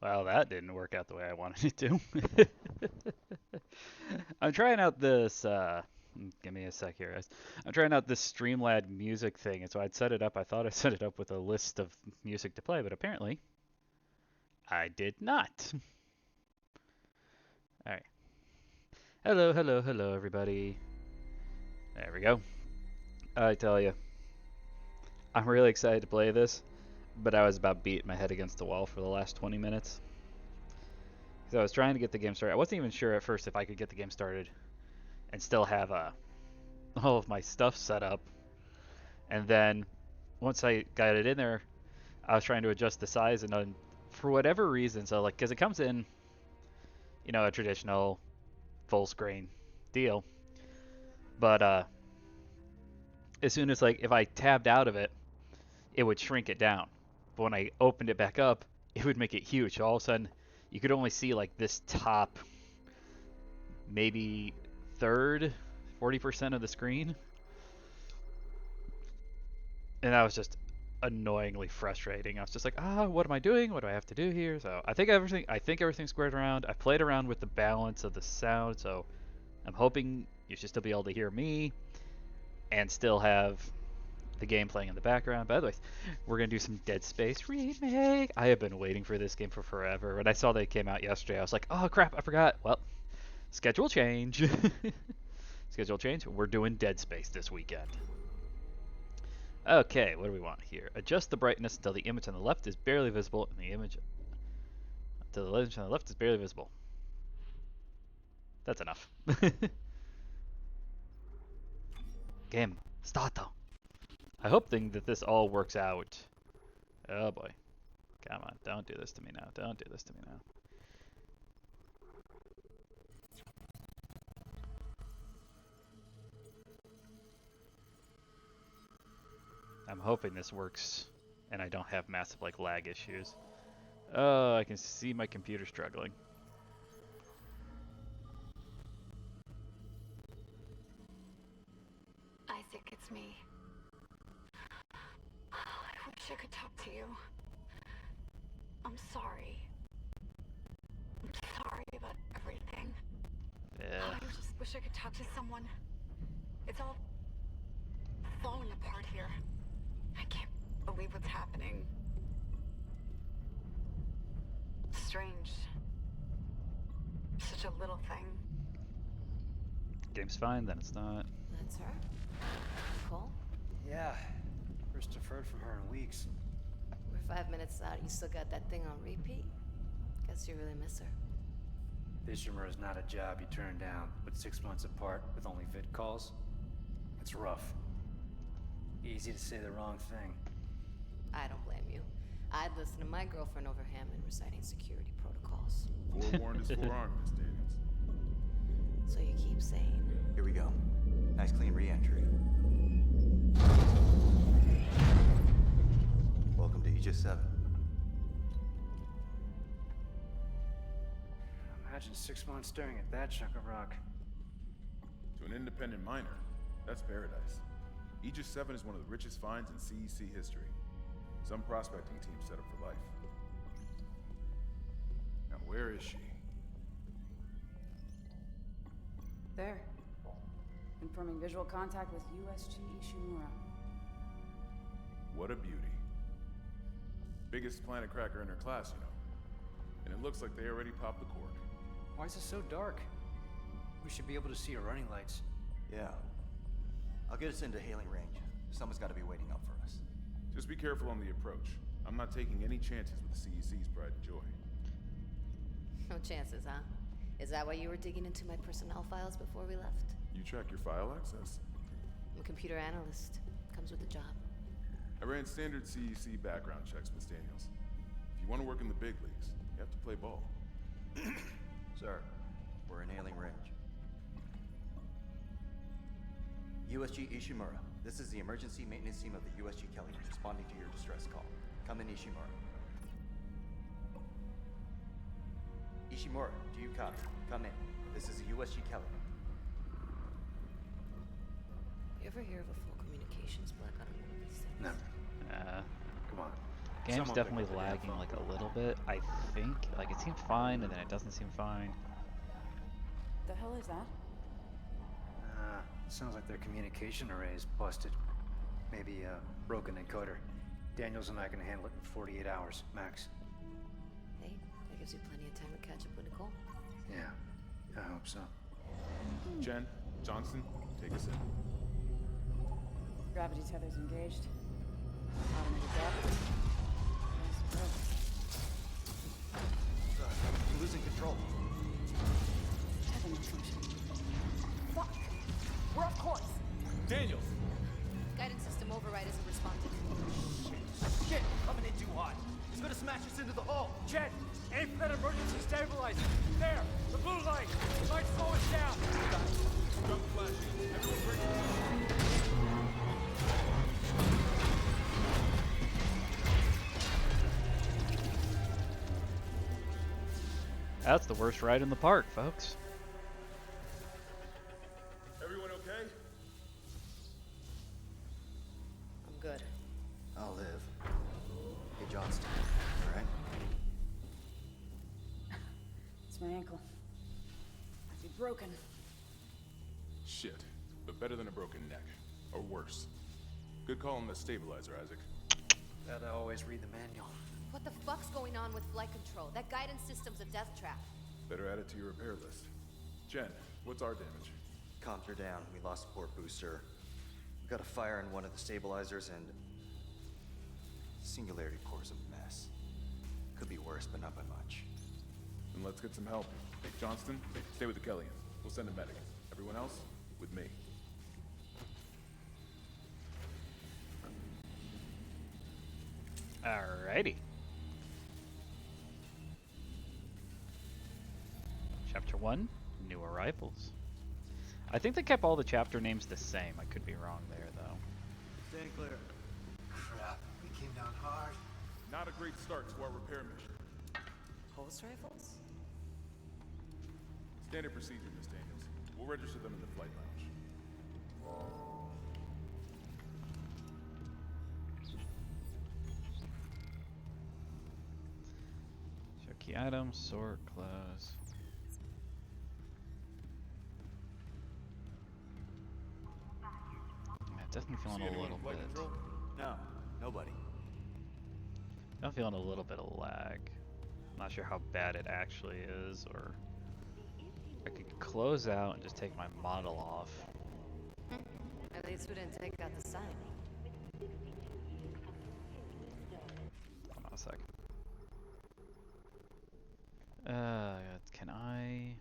Well, that didn't work out the way I wanted it to. I'm trying out this. Give me a sec here, guys. I'm trying out this Streamlab music thing, and so I'd set it up. I thought I set it up with a list of music to play, but apparently I did not. All right. Hello, hello, hello, everybody. There we go. I tell you, I'm really excited to play this, but I was about beating my head against the wall for the last 20 minutes. So I was trying to get the game started. I wasn't even sure at first if I could get the game started and still have all of my stuff set up. And then once I got it in there, I was trying to adjust the size, and then for whatever reason, so like because it comes in, a traditional full screen deal, but as soon as like if I tabbed out of it, it would shrink it down. But when I opened it back up, it would make it huge. So all of a sudden, you could only see like this top, maybe third, 40% of the screen, and that was just annoyingly frustrating. I was just like, what am I doing? What do I have to do here? So I think everything's squared around. I played around with the balance of the sound, so I'm hoping you should still be able to hear me and still have the game playing in the background. By the way, we're gonna do some Dead Space remake. I have been waiting for this game for forever. When I saw that it came out yesterday, I was like, oh crap, I forgot. Well, schedule change. Schedule change. We're doing Dead Space this weekend. Okay, what do we want here? Adjust the brightness until the image on the left is barely visible, and the image until the image on the left is barely visible. That's enough. Game, start. I hope that this all works out. Oh boy. Come on, don't do this to me now. Don't do this to me now. I'm hoping this works and I don't have massive like lag issues. Oh, I can see my computer struggling. Isaac, it's me. I wish I could talk to you. I'm sorry. I'm sorry about everything. Yeah. I just wish I could talk to someone. It's all falling apart here. I can't believe what's happening. Strange. Such a little thing. Game's fine, then it's not. That's her? Nicole? Yeah. First deferred from her in weeks. We're 5 minutes out. You still got that thing on repeat? Guess you really miss her. Fishermer is not a job you turn down, but 6 months apart with only vid calls? It's rough. Easy to say the wrong thing. I don't blame you. I'd listen to my girlfriend over Hammond reciting security protocols. Forewarned is forearmed, Miss Daniels. So you keep saying. Here we go. Nice clean re-entry. Welcome to Aegis 7. Imagine 6 months staring at that chunk of rock. To an independent miner, that's paradise. Aegis 7 is one of the richest finds in CEC history. Some prospecting team set up for life. Now where is she? There. Confirming visual contact with USG Ishimura. What a beauty. Biggest planet cracker in her class, you know. And it looks like they already popped the cork. Why is it so dark? We should be able to see her running lights. Yeah. I'll get us into hailing range. Someone's got to be waiting up for us. Just be careful on the approach. I'm not taking any chances with the CEC's pride and joy. No chances, huh? Is that why you were digging into my personnel files before we left? You track your file access? I'm a computer analyst. Comes with the job. I ran standard CEC background checks, Miss Daniels. If you want to work in the big leagues, you have to play ball. Sir, we're in hailing range. USG Ishimura. This is the emergency maintenance team of the USG Kelly responding to your distress call. Come in, Ishimura. Ishimura, do you copy? Come in. This is the USG Kelly. You ever hear of a full communications blackout on one of these things? Never. Come on. Game's Someone picked definitely up the damn lagging phone. like a little bit. I think like it seems fine and then it doesn't seem fine. The hell is that? Sounds like their communication array is busted. Maybe a broken encoder. Daniels and I can handle it in 48 hours, max. Hey, that gives you plenty of time to catch up with Nicole. Yeah, I hope so. Jen, Johnston, take us in. Gravity tether's engaged. Automated depth. We're losing control. Tether malfunction. Fuck! We're off course! Daniels! Guidance system override isn't responding. Shit, coming in too hot. It's gonna smash us into the hull. Jet, aim for that emergency stabilizer. There, the blue light. It might slow us down. Jump flashing. Everyone break That's the worst ride in the park, folks. Everyone okay? I'm good. I'll live. Hey, Johnston. All right? It's my ankle. Might be broken. Shit. But better than a broken neck. Or worse. Good call on the stabilizer, Isaac. Gotta always read the manual. What the fuck's going on with flight control? That guidance system's a death trap. Better add it to your repair list. Jen, what's our damage? Comms are down. We lost a port booster. We got a fire in one of the stabilizers and... Singularity core's a mess. Could be worse, but not by much. Then let's get some help. Johnston, stay with the Kellyans. We'll send a medic. Everyone else, with me. Alrighty. Chapter 1, New Arrivals. I think they kept all the chapter names the same. I could be wrong there, though. Stand clear. Crap, we came down hard. Not a great start to our repair mission. Pulse rifles? Standard procedure, Miss Daniels. We'll register them in the flight lounge. Show key items, sort, close. Yeah, definitely feeling See a anyone little in flight bit. control? No, nobody. I'm feeling a little bit of lag. Not sure how bad it actually is, or I could close out and just take my model off. At least we didn't take out the sign. Hold on a sec. Can I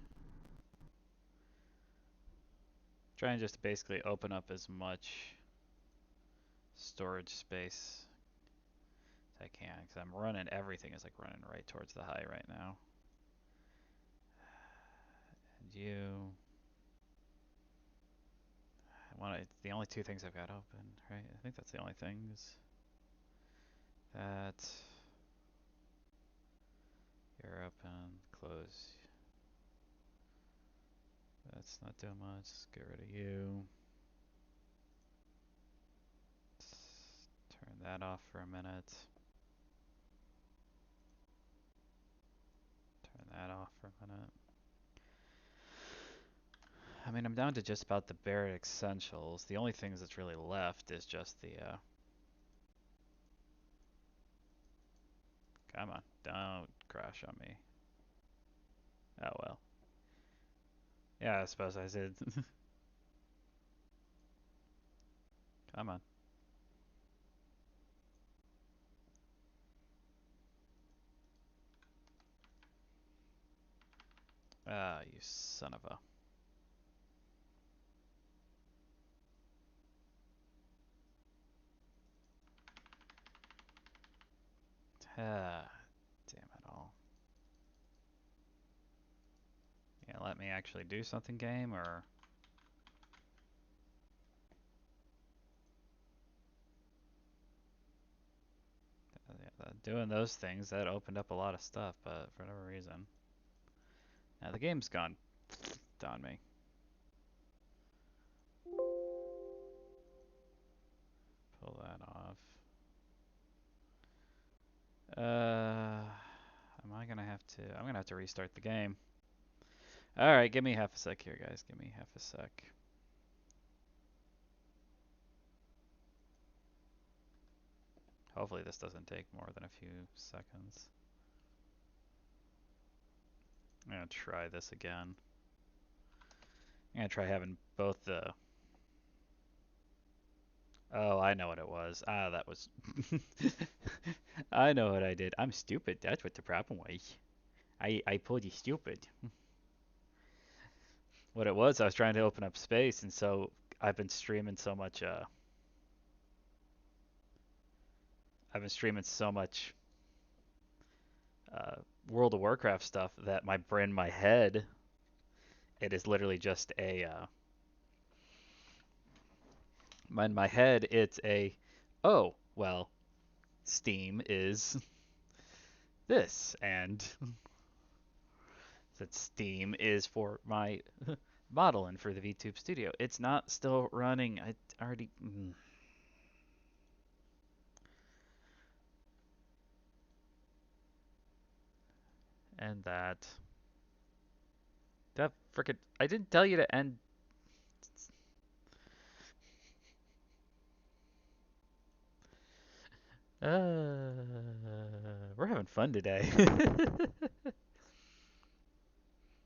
try and just basically open up as much storage space as I can? Because I'm running, everything is like running right towards the high right now. And you, it's the only two things I've got open, right? I think that's the only things. That you're open, close. That's not doing much. Let's get rid of you. Let's turn that off for a minute. Turn that off for a minute. I mean, I'm down to just about the bare essentials. The only things that's really left is just the, come on, don't crash on me. Oh well. Yeah, I suppose I did. Come on. Ah, you son of a... Ah, damn it all. You gonna let me actually do something, game, or... Yeah, doing those things, that opened up a lot of stuff, but for whatever reason. Now the game's gone on me. Pull that off. Am I gonna have to? I'm gonna have to restart the game. All right, give me half a sec here, guys. Give me half a sec. Hopefully this doesn't take more than a few seconds. I'm gonna try this again. I'm gonna try having both the... Oh, I know what it was. Ah, that was... I know what I did. I'm stupid. That's what the problem was. I pulled you stupid. What it was, I was trying to open up space, and so I've been streaming so much, uh, World of Warcraft stuff that my brain, my head, it is literally just a, in my head, it's a, oh, well, Steam is this, and that Steam is for my modeling for the VTube Studio. It's not still running. I already... And that... That frickin'... I didn't tell you to end... We're having fun today.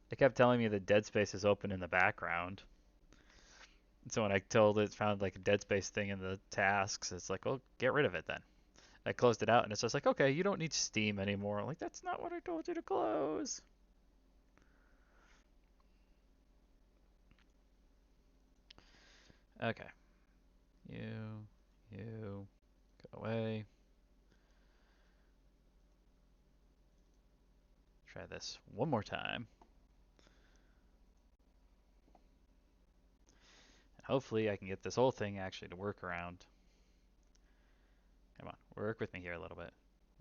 It kept telling me that Dead Space is open in the background. So when I told it, found like a Dead Space thing in the tasks, it's like, oh, get rid of it then. I closed it out, and it's just like, okay, you don't need Steam anymore. I'm like, that's not what I told you to close. Okay. You, go away. Try this one more time. And hopefully I can get this whole thing actually to work around. Come on, work with me here a little bit.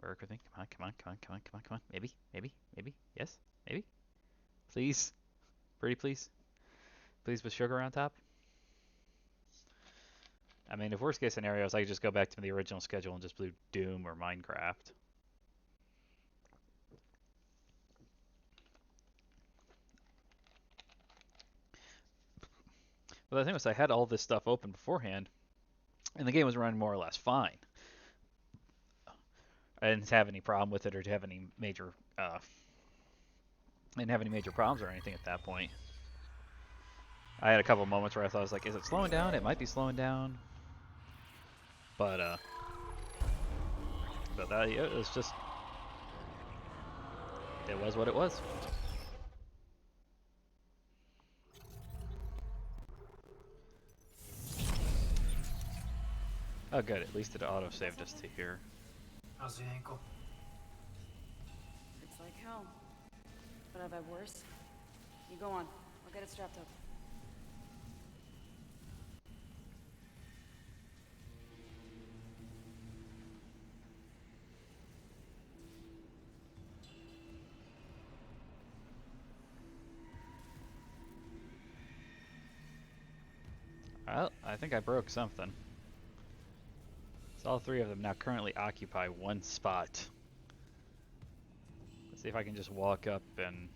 Work with me. Come on, come on, come on, come on, come on, come on. Maybe, maybe, maybe. Yes, maybe. Please. Pretty please. Please with sugar on top. I mean, if worst case scenarios, I could just go back to the original schedule and just do Doom or Minecraft. But the thing was, I had all this stuff open beforehand, and the game was running more or less fine. I didn't have any problem with it or have any major, I didn't have any major problems or anything at that point. I had a couple moments where I thought I was like, is it slowing down? It might be slowing down. But that, it was just, it was what it was. Oh good, at least it auto-saved us to here. How's the ankle? It's like hell. But I've had worse. You go on. I'll get it strapped up. Well, I think I broke something. So all three of them now currently occupy one spot. Let's see if I can just walk up and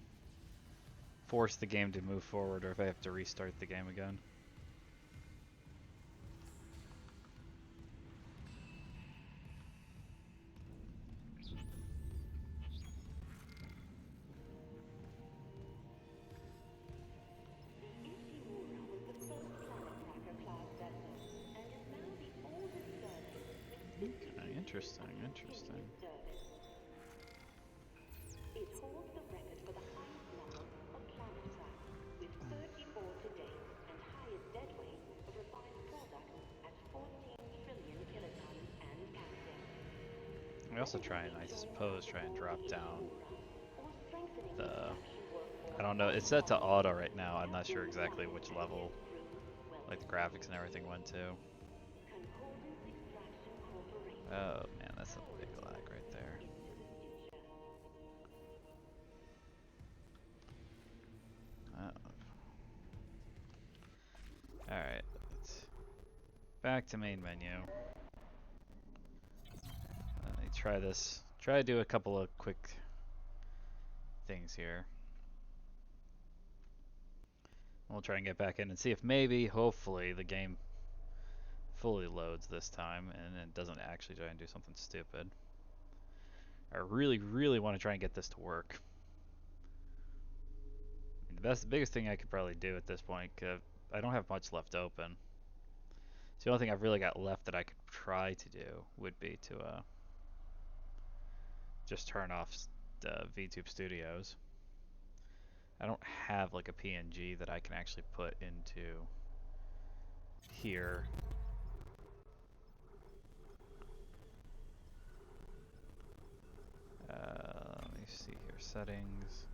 force the game to move forward, or if I have to restart the game again. Okay, interesting, interesting. It holds the record for the highest number of planet tracks, with 34 to date, and highest dead weight of refined product at 14 trillion kilotons and counting. We also try and, I suppose, try and drop down the... I don't know, it's set to auto right now. I'm not sure exactly which level, like the graphics and everything went to. Oh man, that's a big lag right there. Alright, back to main menu. Let me try this Try to do a couple of quick things here. We'll try and get back in and see if maybe, hopefully, the game fully loads this time and it doesn't actually try and do something stupid. I really, really want to try and get this to work. The biggest thing I could probably do at this point, cause I don't have much left open. So the only thing I've really got left that I could try to do would be to just turn off VTube Studios. I don't have like a PNG that I can actually put into here. Let me see here, settings.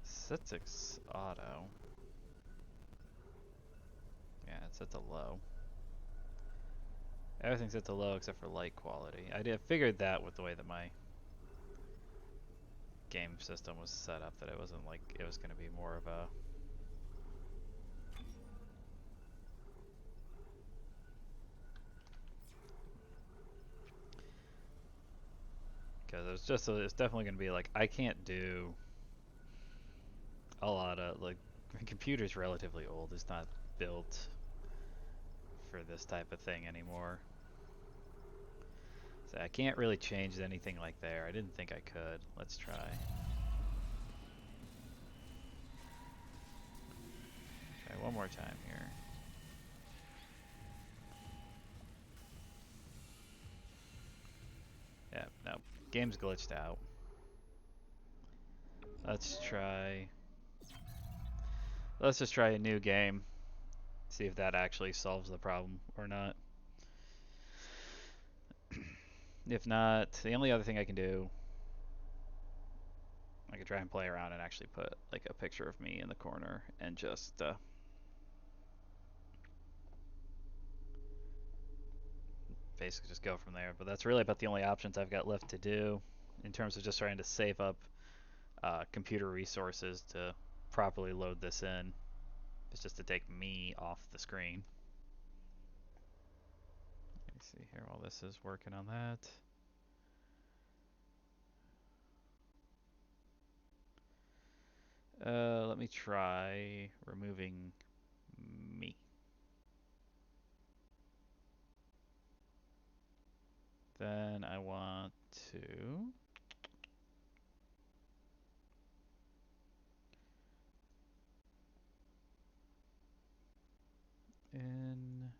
Set to auto. Yeah, it's set to low. Everything's set to low except for light quality. I figured that with the way that my game system was set up, that it wasn't like it was going to be more of a because it's definitely going to be like I can't do a lot of like my computer's relatively old. It's not built for this type of thing anymore. So I can't really change anything like there. I didn't think I could. Let's try. Try one more time here. Yeah, no. Game's glitched out. Let's just try a new game. See if that actually solves the problem or not. If not, the only other thing I can do, I could try and play around and actually put like a picture of me in the corner and just basically just go from there. But that's really about the only options I've got left to do in terms of just trying to save up computer resources to properly load this in. It's just to take me off the screen. Let me see here while this is working on that. Let me try removing me. Then I want to in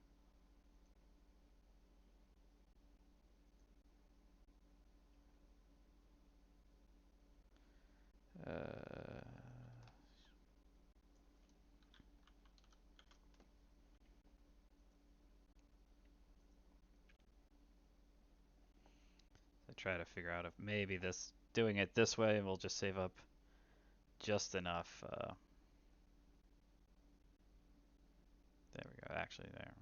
I try to figure out if maybe doing it this way will just save up just enough. There we go. Actually, there.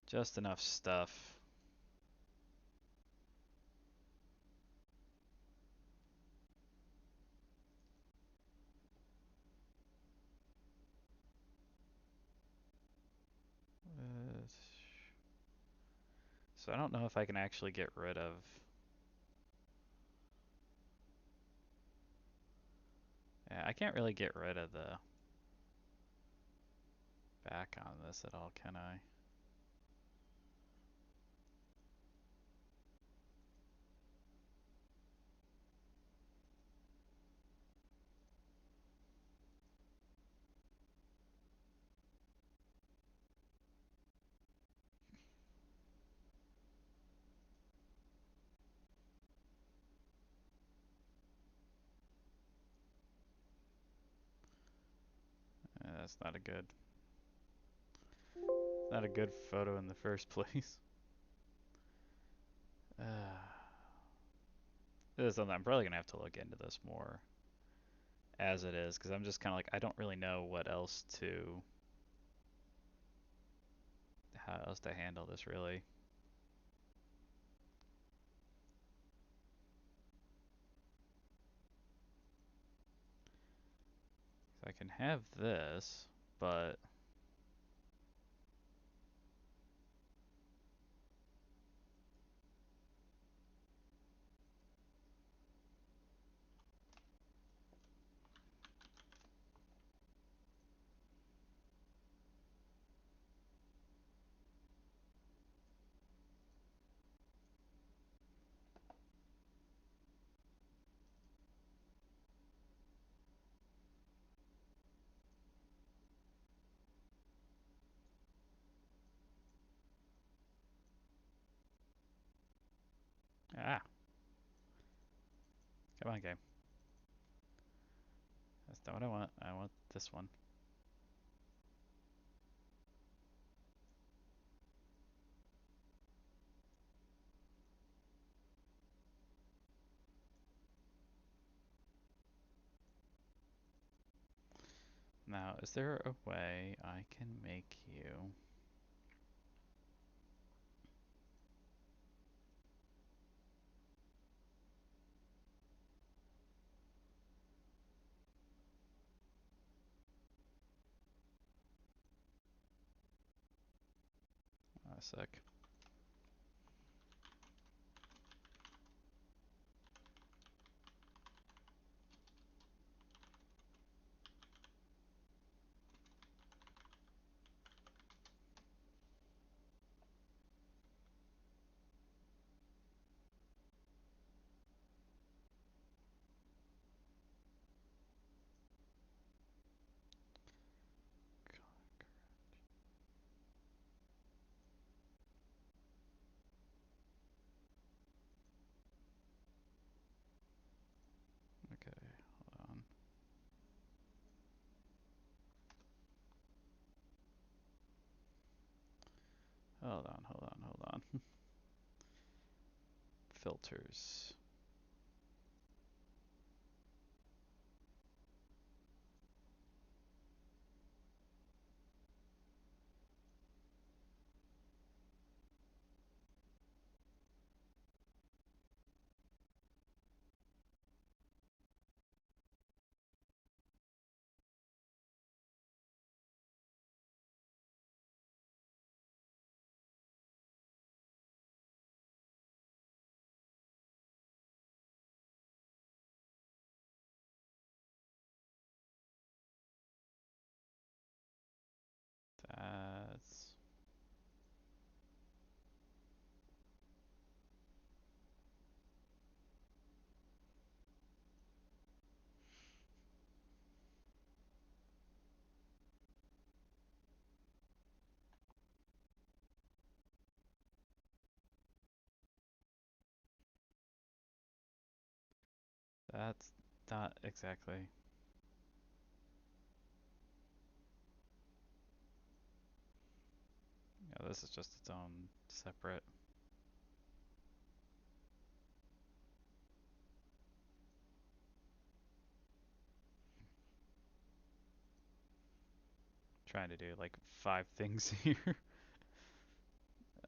Just enough stuff. So I don't know if I can actually get rid of. Yeah, I can't really get rid of the back on this at all, can I? That's not a good photo in the first place. This is something I'm probably gonna have to look into this more as it is, because I'm just kind of like I don't really know how else to handle this really. So I can have this, but Ah, come on, game. That's not what I want. I want this one. Now, is there a way I can make you... A sec. Okay, hold on. Hold on, hold on, hold on. Filters. That's... That's not exactly... Yeah, this is just its own separate... Trying to do like 5 things here.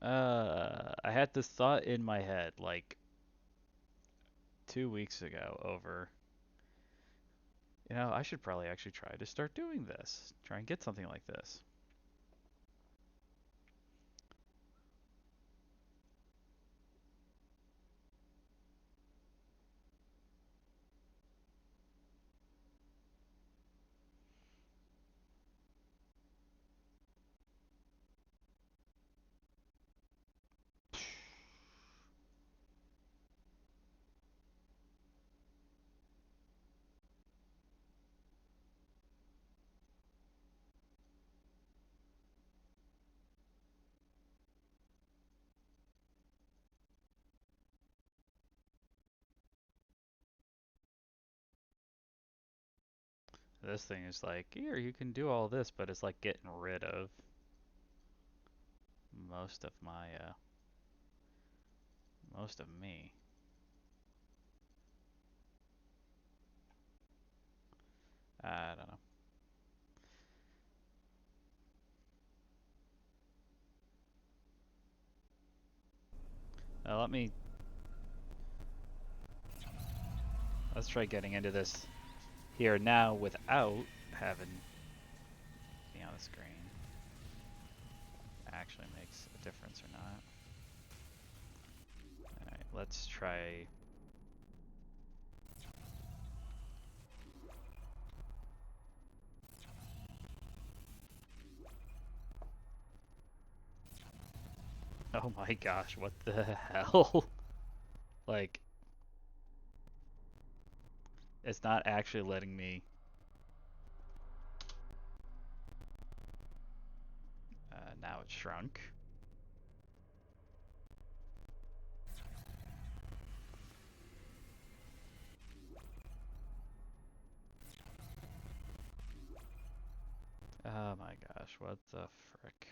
I had this thought in my head like 2 weeks ago over, I should probably actually try to start doing this. Try and get something like this. This thing is like, here, you can do all this, but it's like getting rid of most of my, most of me. I don't know. Let's try getting into this here now without having me on the screen. Actually makes a difference or not. Alright, let's try. Oh my gosh, what the hell? Like, it's not actually letting me. Now it's shrunk. what the frick?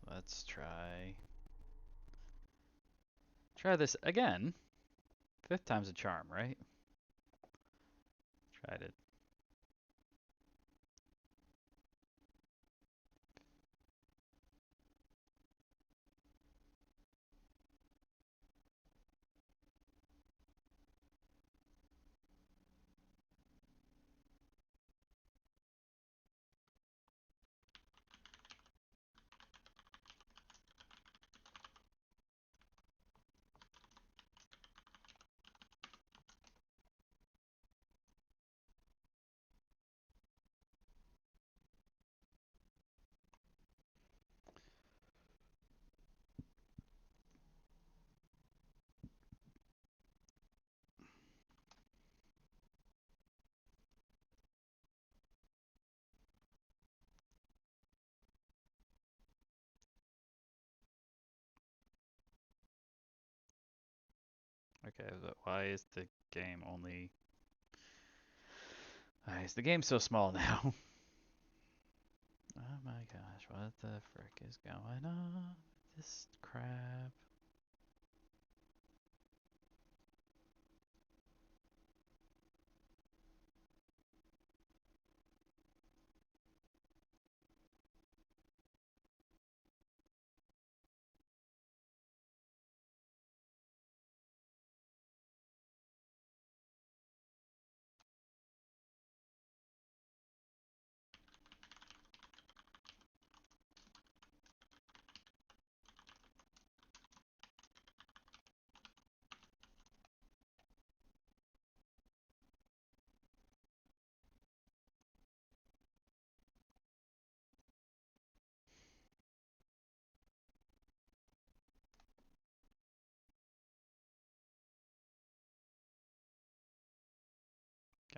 Let's try this again. Fifth time's a charm, right? Tried it. Okay, but why is the game only... Why is the game so small now? Oh my gosh, what the frick is going on? This crap.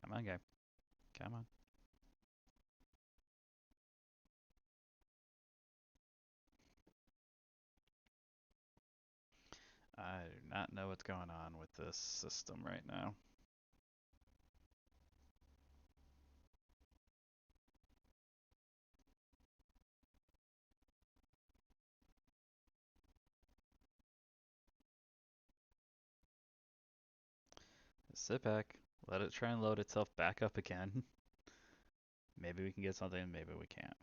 Come on, game. Come on. I do not know what's going on with this system right now. Sit back. Let it try and load itself back up again. Maybe we can get something, maybe we can't.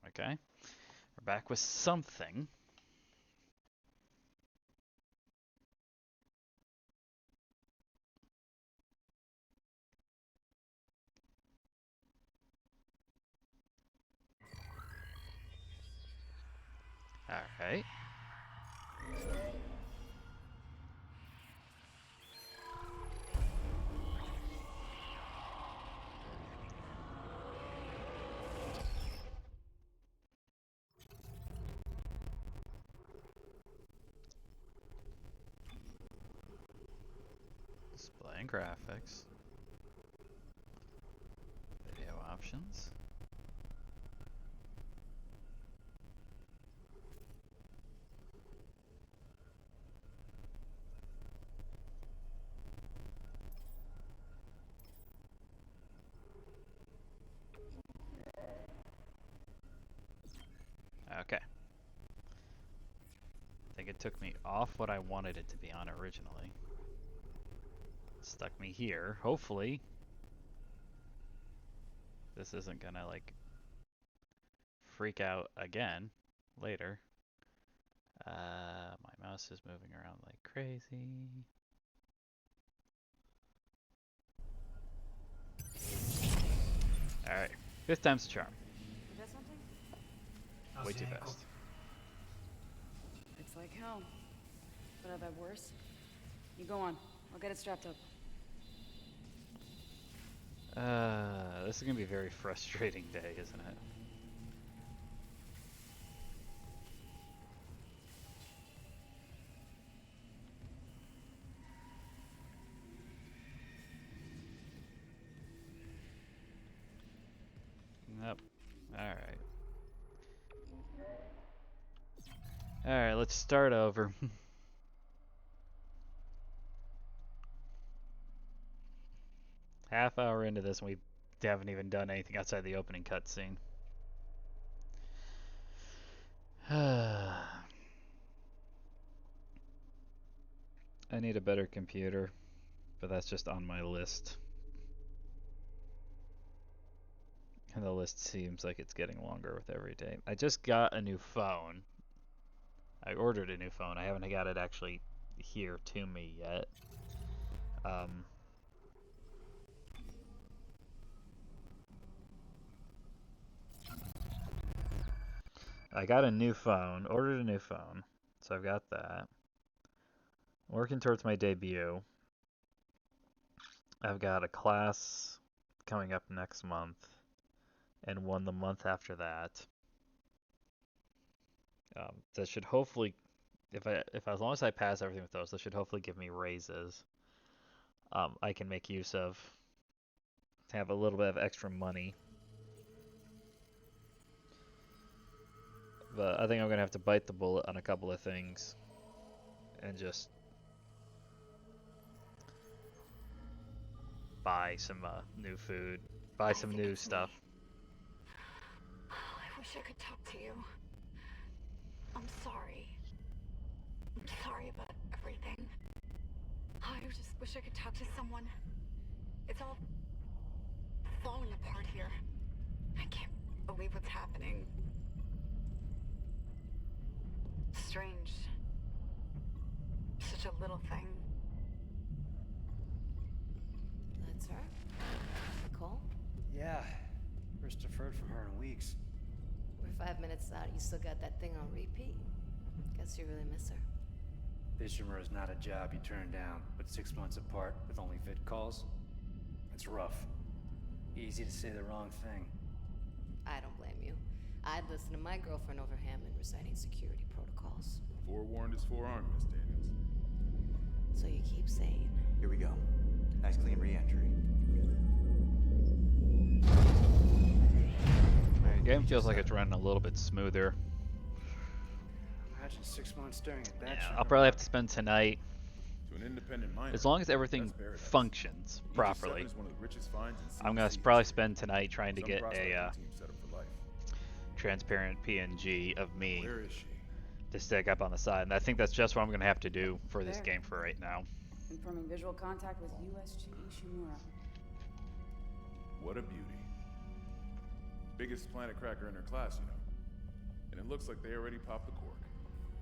Okay. We're back with something. Alright. Display and graphics. Video options. Okay. I think it took me off what I wanted it to be on originally. Stuck me here. Hopefully, this isn't gonna like freak out again later. My mouse is moving around like crazy. Alright, fifth time's the charm. You got something? Way too fast. It's like hell. But I've had worse. You go on. I'll get it strapped up. This is gonna be a very frustrating day, isn't it? Alright, let's start over. Half hour into this and we haven't even done anything outside the opening cutscene. I need a better computer, but that's just on my list. And the list seems like it's getting longer with every day. I just got a new phone. I ordered a new phone. I haven't got it actually here to me yet. I got a new phone, ordered a new phone, so I've got that. Working towards my debut. I've got a class coming up next month, and one the month after that. That should hopefully, if as long as I pass everything with those, that should hopefully give me raises. I can make use of to have a little bit of extra money. But I think I'm gonna have to bite the bullet on a couple of things, and just buy some new food, buy some new stuff. Oh, I wish I could talk to you. I'm sorry. I'm sorry about everything. Oh, I just wish I could talk to someone. It's all falling apart here. I can't believe what's happening. Strange. Such a little thing. That's her? Nicole? Yeah. First deferred from her in weeks. We're 5 minutes out. You still got that thing on repeat? Guess you really miss her. Ishimura is not a job you turn down, but 6 months apart with only vid calls? It's rough. Easy to say the wrong thing. I don't blame you. I'd listen to my girlfriend over Hammond reciting security protocols. Forewarned is forearmed, Miss Daniels. So you keep saying. Here we go. Nice clean re-entry. The game feels like it's running a little bit smoother. Imagine 6 months staring at that. Yeah, I'll probably have to spend tonight. To an independent miner, As long as everything that's paradise. functions Aegis properly. 7 is one of the richest finds in I'm gonna CEC probably history. spend tonight trying to Some get prospecting a team set up for life. transparent PNG of me Where is she? to stick up on the side, and I think that's just what I'm gonna have to do for this There. game for right now. Confirming visual contact with USG Ishimura. What a beauty. Biggest planet cracker in her class, you know. And it looks like they already popped the cork.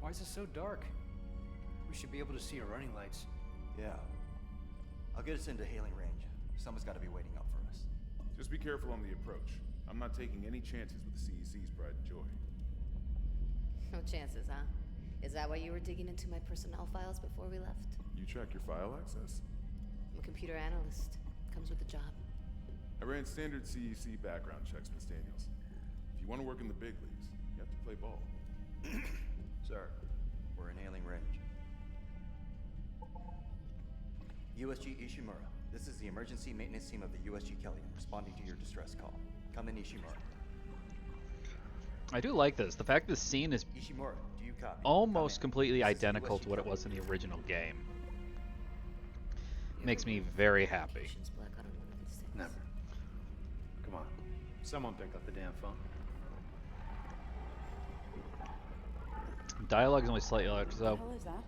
Why is it so dark? We should be able to see her running lights. Yeah. I'll get us into hailing range. Someone's got to be waiting up for us. Just be careful on the approach. I'm not taking any chances with the CEC's pride and joy. No chances, huh? Is that why you were digging into my personnel files before we left? You track your file access? I'm a computer analyst. Comes with the job. I ran standard CEC background checks, Miss Daniels. If you want to work in the big leagues, you have to play ball. Sir, we're in hailing range. USG Ishimura, this is the emergency maintenance team of the USG Kelly responding to your distress call. Come in, Ishimura. I do like this. The fact the scene is Ishimura, do you copy? almost Come in. completely This is the identical USG to what it Kelly. was in the original game. You Makes ever me been very happy. communications black on one of these things? Never. Come on. Someone pick up the damn phone. Dialogue is only slightly louder, What the so hell is that?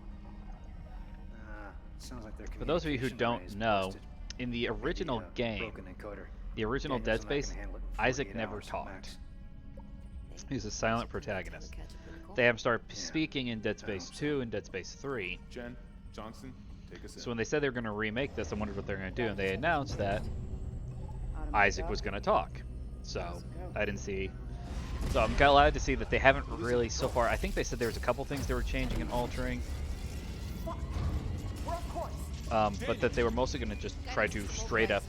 Sounds like their for those of you who communication array is don't know, busted. in the Maybe original a game, broken encoder. the original Dead Daniels and I Space, can handle it in Isaac 48 never hours at talked. max. He's a silent protagonist. Catch up with Nicole? They haven't started Yeah, speaking in Dead I Space hope so. 2 and Dead Space 3. Jen, Johnson, take us in. So when they said they were going to remake this, I wondered what they're going to do, and they announced that Automatic Isaac up. was going to talk. So Let's go. I didn't see. So I'm glad to see that they haven't really so far. I think they said there was a couple things they were changing and altering, but that they were mostly going to just try to straight up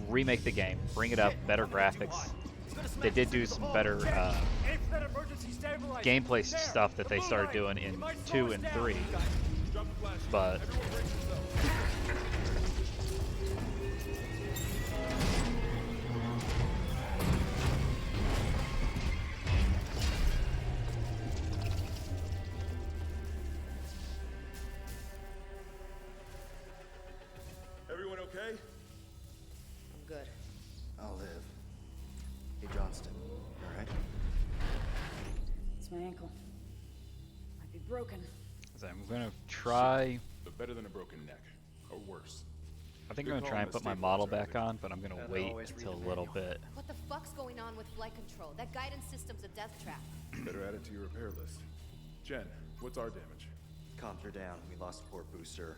remake the game, bring it up, better graphics. They did do some better gameplay stuff that they started doing in 2 and 3, but okay? I'm good. I'll live. Hey, Johnston, you alright? It's my ankle. Might be broken. So I'm gonna try. But better than a broken neck. Or worse. I think Good I'm gonna call try on and the put my model stabilizer, back Isaac. on, but I'm gonna Gotta wait always read until the a little manual. bit. What the fuck's going on with flight control? That guidance system's a death trap. Better add it to your repair list. Jen, what's our damage? Comms are down. We lost port booster.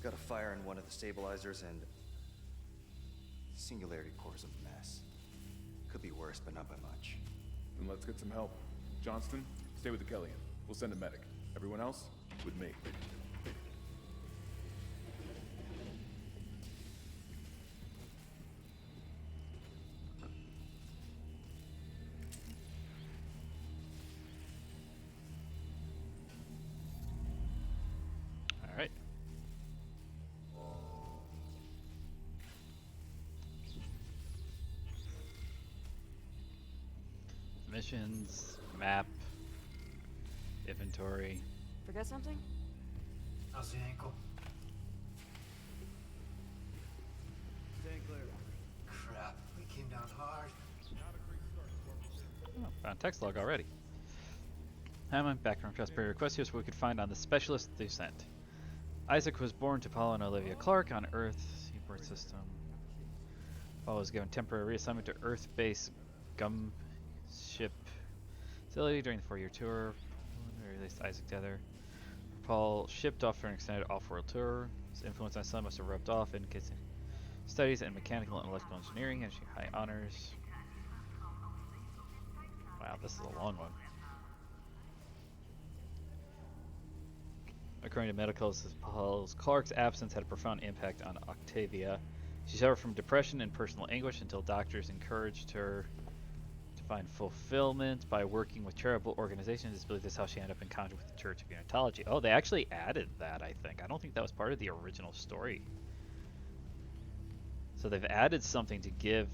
Got a fire in one of the stabilizers and... Singularity core's a mess. Could be worse, but not by much. Then let's get some help. Johnston, stay with the Kellyan. We'll send a medic. Everyone else, with me. All right. Missions, map, inventory. Forget something? How's the ankle? Staying clear. Crap, we came down hard. Oh, found text log already. Hammond, background Trustberry request here so we could find on the specialist they sent. Isaac was born to Paul and Olivia Clark on Earth, seabird system. Paul was given temporary reassignment to Earth-based Gum ship facility during the 4-year tour. They released Isaac together. Paul shipped off for an extended off-world tour. His influence on Sun must have rubbed off, indicating studies in mechanical and electrical engineering, and high honors. Wow, this is a long one. According to medicals, Clark's absence had a profound impact on Octavia. She suffered from depression and personal anguish until doctors encouraged her to find fulfillment by working with charitable organizations. It's believed this is how she ended up in contact with the Church of Unitology. Oh, they actually added that, I think. I don't think that was part of the original story. So they've added something to give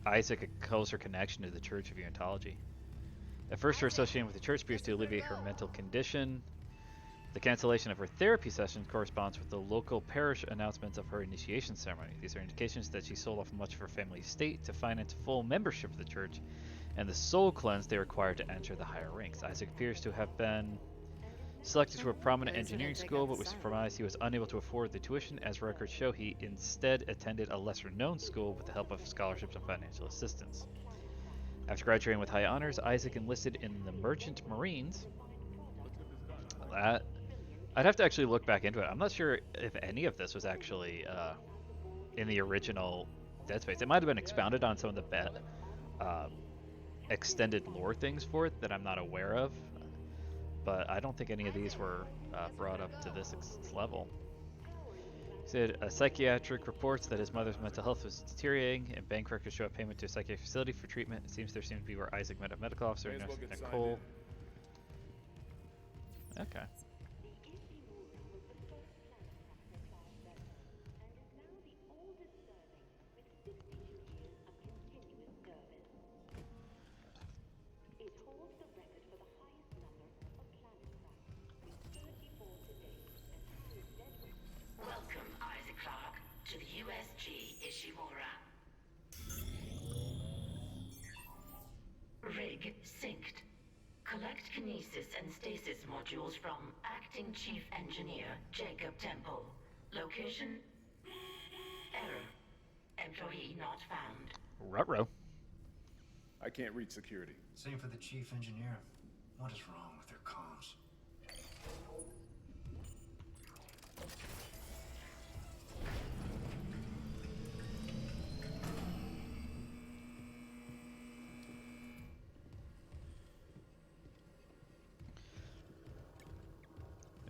Isaac a closer connection to the Church of Unitology. At first, her association with the Church appears to alleviate her mental condition. The cancellation of her therapy session corresponds with the local parish announcements of her initiation ceremony. These are indications that she sold off much of her family estate to finance full membership of the church and the soul cleanse they required to enter the higher ranks. Isaac appears to have been selected to a prominent engineering school, but was surprised he was unable to afford the tuition. As records show, he instead attended a lesser-known school with the help of scholarships and financial assistance. After graduating with high honors, Isaac enlisted in the Merchant Marines. I'd have to actually look back into it. I'm not sure if any of this was actually in the original Dead Space. It might have been expounded on some of the extended lore things for it that I'm not aware of, but I don't think any of these were brought up to this level. He said psychiatric reports that his mother's mental health was deteriorating, and bank records show a payment to a psychiatric facility for treatment. It seems there seemed to be where Isaac met a medical officer, Nicole. Okay. Welcome, Isaac Clarke, to the USG Ishimura. Rig synced. Collect kinesis and stasis modules from Acting Chief Engineer Jacob Temple. Location? Error. Employee not found. Ruh-roh. I can't reach security. Same for the chief engineer. What is wrong with their comms?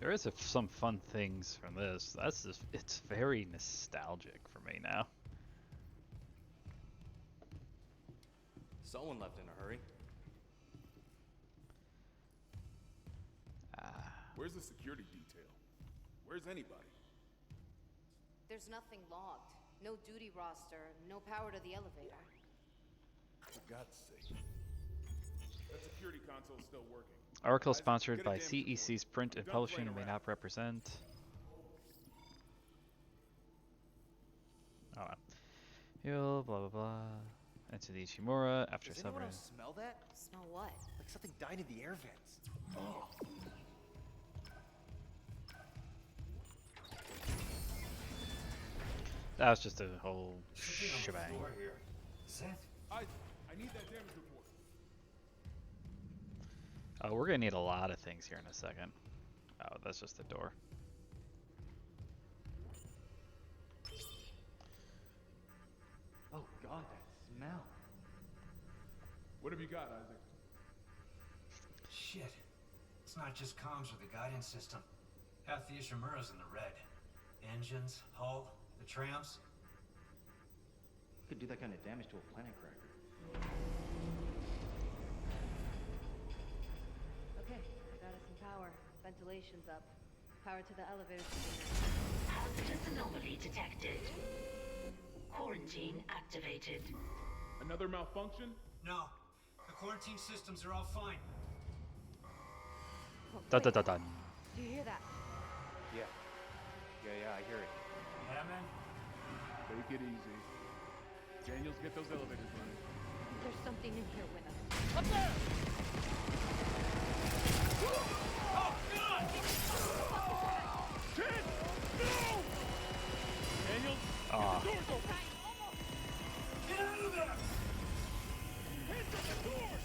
There is some fun things from this. It's very nostalgic for me now. Someone left in a hurry. Where's the security detail? Where's anybody? There's nothing logged. No duty roster, no power to the elevator. For God's sake. That security console's still working. Article sponsored by CEC's print and publishing and may not represent. Heal, blah blah blah. Into the Ishimura after Does anyone suffering. else smell that? Smell what? Like something died in the air vents. Oh. That was just a whole Something on the shebang. floor here. Seth? I need that damage report. Oh, we're gonna need a lot of things here in a second. Oh, that's just a door. Oh God, that smell. What have you got, Isaac? Shit. It's not just comms or the guidance system. Half the Ishimura's in the red. Engines, hull, the trams. Could do that kind of damage to a planet cracker. Okay, I got us some power. Ventilation's up. Power to the elevators. Hazardous anomaly detected. Quarantine activated. Another malfunction? No. The quarantine systems are all fine. Dun dun dun dun. Do you hear that? Yeah. Yeah, I hear it. Yeah, man? Take it easy. Daniels, get those elevators running. There's something in here with us. Up there! Oh, God! Ted! No! Daniels, Ah. get the doors open! Get out of there! Hands up the doors!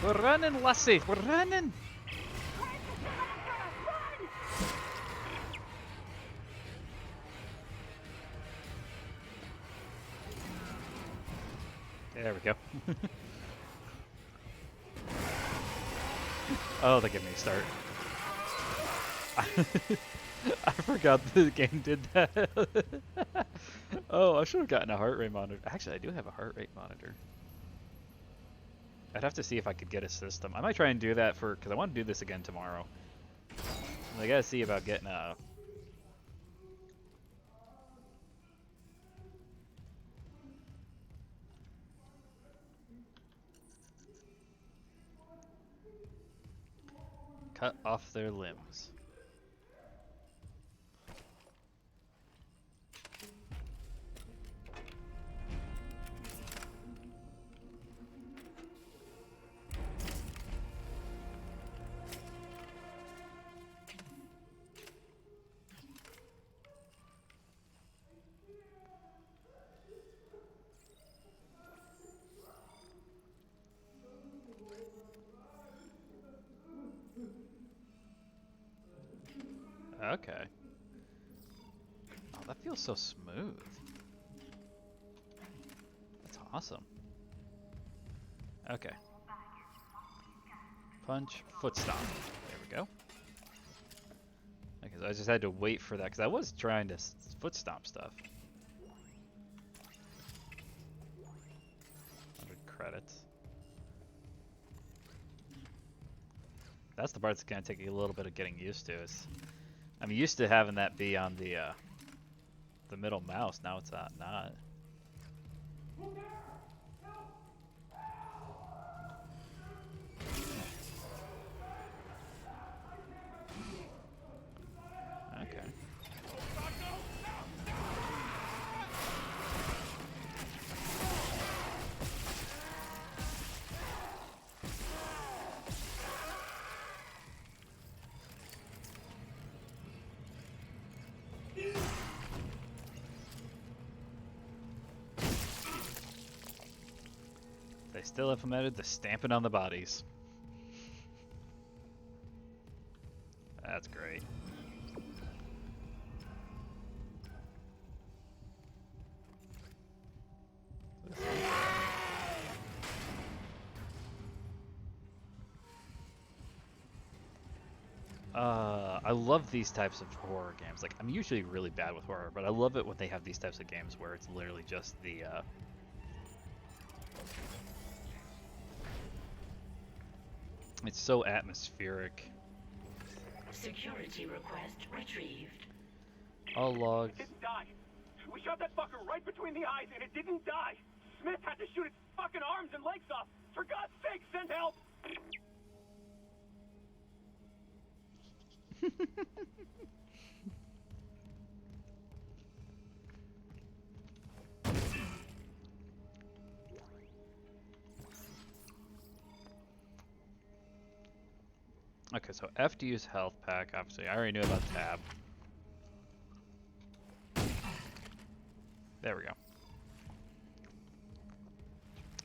We're running, Lassie. We're running. There we go. Oh, they give me a start. I forgot the game did that. Oh, I should have gotten a heart rate monitor. Actually, I do have a heart rate monitor. I'd have to see if I could get a system. I might try and do that because I want to do this again tomorrow. I gotta see about getting a... Cut off their limbs. Okay. Oh, that feels so smooth. That's awesome. Okay. Punch, foot stomp. There we go. Because I just had to wait for that, because I was trying to foot stomp stuff. 100 credits. That's the part that's going to take a little bit of getting used to. I'm used to having that be on the middle mouse. Now it's not. Okay. They still implemented the stamping on the bodies. That's great. I love these types of horror games. Like, I'm usually really bad with horror, but I love it when they have these types of games where it's literally just the it's so atmospheric. Security request retrieved. All logs. It didn't die. We shot that fucker right between the eyes and it didn't die. Smith had to shoot its fucking arms and legs off. For God's sake, send help! Okay, so F to use health pack, obviously. I already knew about tab. There we go.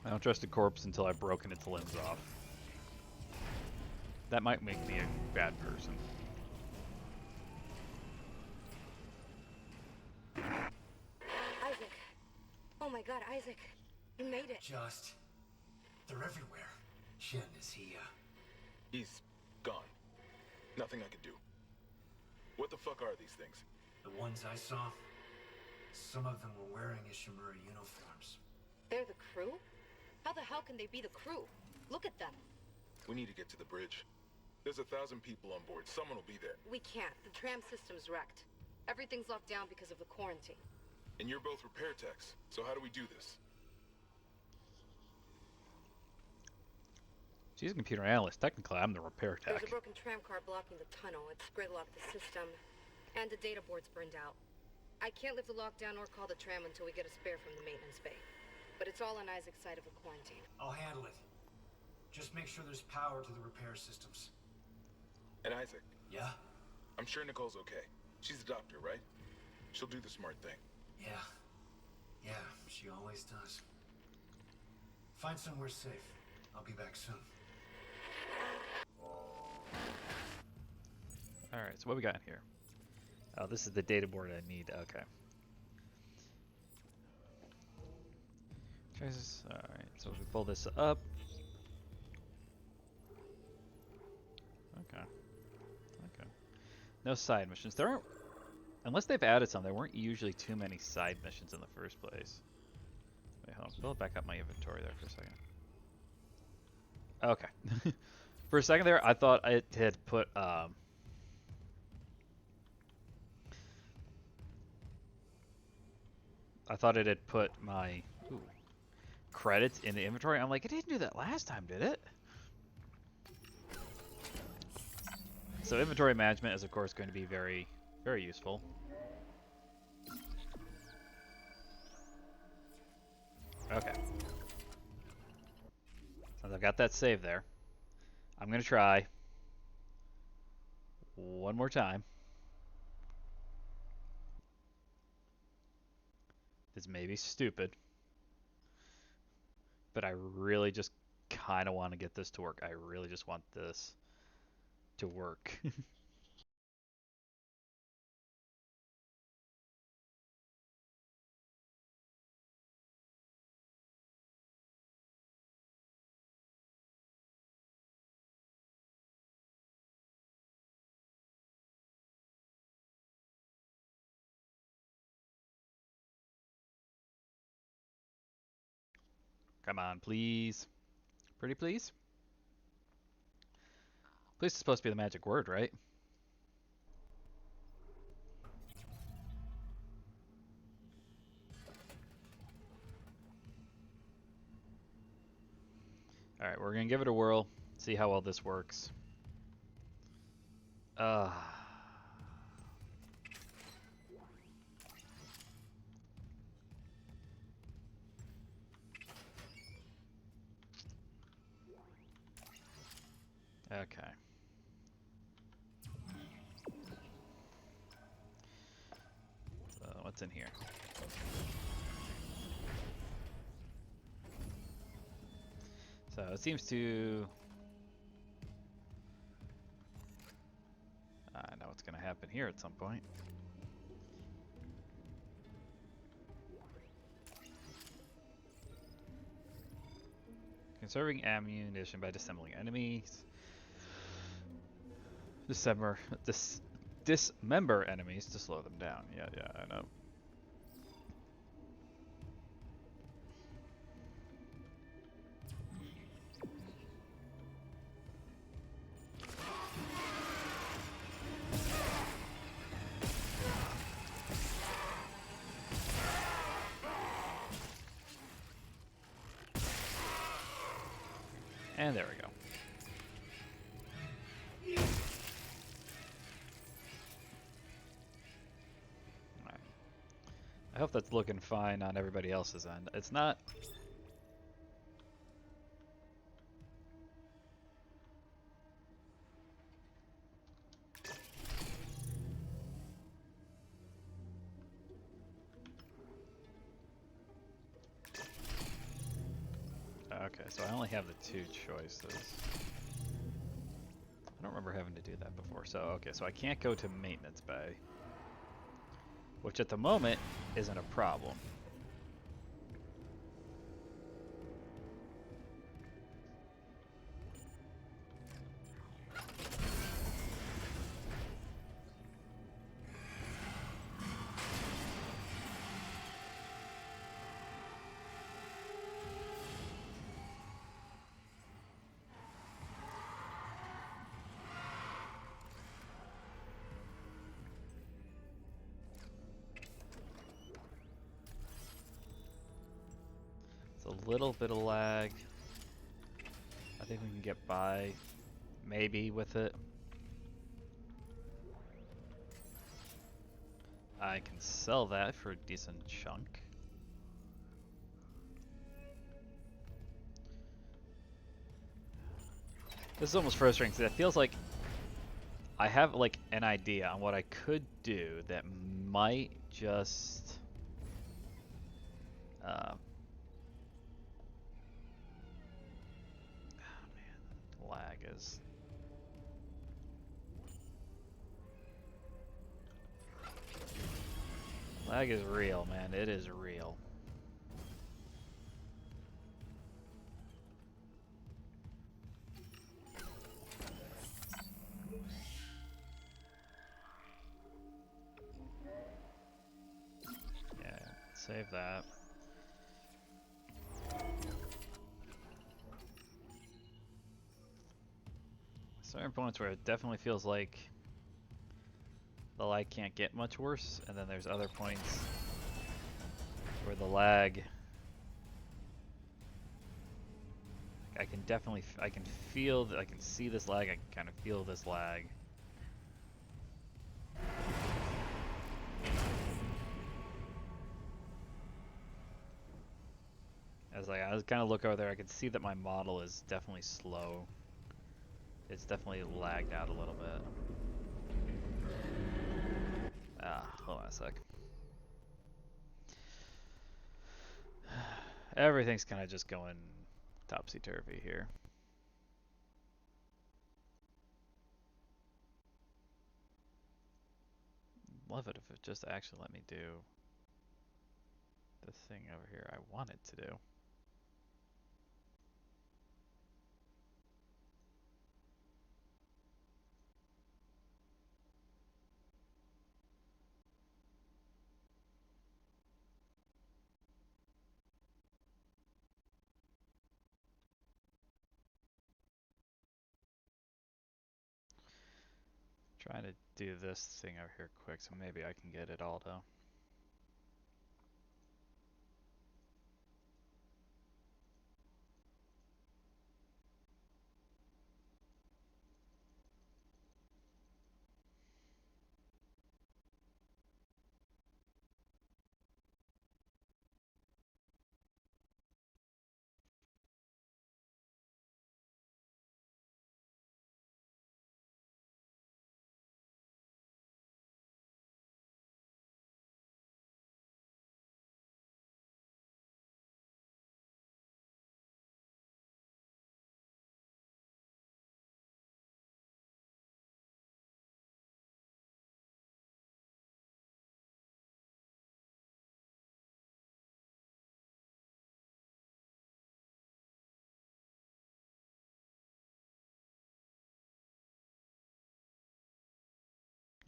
I don't trust a corpse until I've broken its limbs off. That might make me a bad person. Isaac. Oh my god, Isaac. You made it. They're everywhere. Shin, is he, He's gone. Nothing I can do. What the fuck are these things? The ones I saw? Some of them were wearing Ishimura uniforms. They're the crew? How the hell can they be the crew? Look at them. We need to get to the bridge. There's 1,000 people on board. Someone will be there. We can't. The tram system's wrecked. Everything's locked down because of the quarantine. And you're both repair techs. So how do we do this? She's a computer analyst. Technically, I'm the repair tech. There's a broken tram car blocking the tunnel. It's gridlocked the system. And the data board's burned out. I can't lift the lockdown or call the tram until we get a spare from the maintenance bay. But it's all on Isaac's side of the quarantine. I'll handle it. Just make sure there's power to the repair systems. And Isaac. Yeah? I'm sure Nicole's okay. She's a doctor, right? She'll do the smart thing. Yeah. Yeah, she always does. Find somewhere safe. I'll be back soon. Alright, so what we got in here? Oh, this is the data board I need. Okay. Jesus. Alright, so if we pull this up. Okay. Okay. No side missions. There aren't, unless they've added some, there weren't usually too many side missions in the first place. Wait, hold on. Build back up my inventory there for a second. Okay. For a second there, I thought it had put, I thought it had put my credits in the inventory. I'm like, it didn't do that last time, did it? So inventory management is, of course, going to be very, very useful. Okay. Since I've got that save there, I'm going to try one more time. This may be stupid, but I really just kind of want to get this to work. I really just want this to work. Come on, please. Pretty please? Please is supposed to be the magic word, right? Alright, we're going to give it a whirl. See how well this works. Okay. So, what's in here? So, it seems to... I know what's going to happen here at some point. Conserving ammunition by disassembling enemies. Dismember enemies to slow them down. Yeah, I know. And there we go. I hope that's looking fine on everybody else's end. It's not. Okay, so I only have the two choices. I don't remember having to do that before. So, okay, so I can't go to maintenance bay, which at the moment isn't a problem. It's a little bit of lag. I think we can get by, maybe, with it. I can sell that for a decent chunk. This is almost frustrating because it feels like I have like an idea on what I could do that might just oh man, lag is real, man. It is real. Yeah, save that. Certain points where it definitely feels like the lag can't get much worse, and then there's other points where the lag, I can definitely, I can feel, I can see this lag, I can kind of feel this lag. As I was kind of look over there, I can see that my model is definitely slow. It's definitely lagged out a little bit. Ah, hold on a sec. Everything's kind of just going topsy-turvy here. Love it if it just actually let me do the thing over here I wanted to do. Trying to do this thing over here quick, so maybe I can get it all though.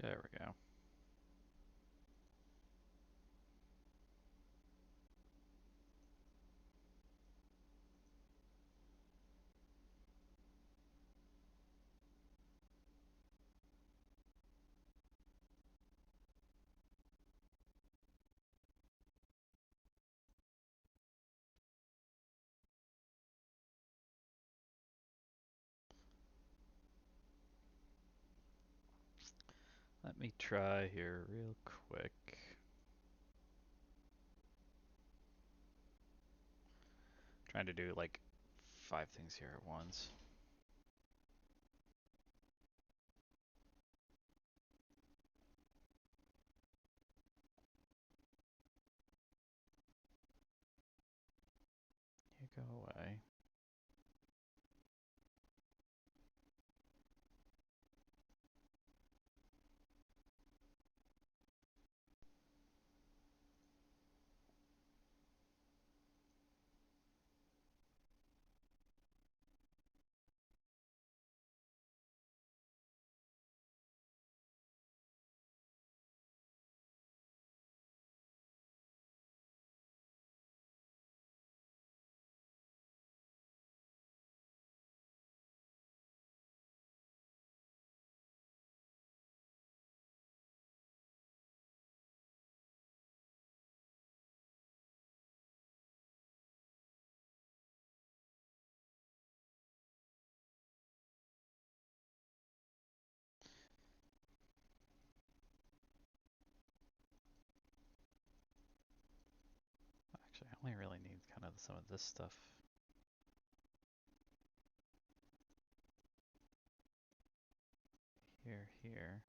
There we go. Let me try here real quick. Trying to do like 5 things here at once. You go away. Actually, I only really need kind of some of this stuff. Here.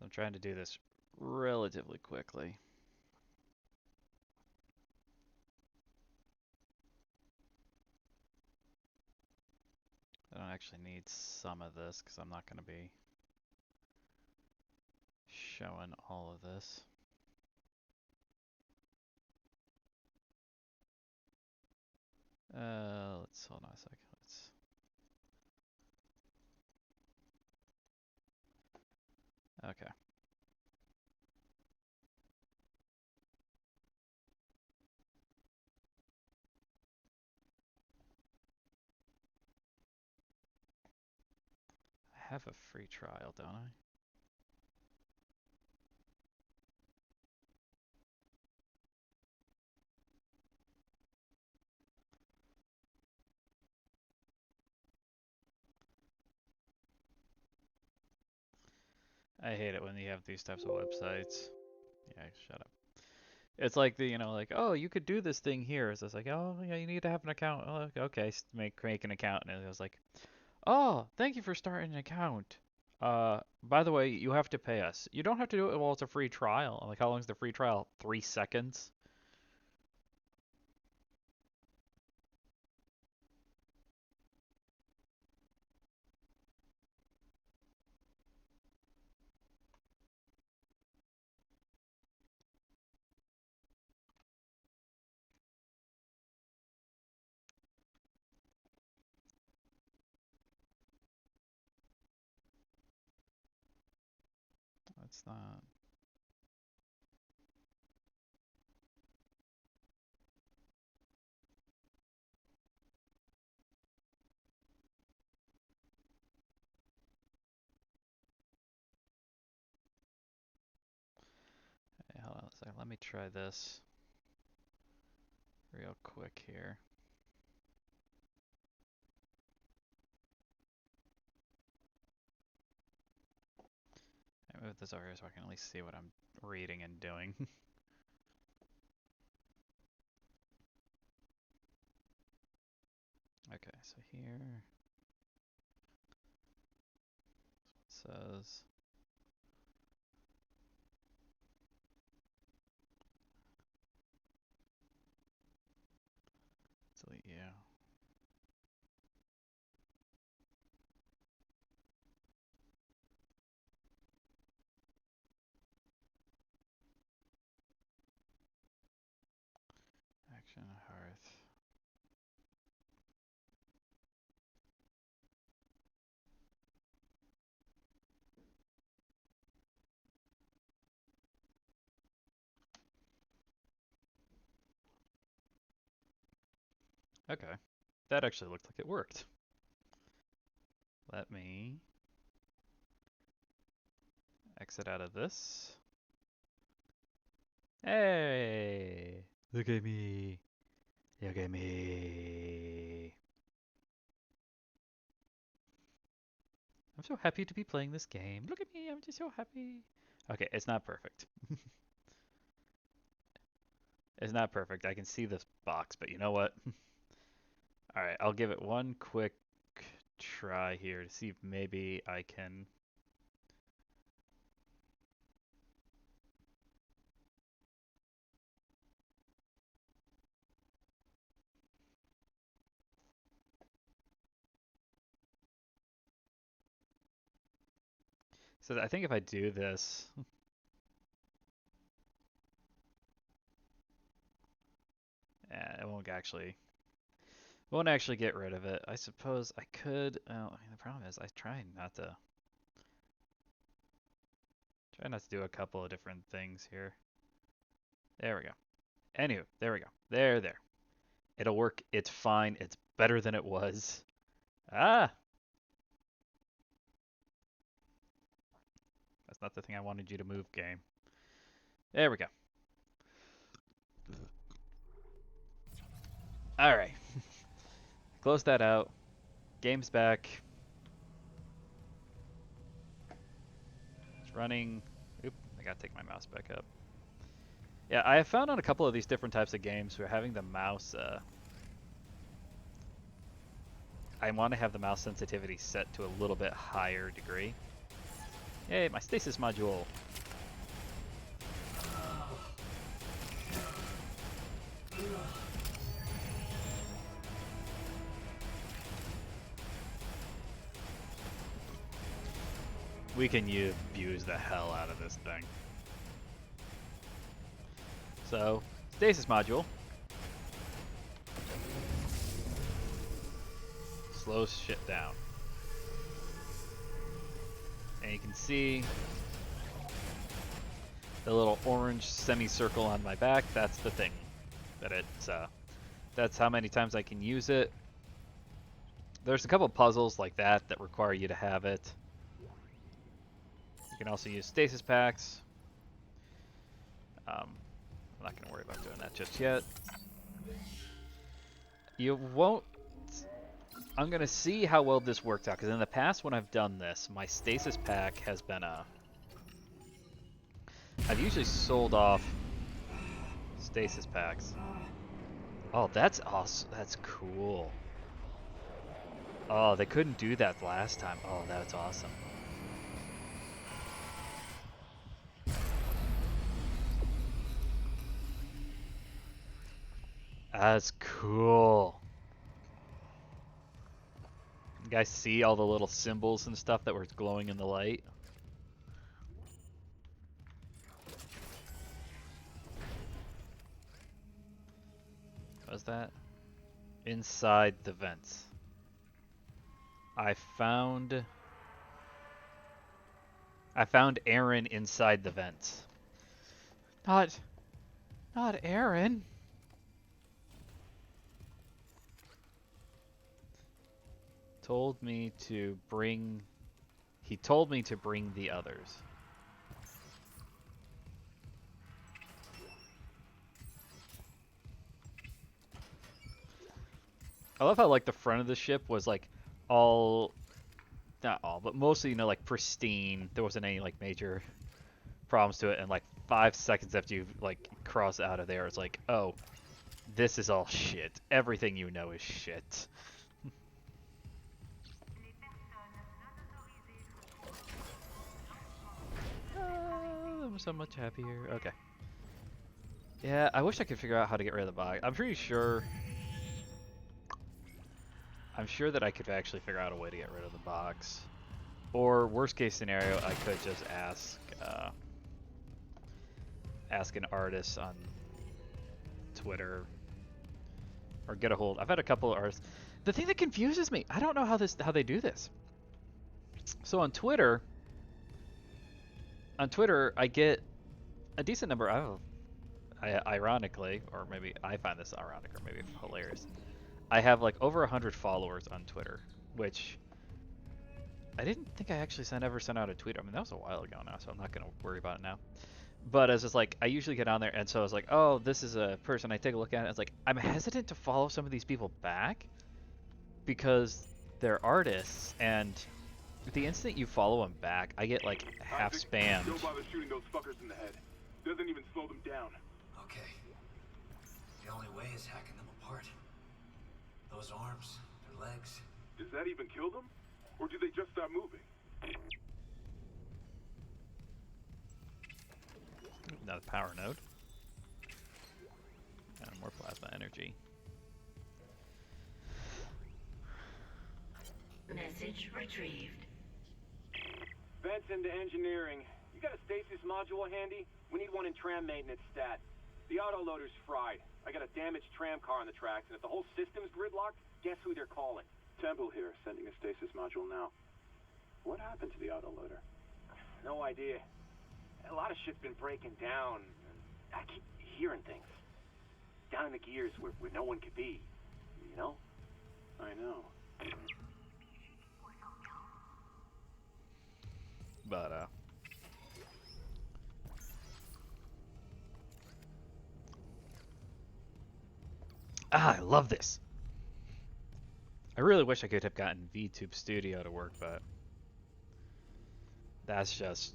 I'm trying to do this relatively quickly. I don't actually need some of this because I'm not going to be showing all of this. Let's hold on a second. Okay. I have a free trial, don't I? I hate it when you have these types of websites. Yeah, shut up. It's like like, oh, you could do this thing here. So it's like, oh, yeah, you need to have an account. Oh, okay, make an account, and it was like, oh, thank you for starting an account. By the way, you have to pay us. You don't have to do it while it's a free trial. I'm like, how long is the free trial? 3 seconds? That's not. Hey, hold on a second. Let me try this real quick here. I move this over here so I can at least see what I'm reading and doing. Okay, so here it says delete you. Action hearth. Okay. That actually looked like it worked. Let me exit out of this. Hey! Look at me. Look at me. I'm so happy to be playing this game. Look at me, I'm just so happy. Okay, it's not perfect. It's not perfect. I can see this box, but you know what? Alright, I'll give it one quick try here to see if maybe I can... So I think if I do this... it won't actually get rid of it. I suppose I could. Well, I mean, the problem is I try not to do a couple of different things here. There we go. Anywho, there we go. There. It'll work. It's fine. It's better than it was. Ah! That's not the thing I wanted you to move, game. There we go. Alright. Close that out. Game's back. It's running. Oop, I gotta take my mouse back up. Yeah, I have found on a couple of these different types of games where having the mouse, I want to have the mouse sensitivity set to a little bit higher degree. Yay, my stasis module. We can abuse the hell out of this thing. So, stasis module. Slows shit down. And you can see the little orange semicircle on my back. That's the thing. That's how many times I can use it. There's a couple puzzles like that that require you to have it. You can also use stasis packs. I'm not going to worry about doing that just yet. You won't... I'm going to see how well this worked out, because in the past when I've done this, my stasis pack has been I've usually sold off stasis packs. Oh, that's awesome. That's cool. Oh, they couldn't do that last time. Oh, that's awesome. That's cool. You guys see all the little symbols and stuff that were glowing in the light? What was that? Inside the vents. I found Aaron inside the vents. Not Aaron. He told me to bring the others. I love how like the front of the ship was like all, not all, but mostly, you know, like pristine. There wasn't any like major problems to it, and like 5 seconds after you like cross out of there, it's like, oh, this is all shit. Everything you know is shit. I'm so much happier. Okay. Yeah, I wish I could figure out how to get rid of the box. I'm sure that I could actually figure out a way to get rid of the box. Or worst case scenario, I could just ask an artist on Twitter, or get a hold. I've had a couple of artists. The thing that confuses me, I don't know how they do this. So on Twitter, I get a decent number of, ironically, or maybe I find this ironic or maybe hilarious. I have like over 100 followers on Twitter, which I didn't think I actually ever sent out a tweet. I mean, that was a while ago now, so I'm not going to worry about it now. But it's just like, I usually get on there, and so I was like, oh, this is a person. I take a look at it, it's like, I'm hesitant to follow some of these people back because they're artists, and the instant you follow them back, I get like half spammed. Don't bother shooting those fuckers in the head. Doesn't even slow them down. Okay. The only way is hacking them apart. Those arms, their legs. Does that even kill them? Or do they just stop moving? Another power node. And more plasma energy. Message retrieved. Vents into engineering. You got a stasis module handy? We need one in tram maintenance stat. The autoloader's fried. I got a damaged tram car on the tracks, and if the whole system's gridlocked, guess who they're calling? Temple here, sending a stasis module now. What happened to the autoloader? No idea. A lot of shit's been breaking down. I keep hearing things. Down in the gears where no one could be. You know? I know. But, I love this. I really wish I could have gotten VTube Studio to work, but that's just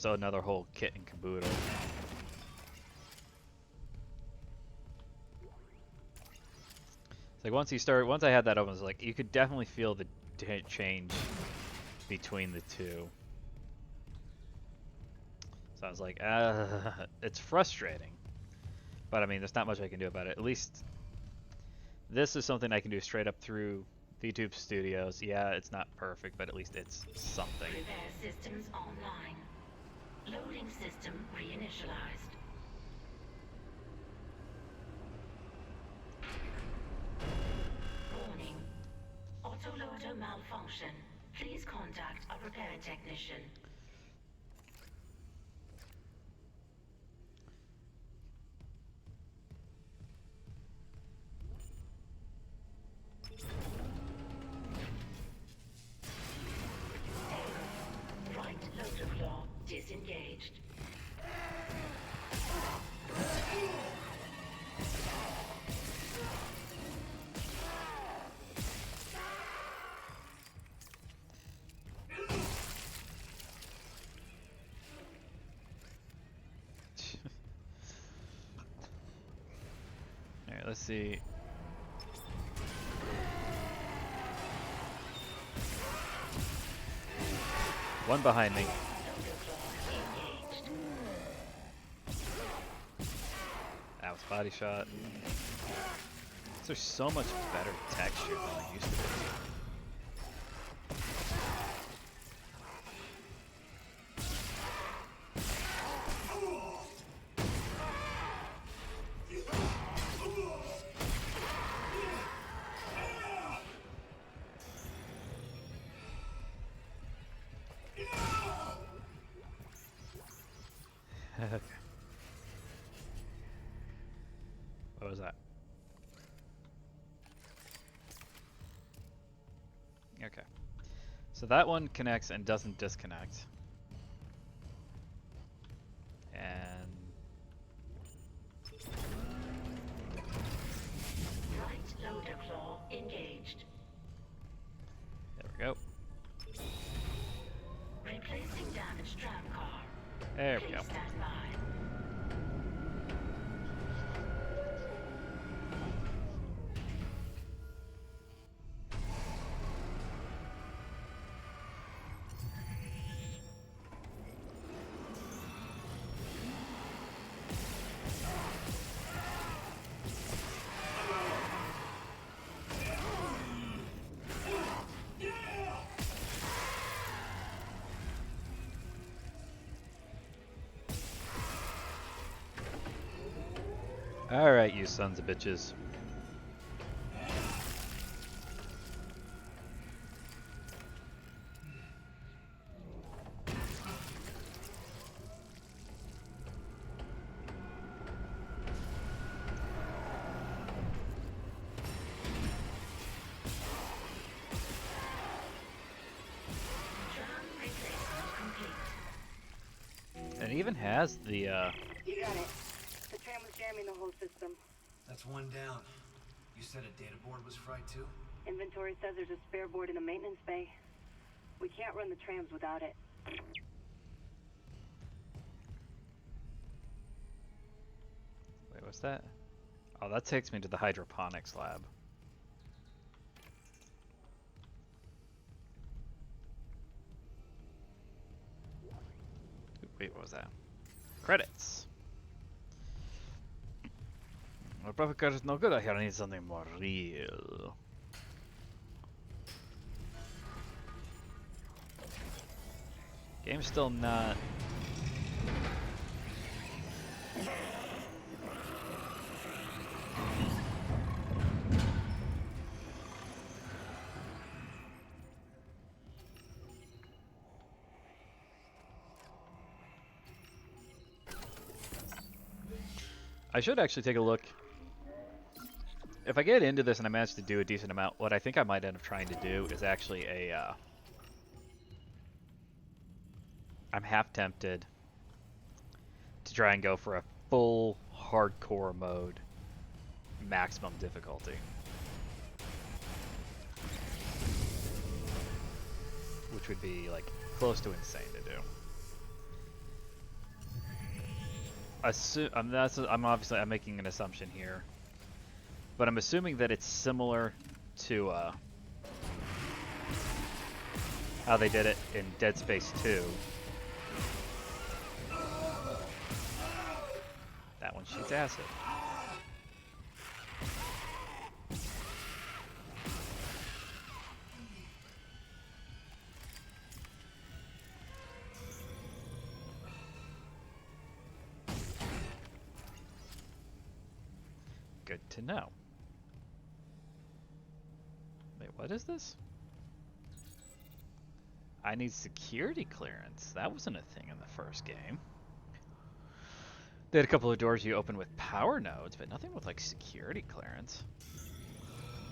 another whole kit and caboodle. It's like once I had that open, it's like you could definitely feel the change between the two. So I was like, it's frustrating. But I mean, there's not much I can do about it. At least this is something I can do straight up through VTube Studios. Yeah, it's not perfect, but at least it's something. Repair systems online. Loading system reinitialized. Warning. Autoloader malfunction. Please contact a repair technician. Right loader claw disengaged. Alright, let's see. One behind me. That was body shot. There's so much better texture than I used to be. Okay. What was that? Okay. So that one connects and doesn't disconnect. And Right loader claw engaged. there we go. Replacing damaged tram car. There we go. Please stand by. Alright, you sons of bitches. It even has the You got it. The tram was jamming the whole system. That's one down. You said a data board was fried too? Inventory says there's a spare board in the maintenance bay. We can't run the trams without it. What's that? Oh, that takes me to the hydroponics lab. Wait, what was that? Credits. My profit card is no good. I need something more real. Game's still not. I should actually take a look. If I get into this and I manage to do a decent amount, what I think I might end up trying to do is actually a. I'm half tempted to try and go for a full hardcore mode, maximum difficulty. Which would be like close to insane to do. I'm making an assumption here, but I'm assuming that it's similar to how they did it in Dead Space 2. That one shoots acid. Good to know. Wait, what is this? I need security clearance. That wasn't a thing in the first game. They had a couple of doors you open with power nodes, but nothing with like security clearance.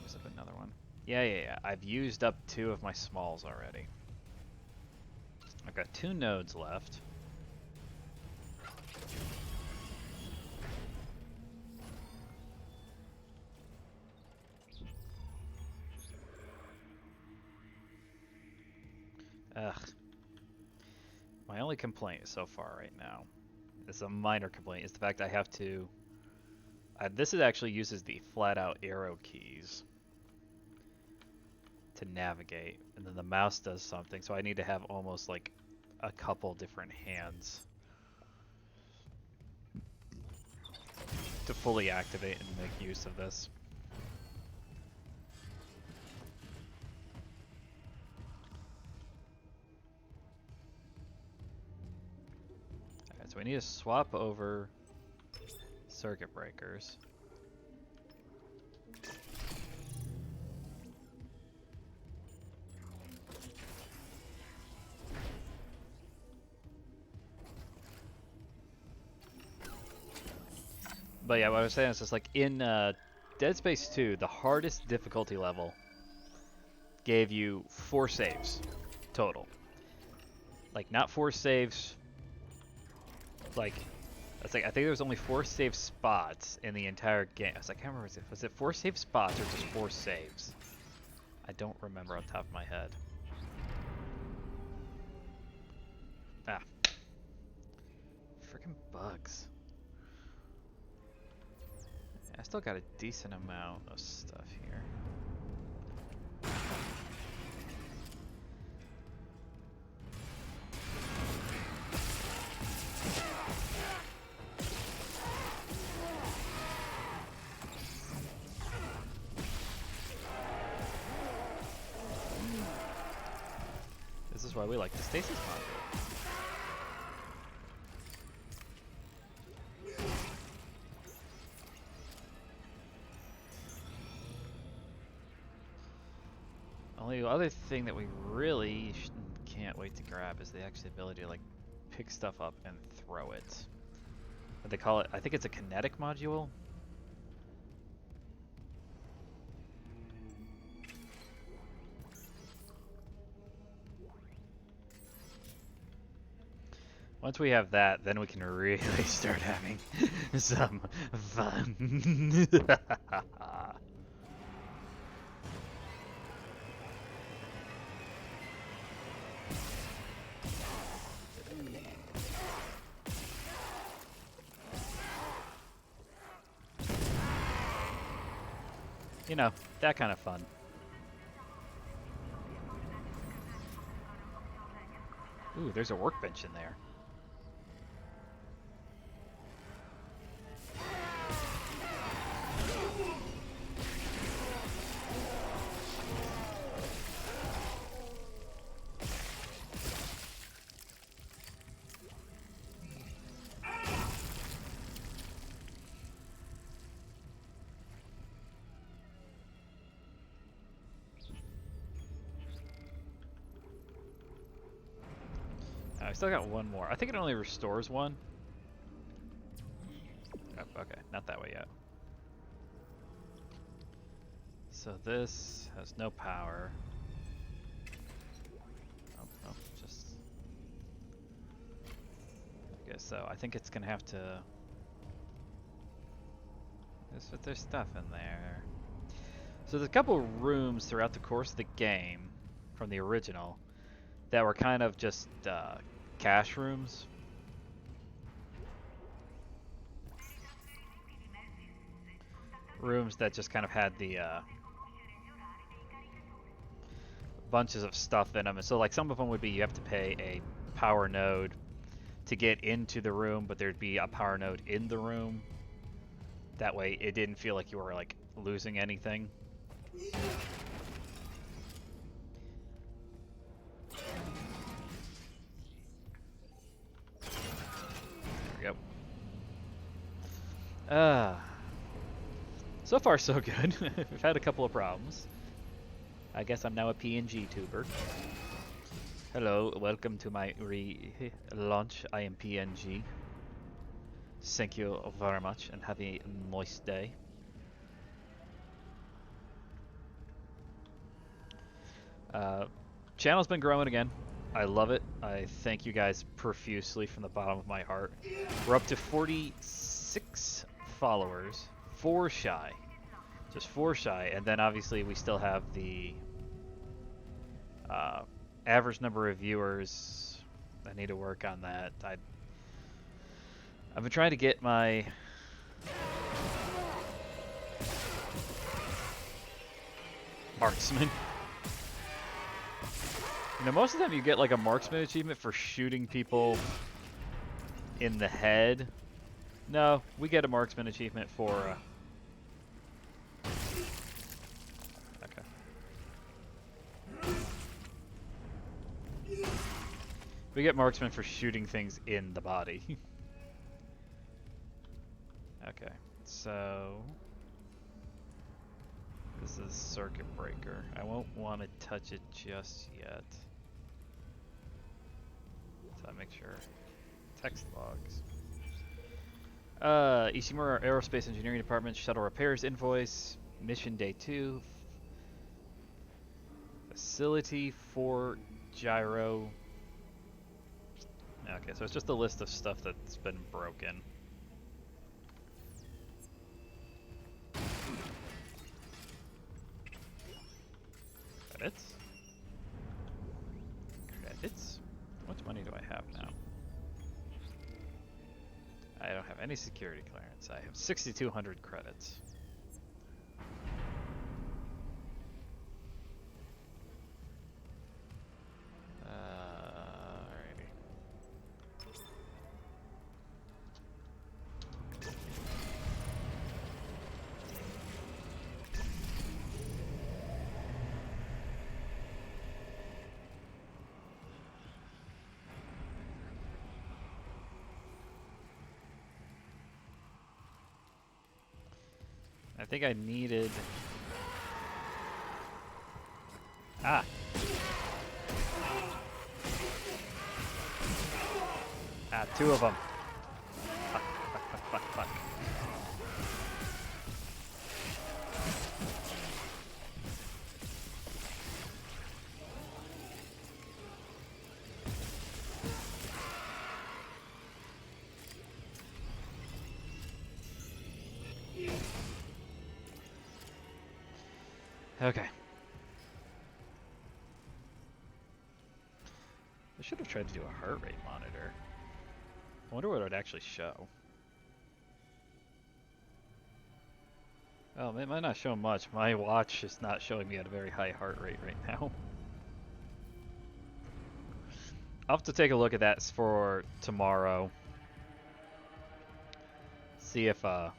Use up another one. Yeah. I've used up 2 of my smalls already. I've got 2 nodes left. Ugh. My only complaint so far right now, it's a minor complaint, is the fact I have to... this actually uses the flat-out arrow keys to navigate, and then the mouse does something, so I need to have almost like a couple different hands to fully activate and make use of this. Alright, so we need to swap over circuit breakers. But yeah, what I was saying is just like in Dead Space 2, the hardest difficulty level gave you 4 saves total. Like not 4 saves. Like I think there was only 4 save spots in the entire game. I can't remember. Was it 4 save spots or just 4 saves? I don't remember off the top of my head. Ah, freaking bugs. I still got a decent amount of stuff here. This is why we like the stasis module. Only other thing that we really can't wait to grab is the actual ability to like pick stuff up and throw it. What they call it, I think it's a kinetic module. Once we have that, then we can really start having some fun. You know, that kind of fun. Ooh, there's a workbench in there. I still got one more. I think it only restores one. Oh, okay, not that way yet. So this has no power. Oh, oh, just... Okay, so I think it's gonna have to... There's stuff in there. So there's a couple rooms throughout the course of the game from the original that were kind of just cache rooms. Rooms that just kind of had the bunches of stuff in them. And so like some of them would be you have to pay a power node to get into the room, but there'd be a power node in the room. That way it didn't feel like you were like losing anything. There we go. So far so good. We've had a couple of problems. I guess I'm now a PNG tuber. Hello, welcome to my launch. I am PNG. Thank you very much and have a nice day. Channel's been growing again. I love it. I thank you guys profusely from the bottom of my heart. We're up to 46 followers. 4 shy. Just 4 shy. And then obviously we still have the average number of viewers. I need to work on that. I've been trying to get my marksman. You know, most of the time you get like a marksman achievement for shooting people in the head. No, we get a marksman achievement for okay. We get marksman for shooting things in the body. Okay, so this is circuit breaker. I won't want to touch it just yet. So I make sure. Text logs. Ishimura Aerospace Engineering Department shuttle repairs invoice. Mission day 2. Facility for gyro. Okay, so it's just a list of stuff that's been broken. Credits? Credits? How much money do I have now? I don't have any security clearance. I have 6,200 credits. Alrighty. I think I needed... Ah! Ah, 2 of them. Fuck, fuck, fuck, fuck, fuck. Okay. I should have tried to do a heart rate monitor. I wonder what it would actually show. Oh, it might not show much. My watch is not showing me at a very high heart rate right now. I'll have to take a look at that for tomorrow. See if, wait,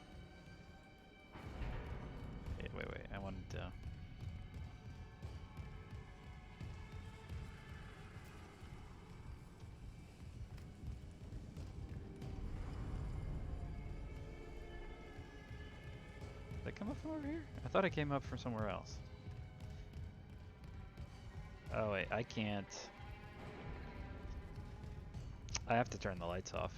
I wanted to... Did I come up from over here? I thought I came up from somewhere else. Oh wait, I can't. I have to turn the lights off.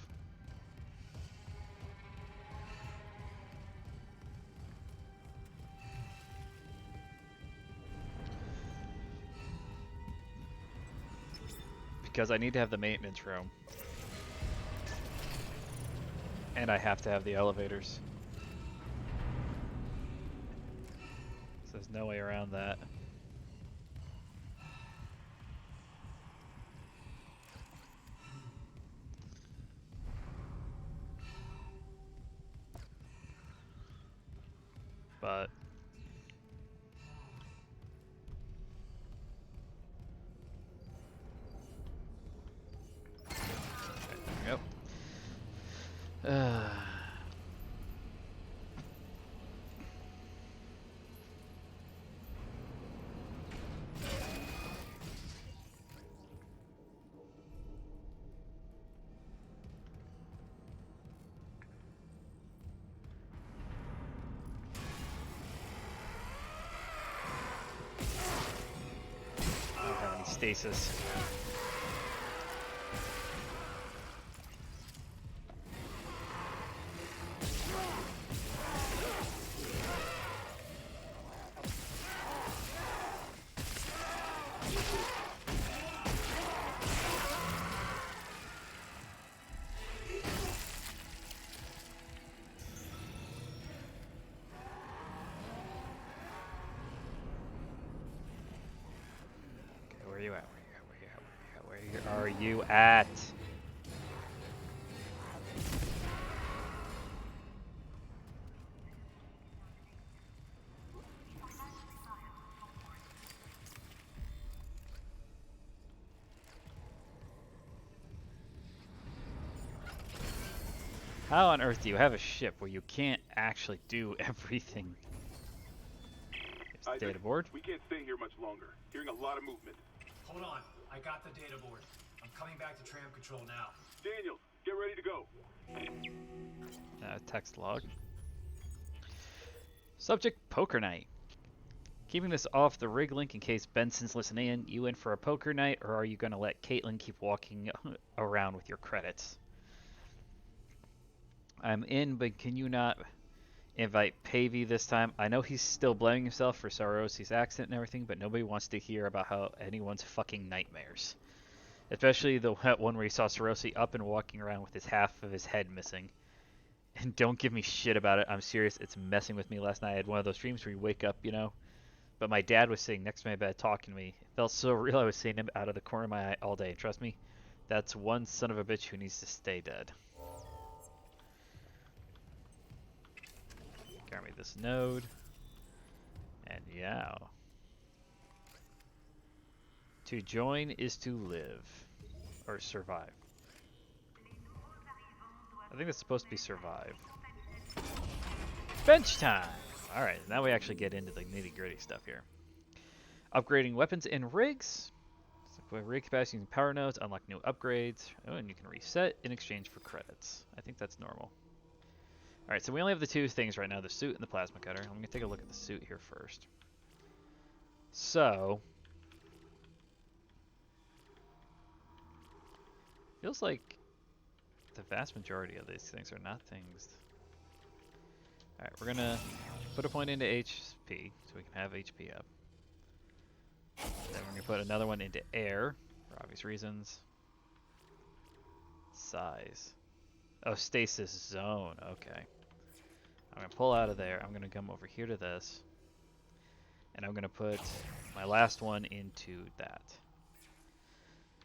Because I need to have the maintenance room. And I have to have the elevators. So there's no way around that. But there we go. I don't have any stasis. Where are you at? Where are you at? How on earth do you have a ship where you can't actually do everything? Here's the data board. We can't stay here much longer. Hearing a lot of movement. Hold on. I got the data board. I'm coming back to tram control now. Daniel, get ready to go. Text log. Subject, poker night. Keeping this off the rig link in case Benson's listening in. You in for a poker night, or are you going to let Caitlin keep walking around with your credits? I'm in, but can you not invite Pavey this time? I know he's still blaming himself for Sarosi's accident and everything, but nobody wants to hear about how anyone's fucking nightmares. Especially the one where he saw Sarosi up and walking around with his half of his head missing. And don't give me shit about it. I'm serious. It's messing with me. Last night I had one of those dreams where you wake up, you know. But my dad was sitting next to my bed talking to me. It felt so real I was seeing him out of the corner of my eye all day. Trust me, that's one son of a bitch who needs to stay dead. Grab me this node. And yeah. To join is to live. Or survive. I think it's supposed to be survive. Bench time! Alright, now we actually get into the nitty gritty stuff here. Upgrading weapons and rigs. So rig capacity using power nodes, unlock new upgrades. Oh, and you can reset in exchange for credits. I think that's normal. Alright, so we only have the two things right now, the suit and the plasma cutter. I'm going to take a look at the suit here first. So, feels like the vast majority of these things are not things. Alright, we're going to put a point into HP so we can have HP up. Then we're going to put another one into air for obvious reasons. Size. Oh, stasis zone. Okay. I'm going to pull out of there. I'm going to come over here to this. And I'm going to put my last one into that.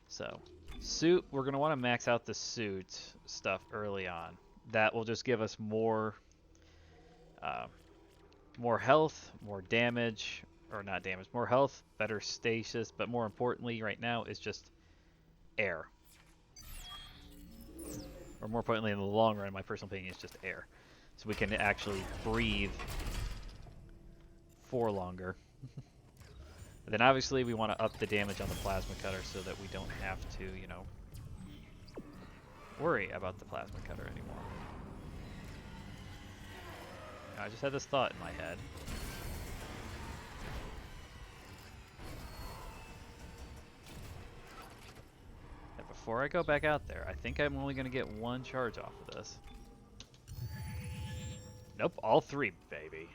So, suit, we're going to want to max out the suit stuff early on. That will just give us more more health, more damage, or not damage, more health, better stasis, but more importantly right now is just air. Or more importantly in the long run, my personal opinion is just air. So we can actually breathe for longer. Then obviously we want to up the damage on the plasma cutter so that we don't have to, you know, worry about the plasma cutter anymore. I just had this thought in my head. And before I go back out there, I think I'm only going to get one charge off of this. Nope, all three, baby.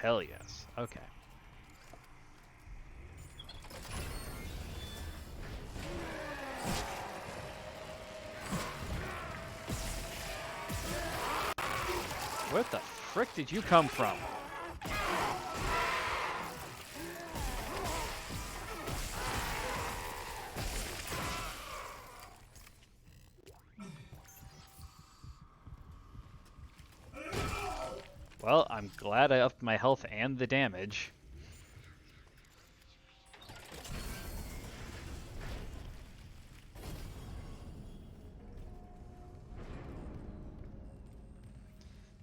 Hell yes. Okay. Where the frick did you come from? Well, I'm glad I upped my health and the damage.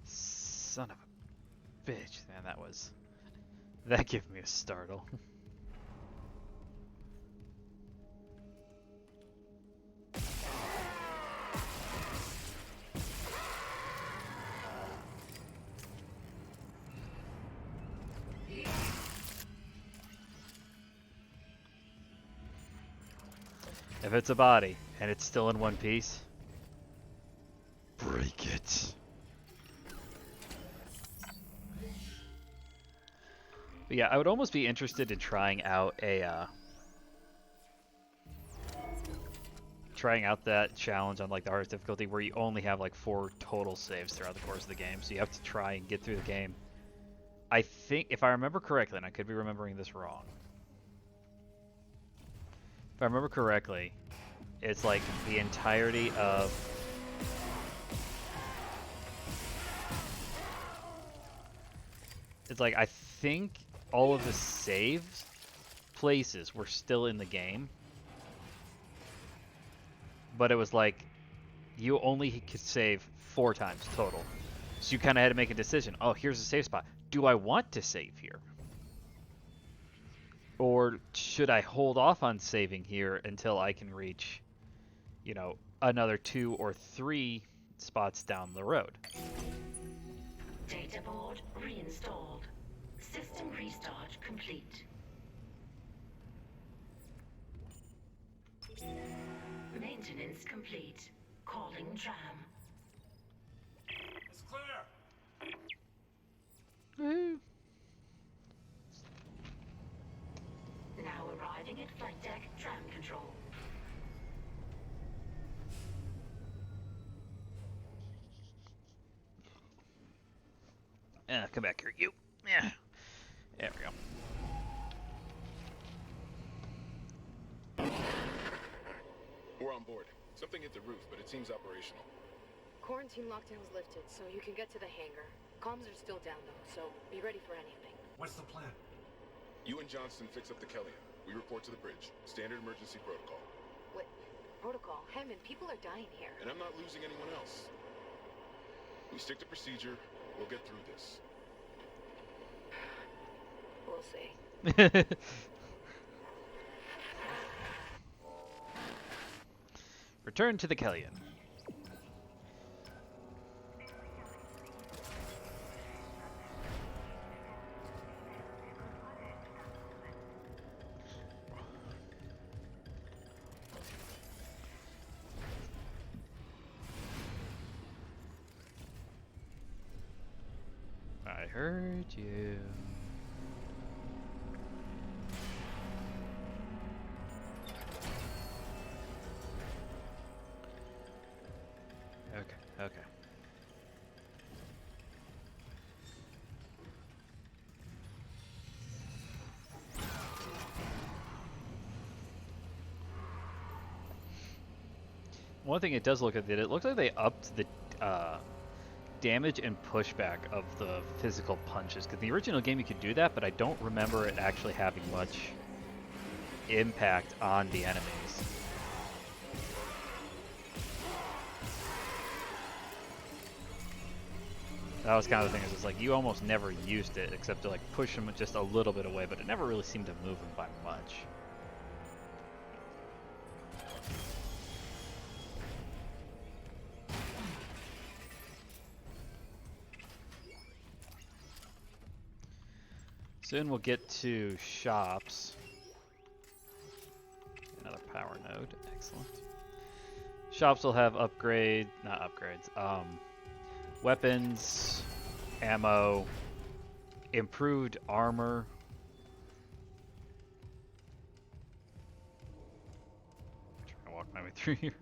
Son of a bitch, man, that gave me a startle. If it's a body and it's still in one piece, break it. But yeah, I would almost be interested in trying out that challenge on like the hardest difficulty where you only have like 4 total saves throughout the course of the game. So you have to try and get through the game. I think, if I remember correctly, and I could be remembering this wrong, if I remember correctly, it's like the entirety of it's like I think all of the saves places were still in the game, but it was like you only could save 4 times total. So you kind of had to make a decision. Oh, here's a save spot. Do I want to save here? Or should I hold off on saving here until I can reach, you know, another 2 or 3 spots down the road? Data board reinstalled. System restart complete. Maintenance complete. Calling tram. It's clear. Woohoo. Now arriving at flight deck tram control. Come back here, you. Yeah. There we go. We're on board. Something hit the roof, but it seems operational. Quarantine lockdown's lifted, so you can get to the hangar. Comms are still down though, so be ready for anything. What's the plan? You and Johnston fix up the Kellion. We report to the bridge. Standard emergency protocol. What? Protocol? Hammond, people are dying here. And I'm not losing anyone else. We stick to procedure. We'll get through this. We'll see. Return to the Kellion. I heard you. Okay. One thing it does look at it looks like they upped damage and pushback of the physical punches. Because the original game you could do that, but I don't remember it actually having much impact on the enemies. That was kind of the thing, is it's like you almost never used it except to like push them just a little bit away, but it never really seemed to move them by much. Soon we'll get to shops. Another power node, excellent. Shops will have not upgrades, weapons, ammo, improved armor. I'm trying to walk my way through here.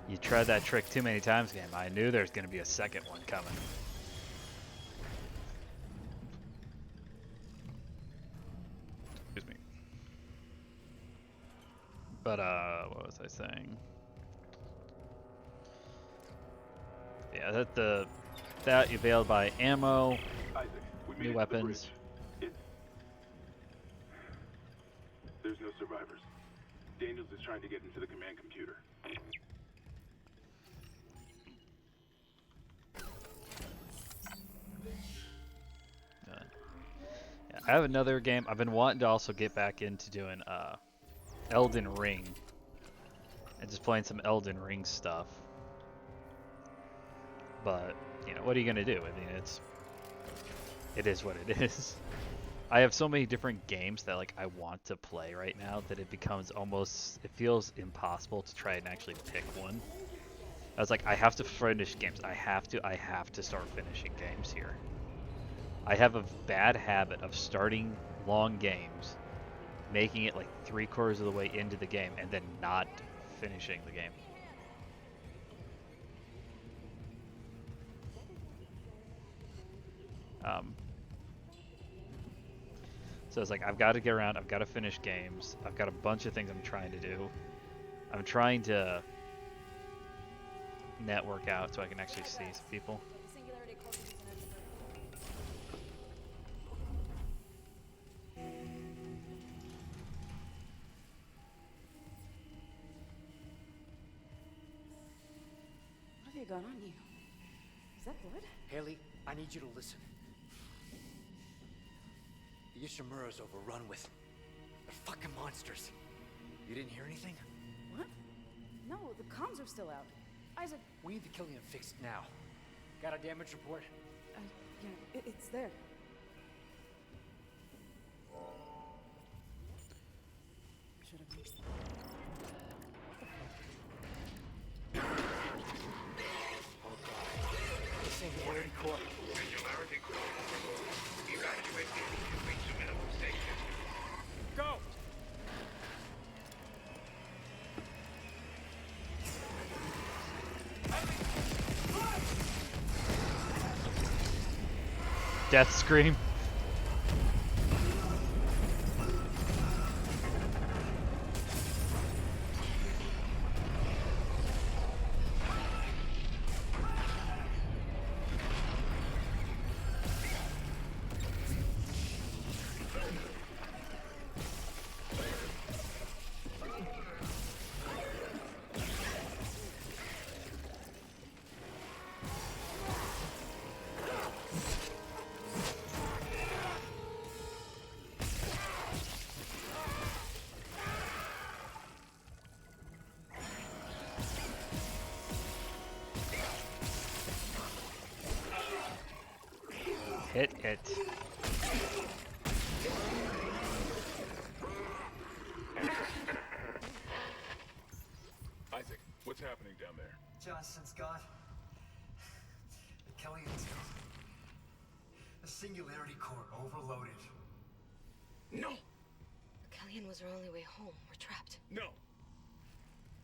You tried that trick too many times, game. I knew there's going to be a second one coming. Excuse me. But, what was I saying? Yeah, that you availed by ammo, Isaac, we made new it to the weapons. bridge. There's no survivors. Daniels is trying to get into the command computer. Yeah, I have another game. I've been wanting to also get back into doing Elden Ring. And just playing some Elden Ring stuff. But, you know, what are you going to do? I mean, it is what it is. I have so many different games that like I want to play right now that it becomes almost, it feels impossible to try and actually pick one. I was like, I have to finish games. I have to start finishing games here. I have a bad habit of starting long games, making it like 3/4 of the way into the game, and then not finishing the game. So it's like, I've got to get around, I've got to finish games, I've got a bunch of things I'm trying to do. I'm trying to network out so I can actually see some people. What have you got on you? Is that blood? Haley, I need you to listen. The Ishimura's overrun with... they're fucking monsters. You didn't hear anything? What? No, the comms are still out. Isaac... We need the killing fixed now. Got a damage report? Yeah, it's there. Should have reached them. Singularity core. Singularity core. Evacuate the immediately to minimum station. Go! Death scream. Hit it. Isaac, what's happening down there? Johnson's gone. The Kellyan's gone. The singularity core overloaded. No! The Alien was our only way home. We're trapped. No.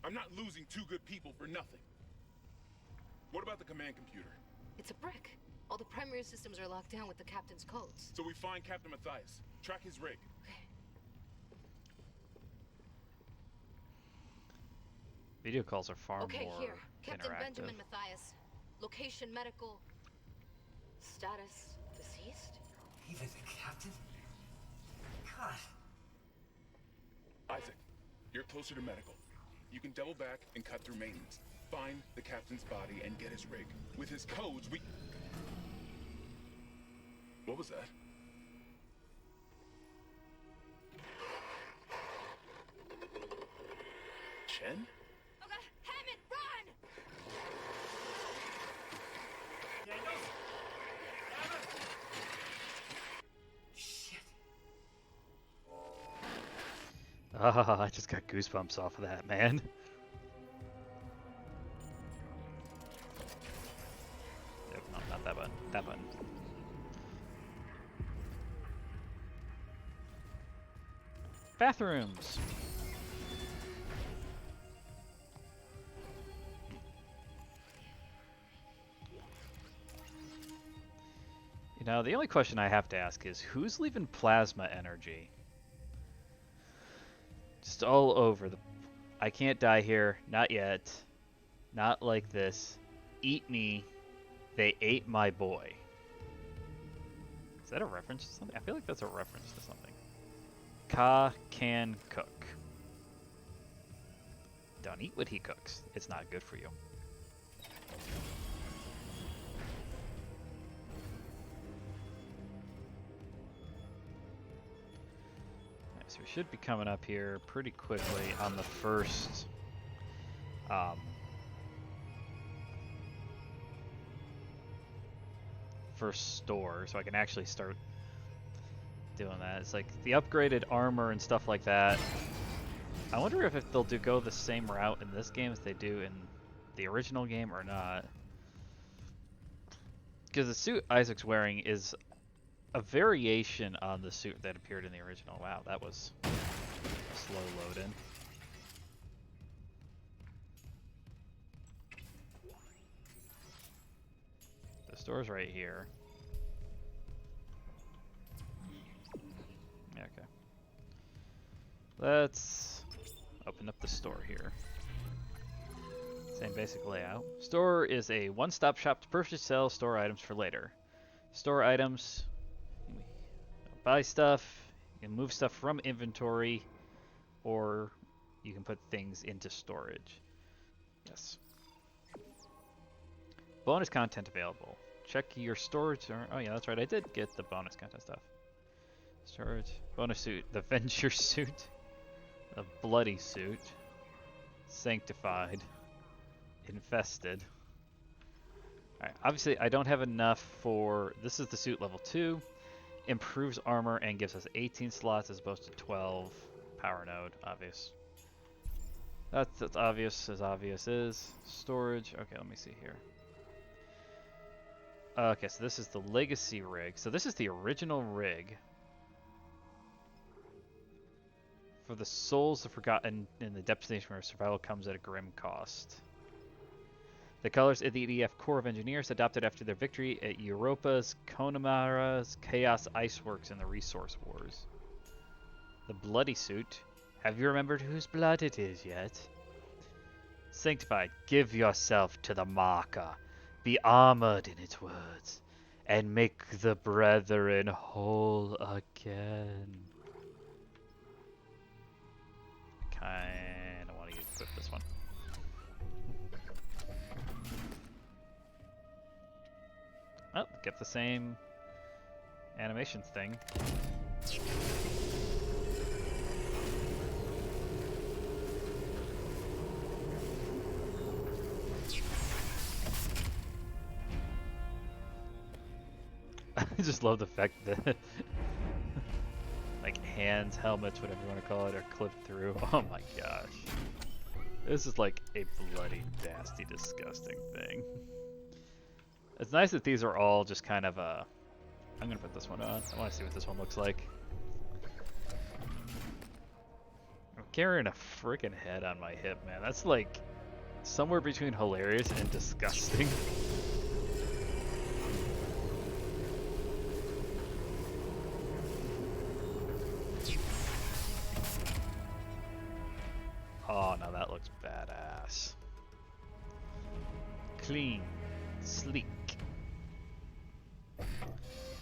I'm not losing two good people for nothing. What about the command computer? It's a brick. All the primary systems are locked down with the captain's codes. So we find Captain Matthias. Track his rig. Video calls are far Okay, more here. Captain interactive. Benjamin Matthias. Location medical. Status deceased? Even the captain? God. Isaac, you're closer to medical. You can double back and cut through maintenance. Find the captain's body and get his rig. With his codes, we... What was that? Chen? Okay, Hammond, run! Daniels? Hammond! Shit. Ah, I just got goosebumps off of that, man. Nope, no, not that button. That button. Bathrooms. You know, the only question I have to ask is, who's leaving plasma energy? Just all over the... I can't die here. Not yet. Not like this. Eat me. They ate my boy. Is that a reference to something? I feel like that's a reference to something. Ka can cook. Don't eat what he cooks. It's not good for you. So we should be coming up here pretty quickly on the first first store, so I can actually start doing that. It's like the upgraded armor and stuff like that. I wonder if they'll go the same route in this game as they do in the original game or not. Because the suit Isaac's wearing is a variation on the suit that appeared in the original. Wow, that was slow loading. The store's right here. Yeah, okay. Let's open up the store here. Same basic layout. Store is a one-stop shop to purchase, sell, store items for later. Store items. Buy stuff. You can move stuff from inventory, or you can put things into storage. Yes. Bonus content available. Check your storage. Oh yeah, that's right. I did get the bonus content stuff. Storage. Bonus suit. The Venture suit. The Bloody suit. Sanctified. Infested. Alright, obviously I don't have enough for... This is the suit level 2. Improves armor and gives us 18 slots as opposed to 12. Power node, obvious. That's obvious as obvious is. Storage. Okay, let me see here. Okay, so this is the Legacy rig. So this is the original rig. For the souls of forgotten in the depth station where survival comes at a grim cost. The colors of the EDF Corps of Engineers adopted after their victory at Europa's Connemara's Chaos Iceworks in the Resource Wars. The Bloody suit. Have you remembered whose blood it is yet? Sanctified. Give yourself to the marker. Be armored in its words. And make the brethren whole again. I kinda want to equip this one. Oh, get the same animations thing. I just love the fact that like hands, helmets, whatever you want to call it, are clipped through. Oh my gosh. This is like a bloody, nasty, disgusting thing. It's nice that these are all just kind of I'm gonna put this one on. I want to see what this one looks like. carrying a freaking head on my hip, man. That's like somewhere between hilarious and disgusting. Oh, now that looks badass. Clean. Sleek.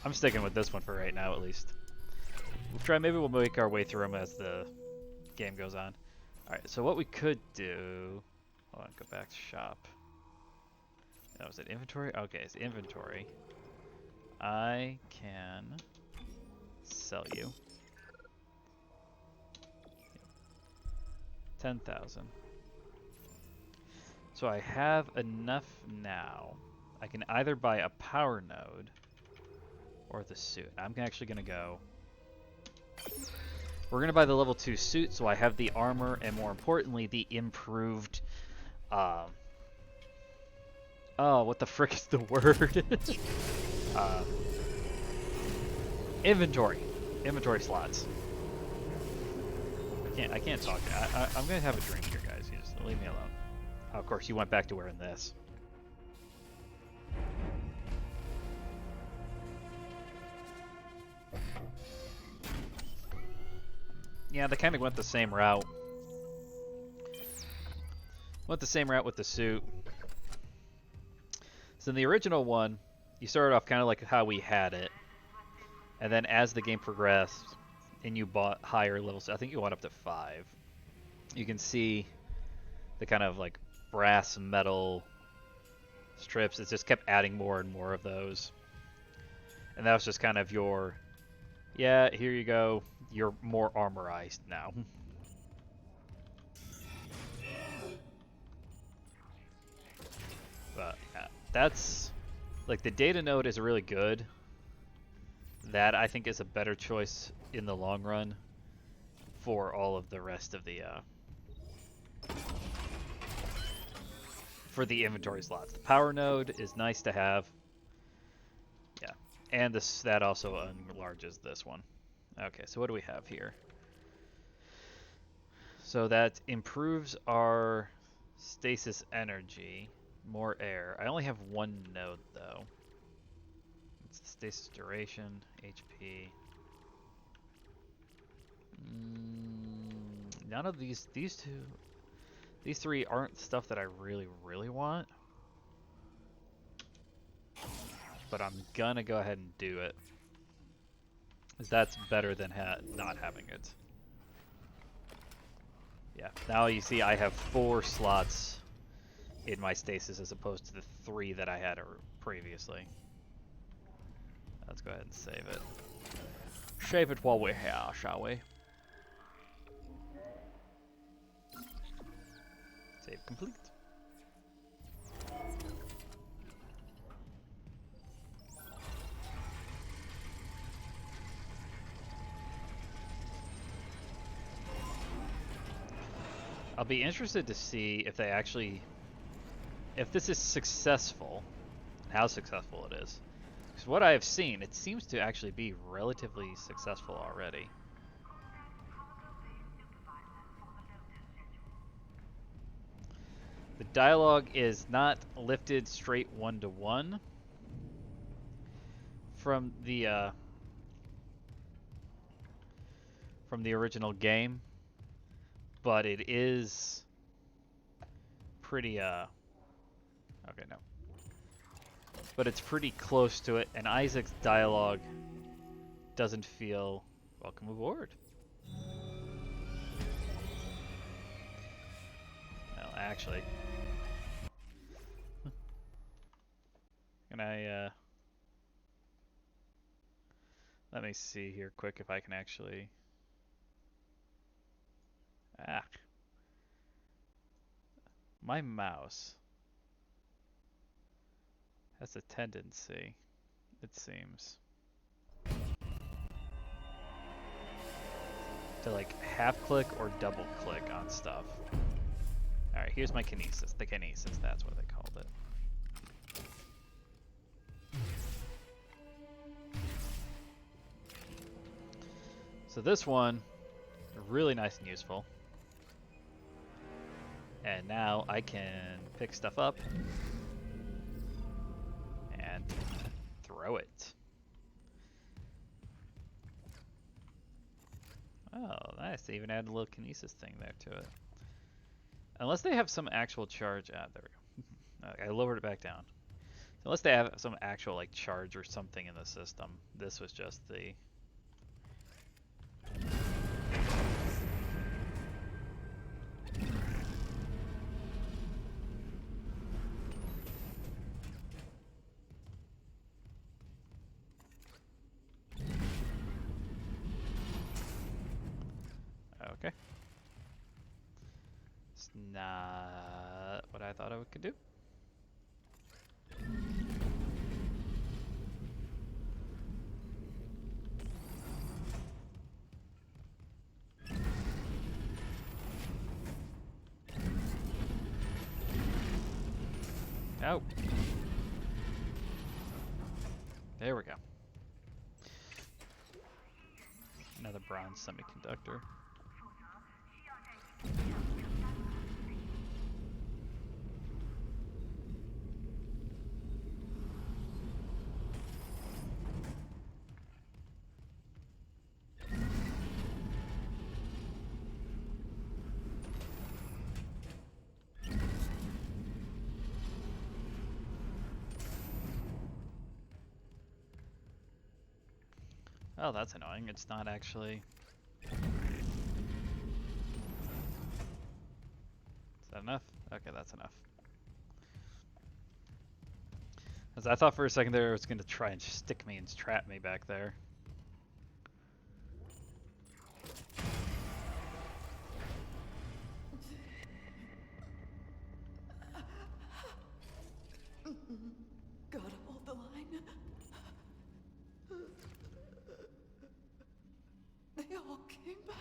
I'm sticking with this one for right now, at least. Maybe we'll make our way through them as the game goes on. Alright, so what we could do... Hold on, go back to shop. That was it, inventory? Okay, it's inventory. I can sell you 10,000. So I have enough now. I can either buy a power node or the suit. I'm actually going to go... We're going to buy the level 2 suit, so I have the armor and, more importantly, the improved... oh, what the frick is the word? Inventory. Inventory slots. I can't talk. I'm going to have a drink here, guys. You just leave me alone. Oh, of course, you went back to wearing this. Yeah, they kind of went the same route. Went the same route with the suit. So in the original one, you started off kind of like how we had it. And then as the game progressed, and you bought higher levels, I think you went up to 5. You can see the kind of like brass metal strips. It just kept adding more and more of those. And that was just kind of your, yeah, here you go. You're more armorized now. But yeah, that's like the data node is really good. That I think is a better choice in the long run for all of the rest of the for the inventory slots. The power node is nice to have. Yeah, and that also enlarges this one. Okay, so what do we have here? So that improves our stasis energy, more air. I only have one node though. It's the stasis duration, HP. None of these three aren't stuff that I really want. But I'm gonna go ahead and do it. Because that's better than not having it. Yeah, now you see I have 4 slots in my stasis as opposed to the 3 that I had previously. Let's go ahead and save it. Save it while we're here, shall we? Save complete. I'll be interested to see if they actually, if this is successful, how successful it is. Because what I have seen, it seems to actually be relatively successful already. The dialogue is not lifted straight one-to-one from the original game, but it is pretty okay, no. But it's pretty close to it, and Isaac's dialogue doesn't feel welcome aboard. Well, actually, can I let me see here quick if I can actually my mouse has a tendency, it seems, to like half click or double click on stuff. Alright, here's my kinesis. The kinesis, that's what they called it. So this one, really nice and useful. And now I can pick stuff up and throw it. Oh, nice. They even added a little kinesis thing there to it. Unless they have some actual charge. Ah, there we go. Okay, I lowered it back down. So unless they have some actual like charge or something in the system, this was just the... Okay. It's not what I thought I could do. Oh. There we go. Another bronze semiconductor. Oh, that's annoying. It's not actually... Is that enough? Okay, that's enough. As I thought for a second there it was going to try and stick me and trap me back there. God, hold the line. They all came back.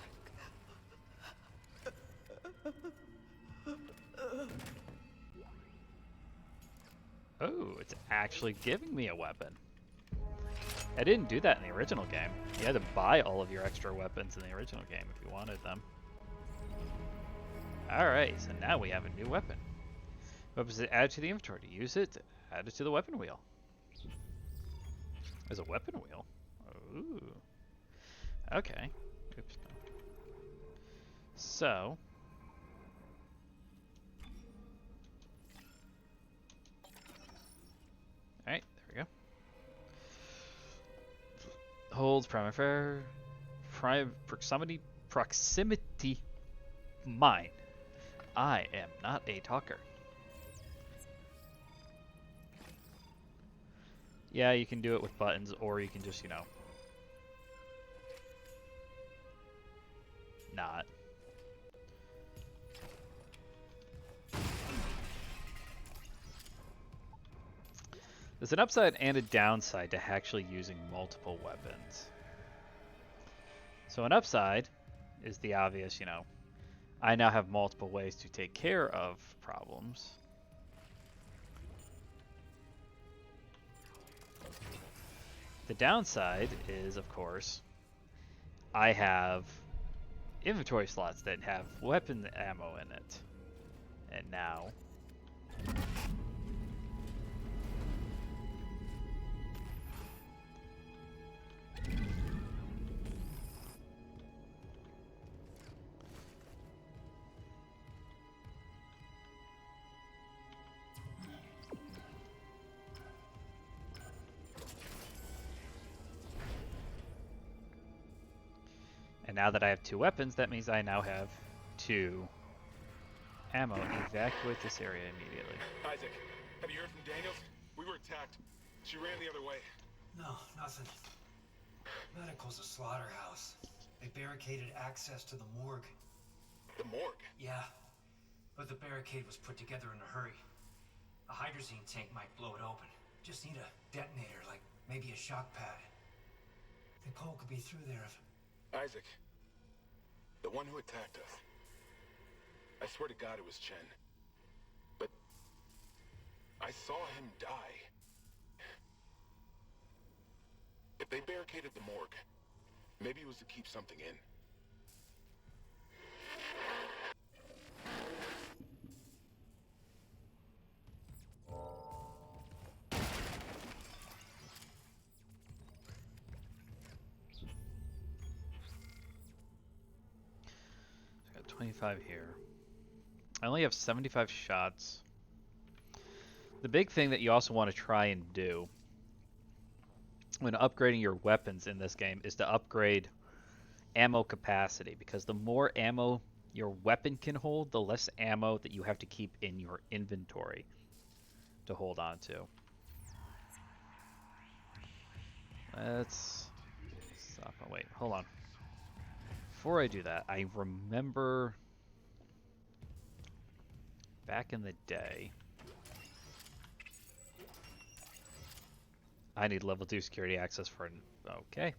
Oh, it's actually giving me a weapon. I didn't do that in the original game. You had to buy all of your extra weapons in the original game if you wanted them. Alright, so now we have a new weapon. Weapons to add to the inventory. To use it, add it to the weapon wheel. There's a weapon wheel? Ooh. Okay. Oops. So... Alright, there we go. Holds proximity mine. I am not a talker. Yeah, you can do it with buttons, or you can just, you know, not. There's an upside and a downside to actually using multiple weapons. So an upside is the obvious, you know, I now have multiple ways to take care of problems. The downside is, of course, I have inventory slots that have weapon ammo in it. And now... And now that I have two weapons, that means I now have two ammo. Evacuate this area immediately. Isaac, have you heard from Daniels? We were attacked. She ran the other way. No, nothing. Medical's a slaughterhouse. They barricaded access to the morgue. The morgue? Yeah, but the barricade was put together in a hurry. A hydrazine tank might blow it open. Just need a detonator, like maybe a shock pad. The Cole could be through there if... Isaac, the one who attacked us. I swear to God it was Chen. But I saw him die. If they barricaded the morgue, maybe it was to keep something in. 25 here. I only have 75 shots. The big thing that you also want to try and do when upgrading your weapons in this game is to upgrade ammo capacity, because the more ammo your weapon can hold, the less ammo that you have to keep in your inventory to hold on to. Let's stop. Oh, wait, hold on. Before I do that, I remember back in the day, I need level 2 security access for an... Okay.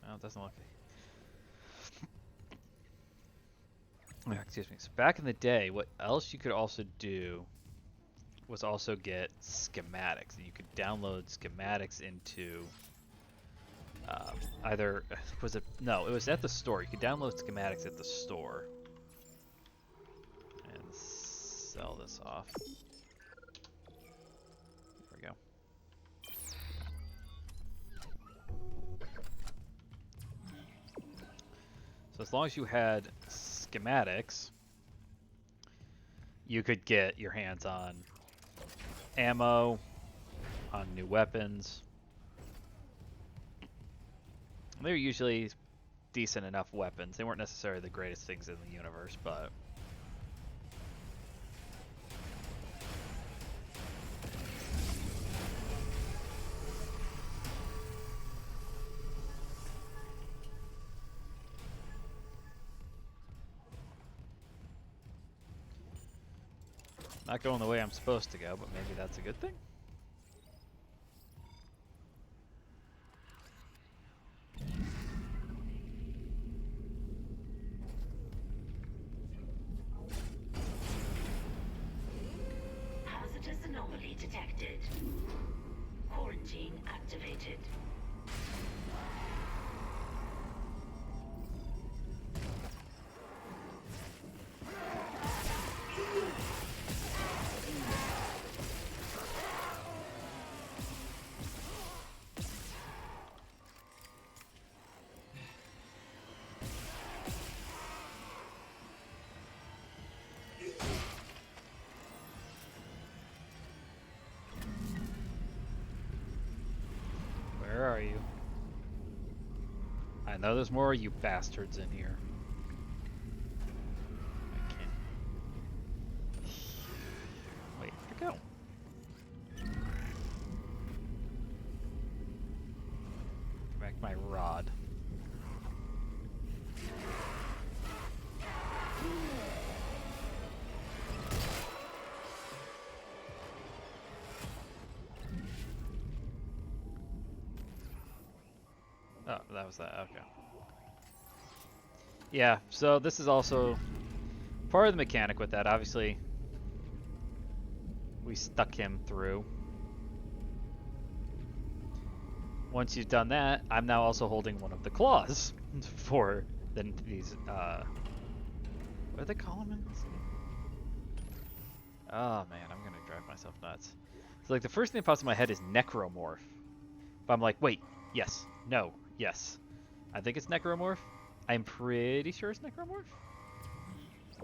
No, it doesn't look... Excuse me. So back in the day, what else you could also do was also get schematics. And you could download schematics into either... Was it... No, it was at the store. You could download schematics at the store. And sell this off. There we go. So as long as you had schematics, you could get your hands on ammo, on new weapons. They were usually decent enough weapons. They weren't necessarily the greatest things in the universe, but... Not going the way I'm supposed to go, but maybe that's a good thing. Hazardous anomaly detected. Quarantine activated. Where are you? I know there's more of you bastards in here. I can't. Wait, where'd it go? Back my rod. Oh, that was that. Okay. Yeah, so this is also part of the mechanic with that. Obviously, we stuck him through. Once you've done that, I'm now also holding one of the claws for these, what do they call them in this game? Oh man, I'm gonna drive myself nuts. So like the first thing that pops in my head is necromorph. But I'm like, wait, yes, no, yes. I think it's necromorph. I'm pretty sure it's necromorph.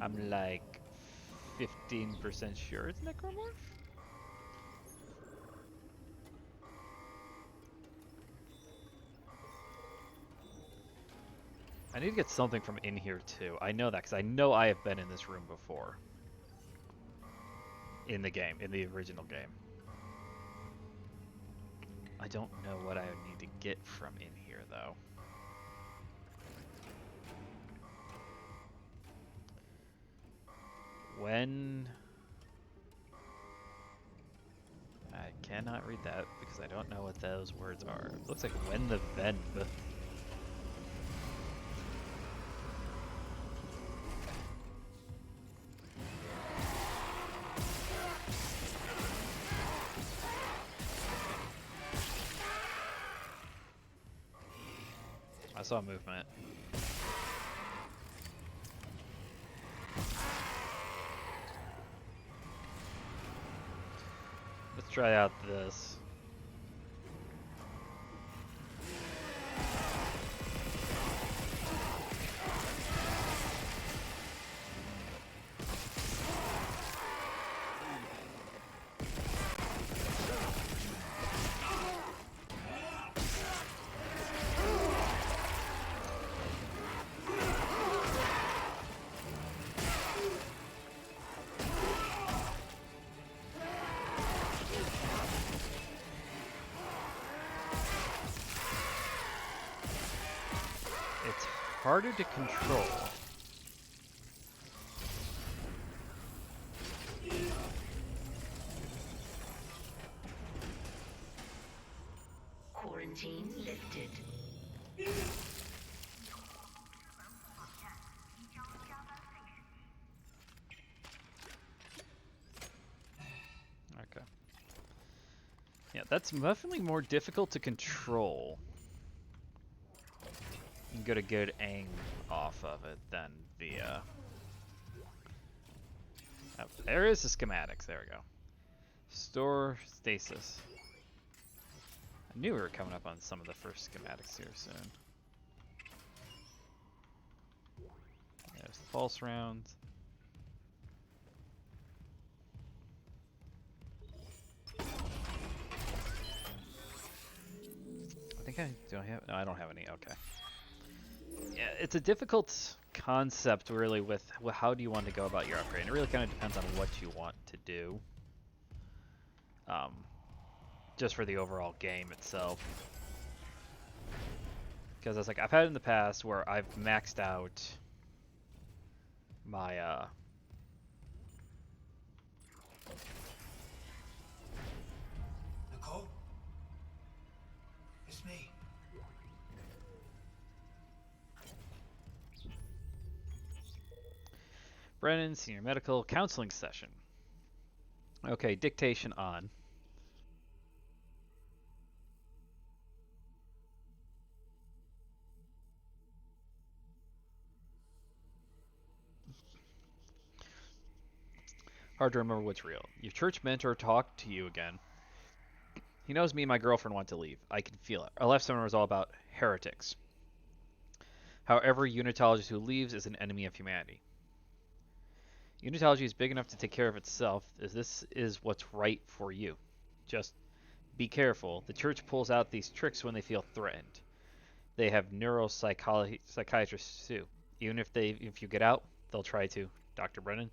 I'm like 15% sure it's necromorph. I need to get something from in here too. I know that because I know I have been in this room before. In the game, in the original game. I don't know what I would need to get from in here though. When... I cannot read that because I don't know what those words are. It looks like when the Ven... I saw movement. Let's try out this. harder to control. Quarantine lifted. Okay. Yeah, that's definitely more difficult to control. You can get a good aim off of it than the, oh, there is the schematics, there we go. Store stasis. I knew we were coming up on some of the first schematics here soon. There's the pulse rounds. I think do I have, no, I don't have any, okay. Yeah, it's a difficult concept really with how do you want to go about your upgrade. And it really kind of depends on what you want to do. Just for the overall game itself. Because it's like, I've had it in the past where I've maxed out my, Nicole? It's me. Brennan, senior medical counseling session. Okay, dictation on. Hard to remember what's real. Your church mentor talked to you again. He knows me and my girlfriend want to leave. I can feel it. Our last seminar was all about heretics. How every unitologist who leaves is an enemy of humanity. Unitology is big enough to take care of itself, as this is what's right for you. Just be careful. The church pulls out these tricks when they feel threatened. They have neuropsychiatrists too. Even if you get out, they'll try to. Dr. Brennan.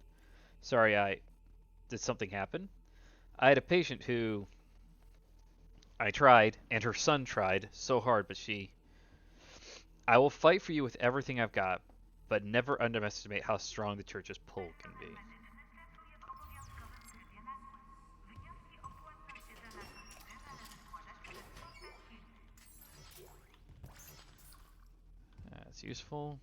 Sorry, did something happen? I had a patient who I tried, and her son tried so hard, but I will fight for you with everything I've got, but never underestimate how strong the church's pull can be. That's useful.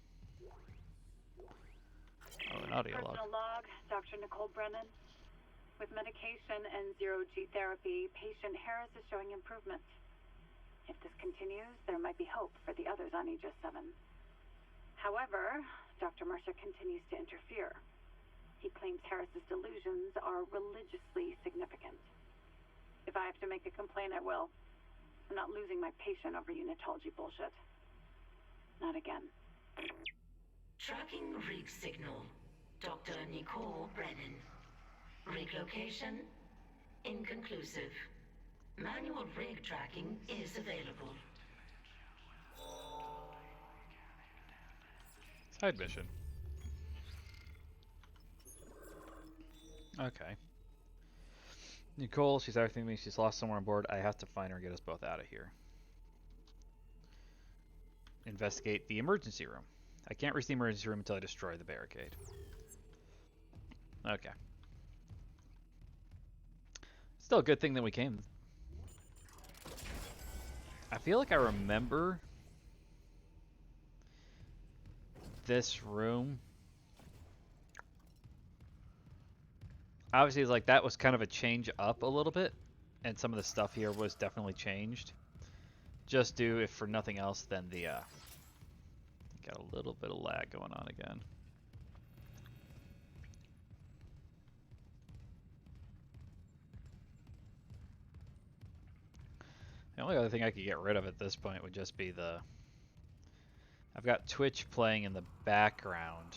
Oh, an audio log. Personal log, Dr. Nicole Brennan. With medication and zero-G therapy, patient Harris is showing improvement. If this continues, there might be hope for the others on Aegis 7. However, Dr. Mercer continues to interfere. He claims Harris's delusions are religiously significant. If I have to make a complaint, I will. I'm not losing my patient over unitology bullshit. Not again. Tracking rig signal. Dr. Nicole Brennan. Rig location? Inconclusive. Manual rig tracking is available. Side mission. Okay. Nicole, she's everything to me. She's lost somewhere on board. I have to find her and get us both out of here. Investigate the emergency room. I can't reach the emergency room until I destroy the barricade. Okay. Still a good thing that we came. I feel like I remember this room. Obviously, like that was kind of a change up a little bit, and some of the stuff here was definitely changed. Just due, if for nothing else, than the got a little bit of lag going on again. The only other thing I could get rid of at this point would just be the... I've got Twitch playing in the background.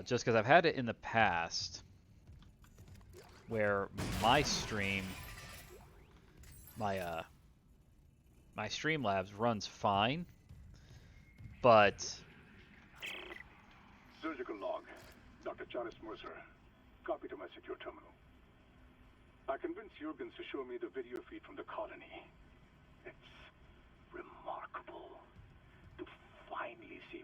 Just because I've had it in the past where my stream, my Streamlabs runs fine, but... Surgical log. Dr. Charles Mercer. Copy to my secure terminal. I convinced Jurgens to show me the video feed from the colony. It's remarkable to finally see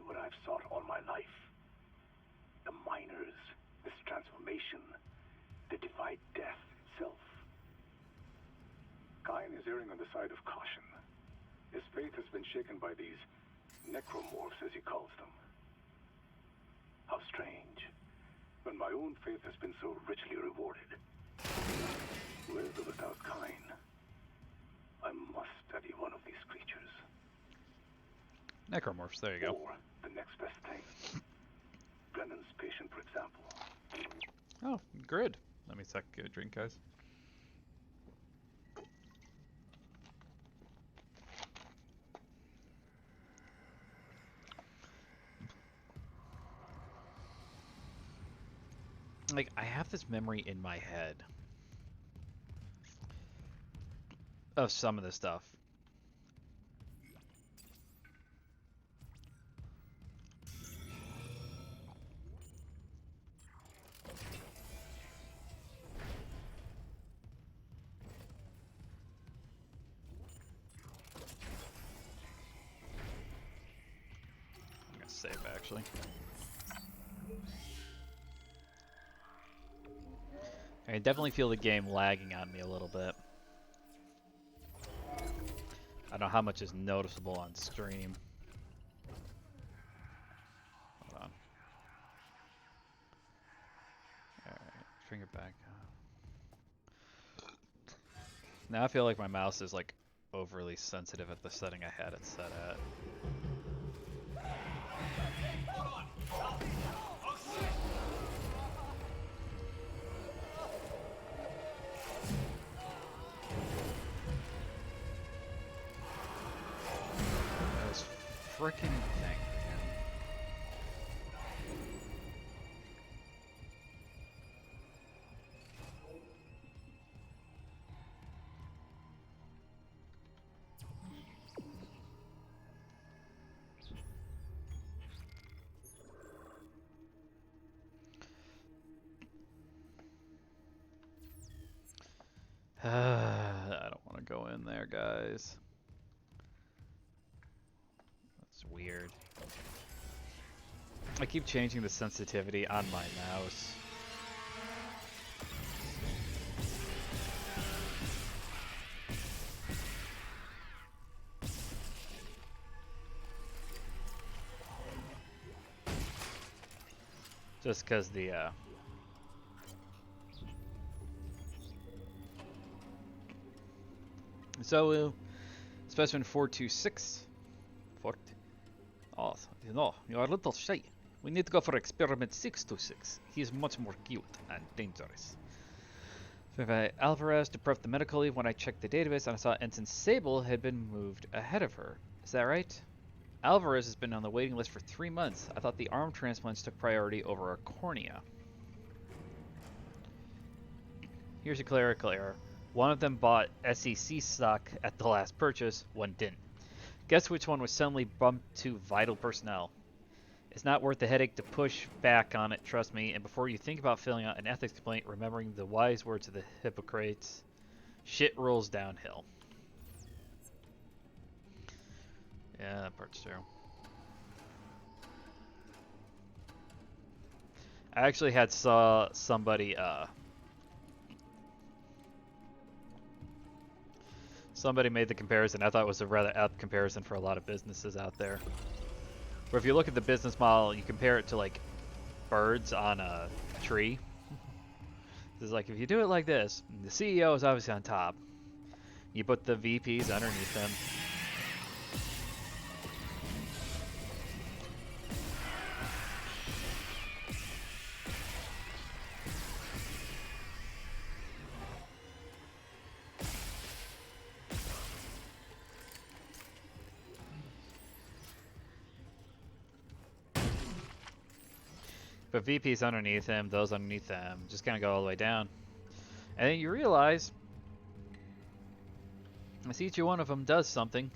of caution. His faith has been shaken by these necromorphs, as he calls them. How strange, when my own faith has been so richly rewarded. With or without Kine, I must study one of these creatures. Necromorphs, there you go. Or the next best thing. Brennan's patient, for example. Oh, grid. Let me get a drink, guys. Like, I have this memory in my head of some of this stuff. I'm gonna save, actually. I definitely feel the game lagging on me a little bit. I don't know how much is noticeable on stream. Hold on. Alright, bring it back up. Now I feel like my mouse is like overly sensitive at the setting I had it set at. Frickin' thing. I don't want to go in there, guys. That's weird. I keep changing the sensitivity on my mouse. Just because the specimen 426. Oh, you know, you're a little shy. We need to go for experiment 626. He is much more cute and dangerous. Alvarez to prep the medical leave. When I checked the database, I saw Ensign Sable had been moved ahead of her. Is that right? Alvarez has been on the waiting list for 3 months. I thought the arm transplants took priority over a cornea. Here's a clerical error. One of them bought SEC stock at the last purchase, one didn't. Guess which one was suddenly bumped to vital personnel. It's not worth the headache to push back on it, trust me, and before you think about filling out an ethics complaint, remembering the wise words of the Hippocrates, shit rolls downhill. Yeah, that part's true. I actually saw somebody made the comparison. I thought it was a rather apt comparison for a lot of businesses out there. Where if you look at the business model, you compare it to like birds on a tree. It's like if you do it like this, the CEO is obviously on top. You put the VPs underneath them. But VPs underneath him, those underneath them, just kind of go all the way down. And then you realize, as each one of them does something,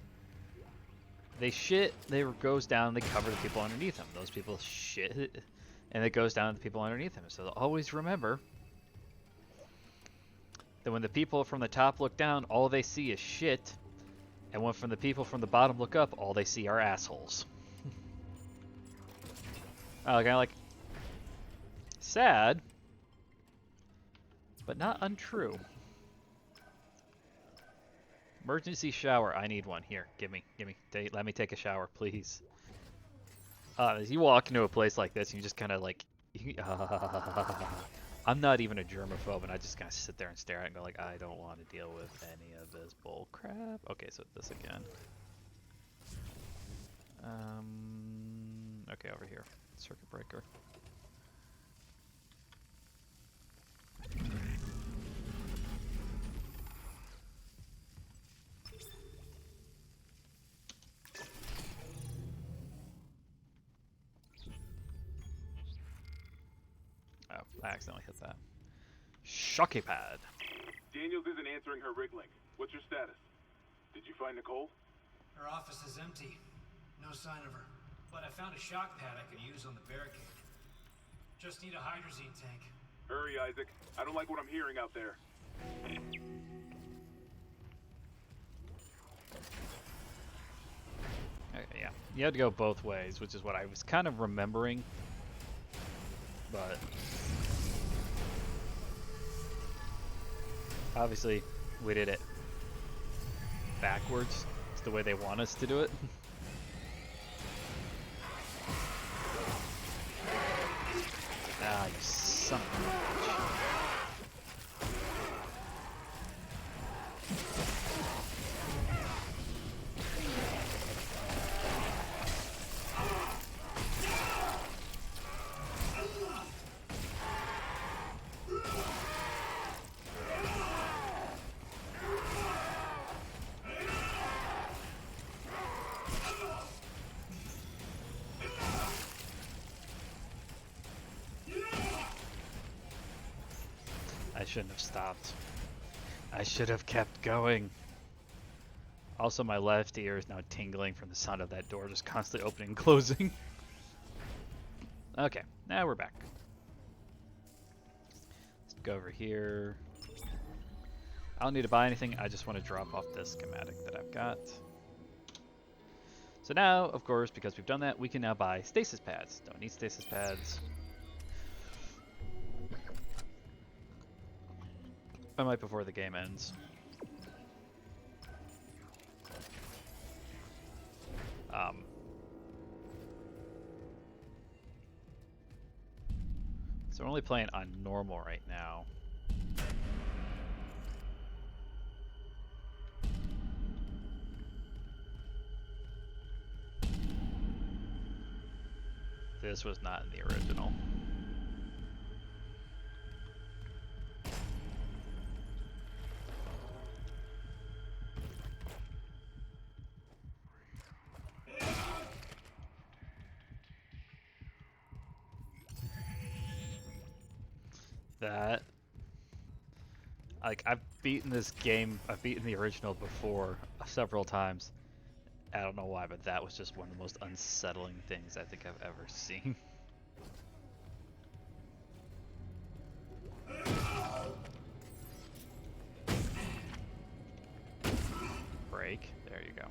they shit, they goes down, they cover the people underneath them. Those people shit, and it goes down to the people underneath them. So always remember that when the people from the top look down, all they see is shit. And when from the people from the bottom look up, all they see are assholes. Kind of like sad, but not untrue. Emergency shower. I need one. Here, give me. Let me take a shower, please. As you walk into a place like this, you just kind of like, I'm not even a germaphobe, and I just kind of sit there and stare at it and go like, I don't want to deal with any of this bull crap. Okay, so this again. Okay, over here. Circuit breaker. Oh, I accidentally hit that. Shocky pad. Daniels isn't answering her rig link. What's your status? Did you find Nicole? Her office is empty. No sign of her. But I found a shock pad I could use on the barricade. Just need a hydrazine tank. Hurry, Isaac. I don't like what I'm hearing out there. Okay, yeah. You had to go both ways, which is what I was kind of remembering. But obviously, we did it backwards. It's the way they want us to do it. Ah, you son of a bitch. I shouldn't have stopped. I should have kept going. Also, my left ear is now tingling from the sound of that door just constantly opening and closing. Okay, now we're back. Let's go over here. I don't need to buy anything, I just want to drop off this schematic that I've got. So now, of course, because we've done that, we can now buy stasis pads. Don't need stasis pads. I might before the game ends. So we're only playing on normal right now. This was not in the original. That, like, I've beaten this game, I've beaten the original before several times. I don't know why, but that was just one of the most unsettling things I think I've ever seen. Break, there you go.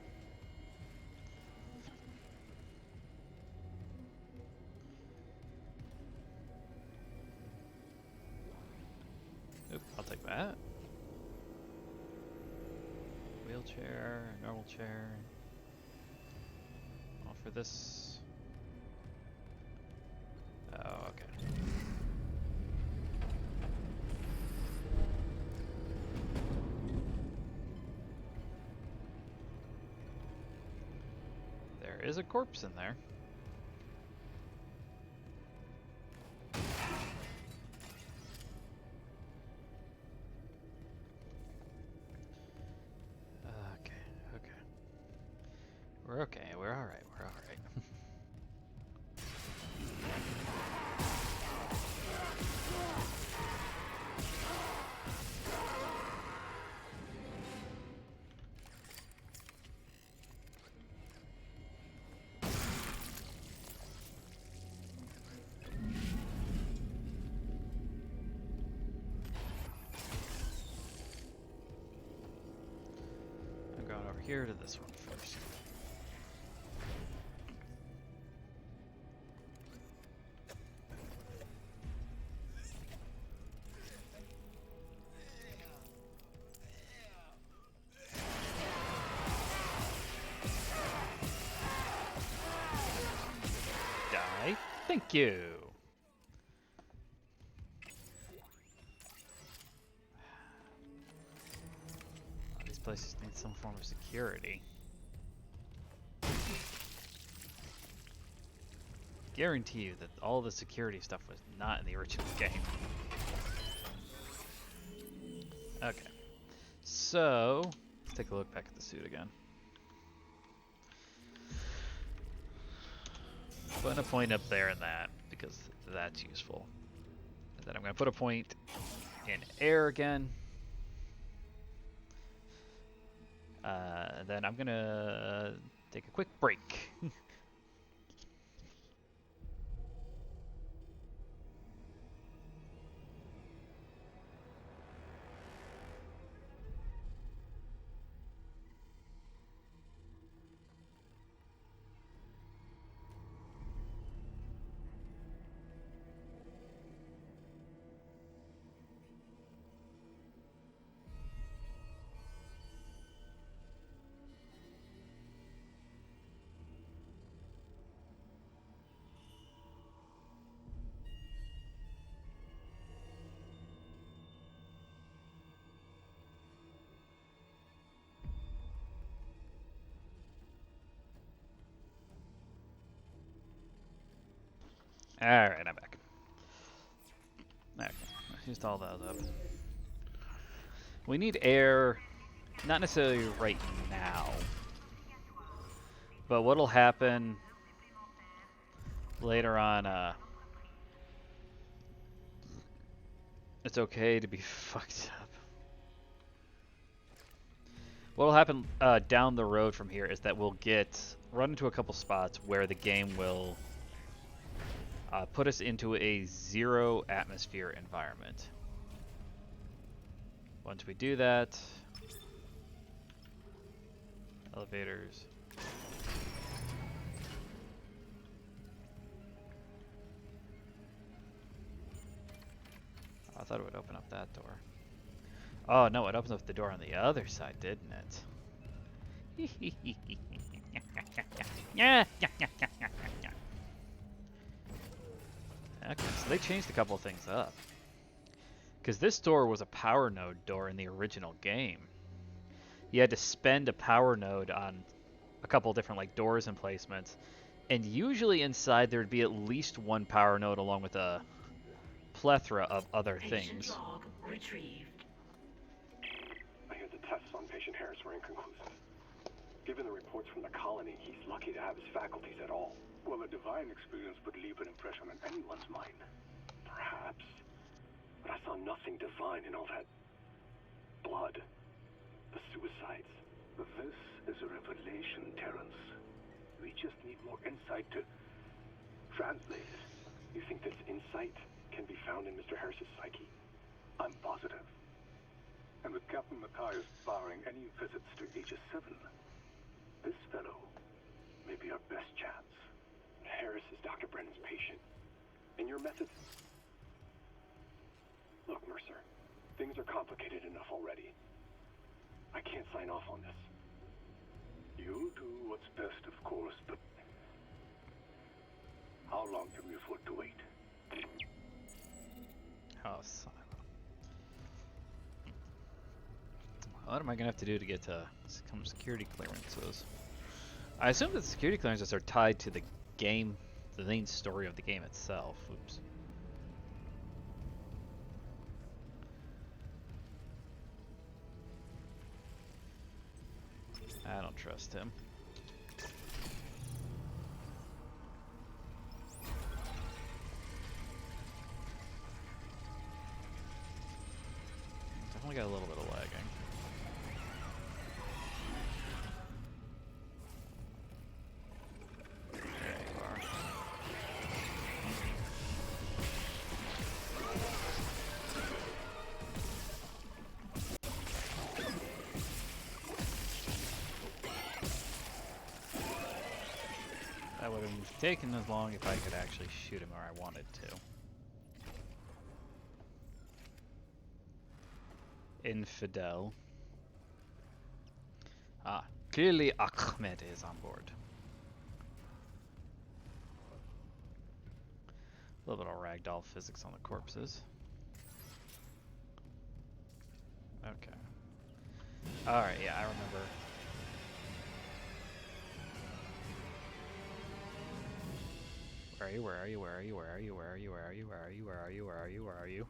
Oop, I'll take that. Wheelchair, normal chair. All for this. Oh, okay. There is a corpse in there. We're okay, we're alright, we're alright. I'm going over here to this one first. Thank you. These places need some form of security. Guarantee you that all the security stuff was not in the original game. Okay. So, let's take a look back at the suit again. Putting a point up there in that, because that's useful. And then I'm going to put a point in air again. Then I'm going to take a quick break. Alright, I'm back. Okay, I used all those up. We need air, not necessarily right now, but what'll happen later on, it's okay to be fucked up. What'll happen down the road from here is that we'll run into a couple spots where the game will put us into a 0 atmosphere environment. Once we do that, elevators. I thought it would open up that door. Oh no, it opens up the door on the other side, didn't it? Yeah. Okay, so they changed a couple things up. Because this door was a power node door in the original game. You had to spend a power node on a couple different like doors and placements, and usually inside there would be at least one power node along with a plethora of other things. Log retrieved. I hear the tests on patient Harris were inconclusive. Given the reports from the colony, he's lucky to have his faculties at all. Well, a divine experience would leave an impression on anyone's mind. Perhaps. But I saw nothing divine in all that blood. The suicides. This is a revelation, Terrence. We just need more insight to translate. You think this insight can be found in Mr. Harris's psyche? I'm positive. And with Captain Matthias barring any visits to Aegis 7, this fellow may be our best chance. Harris is Dr. Brennan's patient. And your methods... Look, Mercer, things are complicated enough already. I can't sign off on this. You do what's best, of course, but... How long can we afford to wait? Oh, son. What am I going to have to do to get to some security clearances? I assume that the security clearances are tied to the game, the main story of the game itself. Oops. I don't trust him. Definitely got a little bit of lagging. That would have taken as long if I could actually shoot him where I wanted to. Infidel. Ah, clearly Ahmed is on board. A little bit of ragdoll physics on the corpses. Okay. Alright, yeah, I remember. Where are you? Where are you? Where are you? Where are you? Where are you? Where are you? Where are you? Where are you? Where are you? Where are you?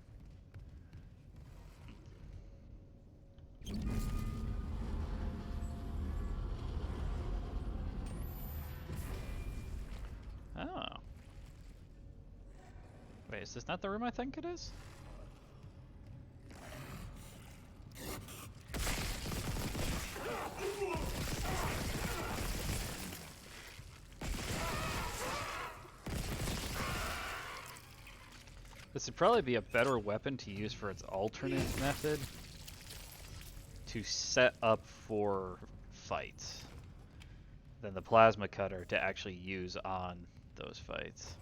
Oh. Wait, is this not the room I think it is? This would probably be a better weapon to use for its alternate method to set up for fights than the plasma cutter to actually use on those fights.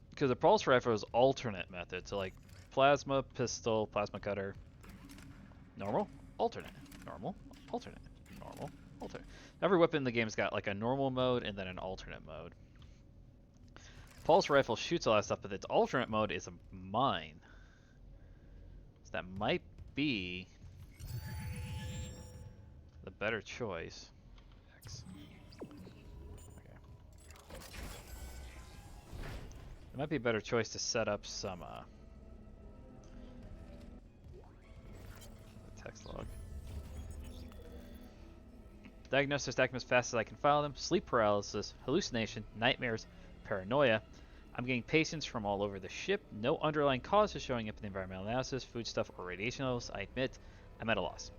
Because the pulse rifle is alternate method, so like plasma, pistol, plasma cutter, normal, alternate, normal, alternate, normal, alternate. Every weapon in the game's got like a normal mode and then an alternate mode. Pulse rifle shoots a lot of stuff, but its alternate mode is a mine. So that might be the better choice. X. Okay. It might be a better choice to set up some text log. Diagnosis document as fast as I can file them. Sleep paralysis, hallucination, nightmares, paranoia. I'm getting patients from all over the ship. No underlying cause is showing up in the environmental analysis, foodstuff, or radiation levels. I admit, I'm at a loss.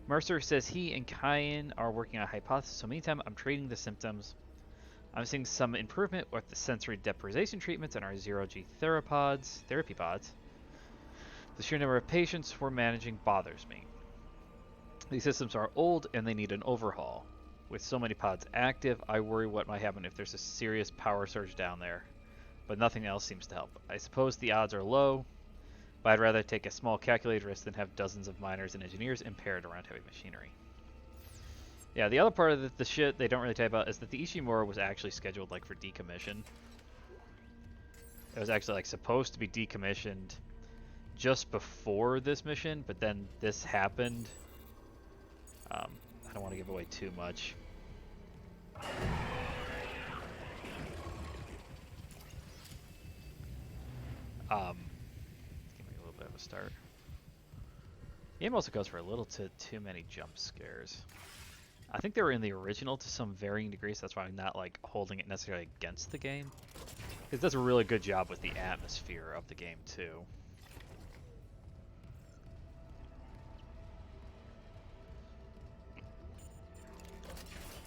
Mercer says he and Kyan are working on a hypothesis, so meantime, I'm treating the symptoms. I'm seeing some improvement with the sensory deprivation treatments and our zero-G therapy pods. The sheer number of patients we're managing bothers me. These systems are old and they need an overhaul. With so many pods active, I worry what might happen if there's a serious power surge down there. But nothing else seems to help. I suppose the odds are low, but I'd rather take a small calculated risk than have dozens of miners and engineers impaired around heavy machinery. Yeah, the other part of the shit they don't really tell you about is that the Ishimura was actually scheduled like for decommission. It was actually like supposed to be decommissioned just before this mission, but then this happened. I don't want to give away too much. Give me a little bit of a start. The game also goes for a little too many jump scares. I think they were in the original to some varying degrees. That's why I'm not like holding it necessarily against the game. It does a really good job with the atmosphere of the game too.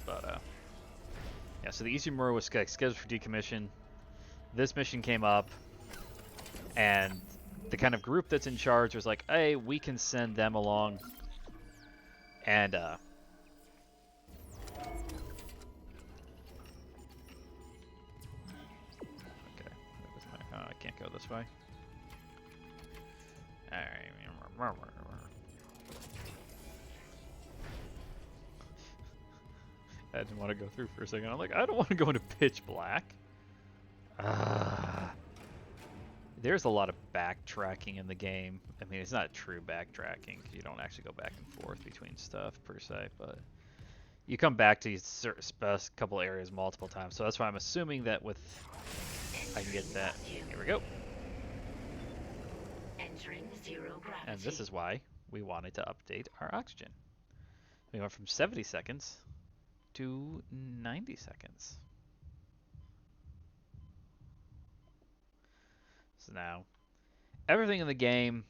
But yeah. So the Ishimura was scheduled for decommission. This mission came up, and the kind of group that's in charge was like, "Hey, we can send them along." And okay, I can't go this way. All right. I didn't want to go through for a second. I'm like, I don't want to go into pitch black. There's a lot of backtracking in the game. I mean, it's not true backtracking. You don't actually go back and forth between stuff per se, but you come back to a couple areas multiple times. So that's why I'm assuming that with I can get that. Here we go. Entering zero gravity. And this is why we wanted to update our oxygen. We went from 70 seconds to 90 seconds. So now, everything in the game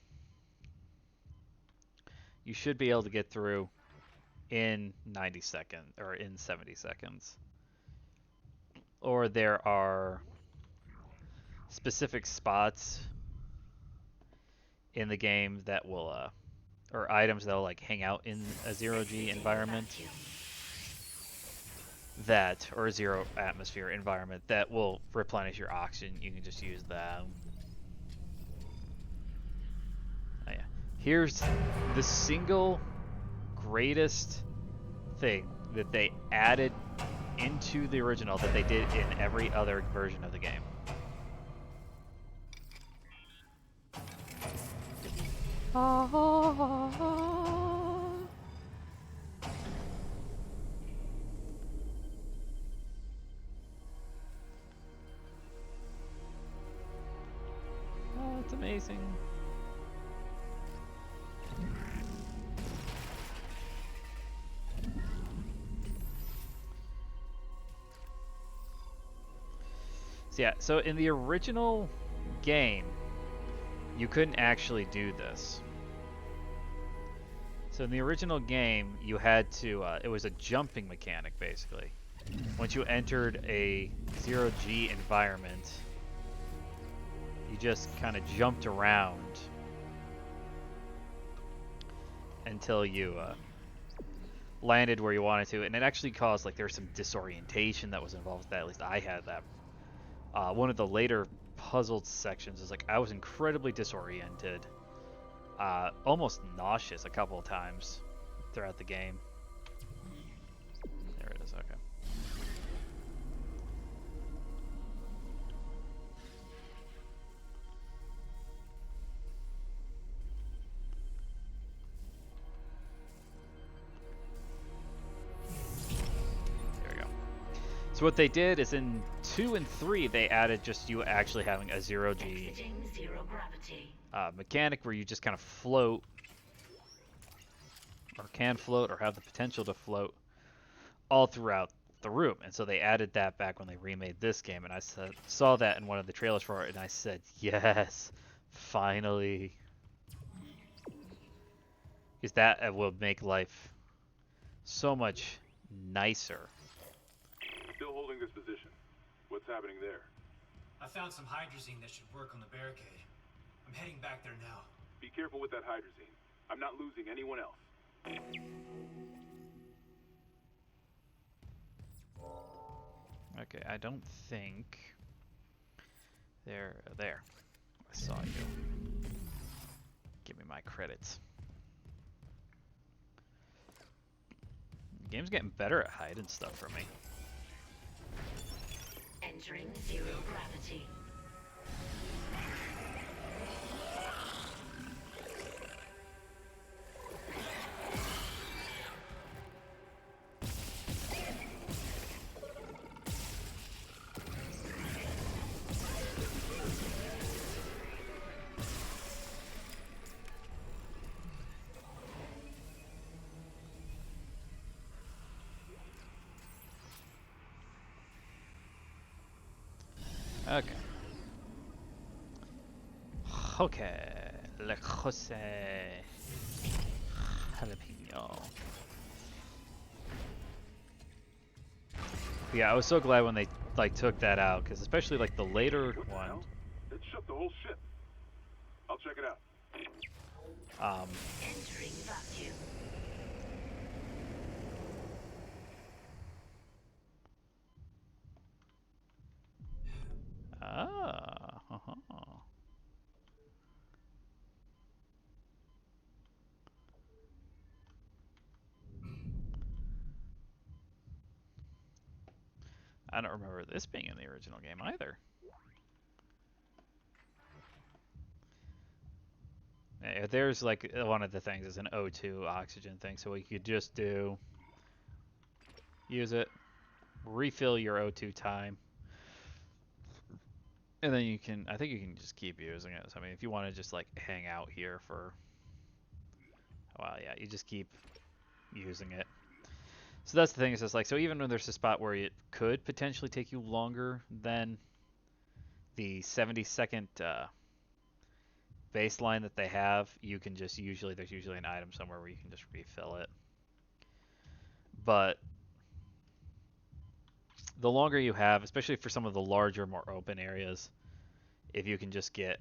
you should be able to get through in 90 seconds or in 70 seconds. Or there are specific spots in the game that will or items that will like hang out in a zero-G environment that, or a zero atmosphere environment that will replenish your oxygen. You can just use that. Oh yeah. Here's the single greatest thing that they added into the original that they did in every other version of the game. Oh, it's amazing. So yeah, so in the original game, you couldn't actually do this. So in the original game, you had to, it was a jumping mechanic basically. Once you entered a 0G environment, you just kind of jumped around until you landed where you wanted to, and it actually caused, like, there was some disorientation that was involved with that. At least I had that. One of the later puzzled sections is like I was incredibly disoriented, almost nauseous a couple of times throughout the game. There it is. Okay. So what they did is in 2 and 3, they added just you actually having a 0G mechanic where you just kind of float, or can float, or have the potential to float all throughout the room. And so they added that back when they remade this game, and I saw that in one of the trailers for it, and I said, yes, finally. Because that will make life so much nicer. Still holding this position. What's happening there? I found some hydrazine that should work on the barricade. I'm heading back there now. Be careful with that hydrazine. I'm not losing anyone else. Okay, I don't think... There. I saw you. Give me my credits. The game's getting better at hiding stuff from me. Entering zero gravity. Okay. Okay. Le Jose Jalapeno. Yeah, I was so glad when they took that out, because especially like the later one. It shut the whole ship. I'll check it out. Entering vacuum. I don't remember this being in the original game either. There's like one of the things is an O2 oxygen thing, so we could just use it, refill your O2 time, and then I think you can just keep using it. So I mean, if you want to just like hang out here for a while, yeah, you just keep using it. So that's the thing, is just like, so even when there's a spot where it could potentially take you longer than the 70-second baseline that they have, you can just there's usually an item somewhere where you can just refill it. But the longer you have, especially for some of the larger, more open areas, if you can just get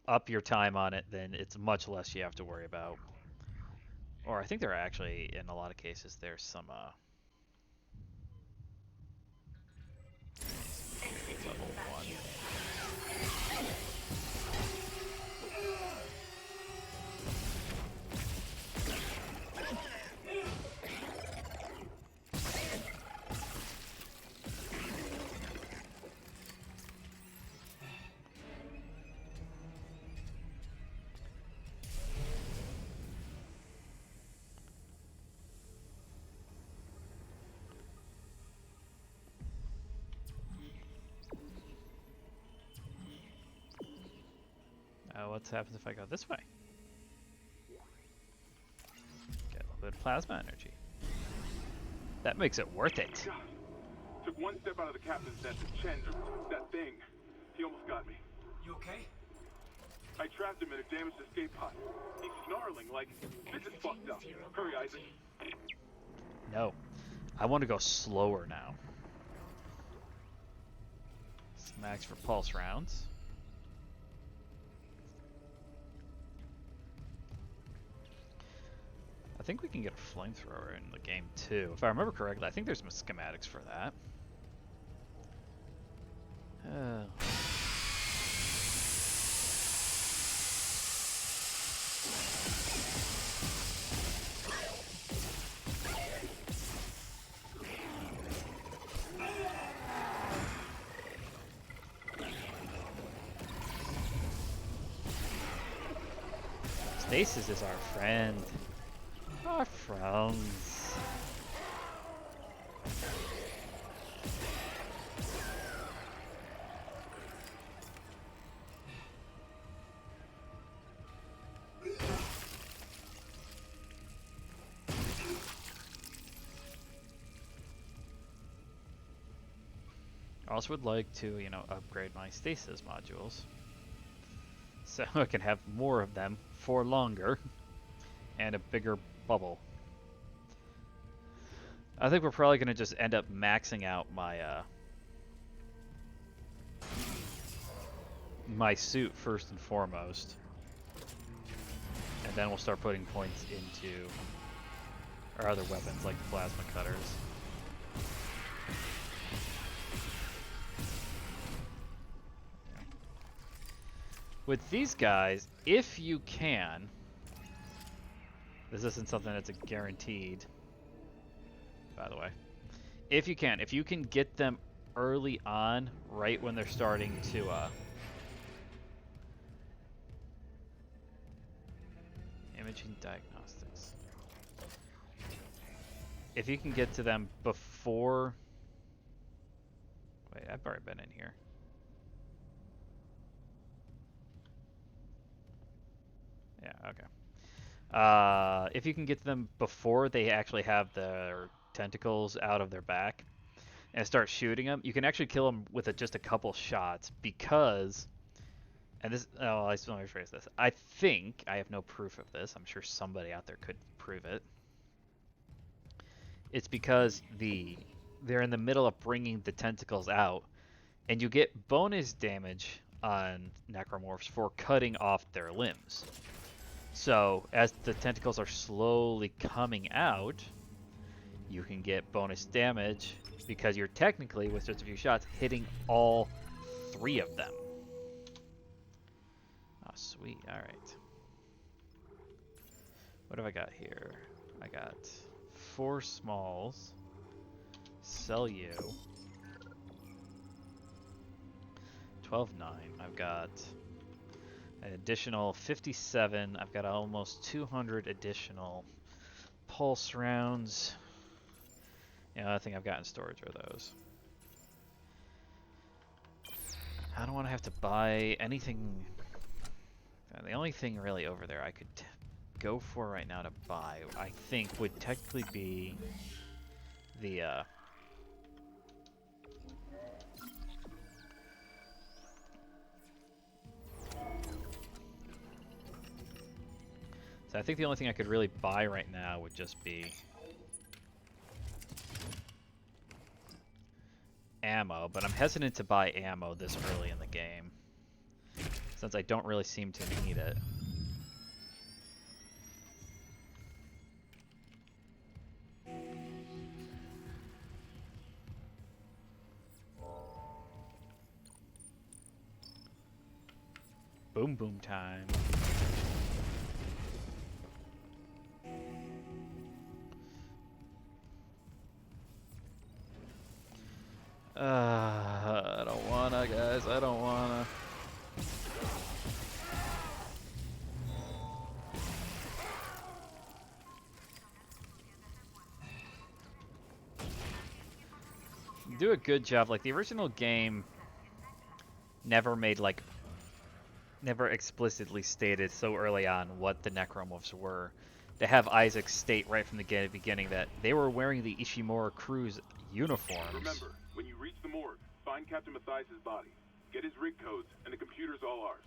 up your time on it, then it's much less you have to worry about. Or I think there are actually, in a lot of cases, there's some level 1. what happens if I go this way? Get a little bit of plasma energy. That makes it worth it. God. Took one step out of the captain's desk and Chen, that thing. He almost got me. You okay? I trapped him in a damaged escape pod. He's snarling like, this is fucked up. Hurry, Isaac. No. I want to go slower now. Max for pulse rounds. I think we can get a flamethrower in the game too. If I remember correctly, I think there's some schematics for that. Stasis is our friend. Our friends. I also would like to, upgrade my stasis modules. So I can have more of them for longer and a bigger bubble. I think we're probably going to just end up maxing out my my suit first and foremost. And then we'll start putting points into our other weapons like the plasma cutters. With these guys, if you can, this isn't something that's a guaranteed, by the way. If you can get them early on, right when they're starting to, imaging diagnostics. If you can get to them before, wait, I've already been in here. Yeah, okay. If you can get them before they actually have their tentacles out of their back and start shooting them, you can actually kill them with just a couple shots because, and this, oh, I still want to rephrase this. I think, I have no proof of this, I'm sure somebody out there could prove it. It's because they're in the middle of bringing the tentacles out, and you get bonus damage on necromorphs for cutting off their limbs. So, as the tentacles are slowly coming out, you can get bonus damage because you're technically, with just a few shots, hitting all 3 of them. Oh, sweet. Alright. What have I got here? I got 4 smalls. Sell you. 12.9. I've got an additional 57. I've got almost 200 additional pulse rounds. The other thing I've got in storage are those. I don't want to have to buy anything. The only thing really over there I could go for right now to buy, I think, would technically be the so I think the only thing I could really buy right now would just be ammo, but I'm hesitant to buy ammo this early in the game, since I don't really seem to need it. Boom boom time. I don't wanna, guys. I don't wanna. Do a good job. Like, the original game never made, like, never explicitly stated so early on what the necromorphs were. To have Isaac state right from the beginning that they were wearing the Ishimura crew's uniforms. Remember, when you reach the morgue, find Captain Matthias' body. Get his rig codes, and the computer's all ours.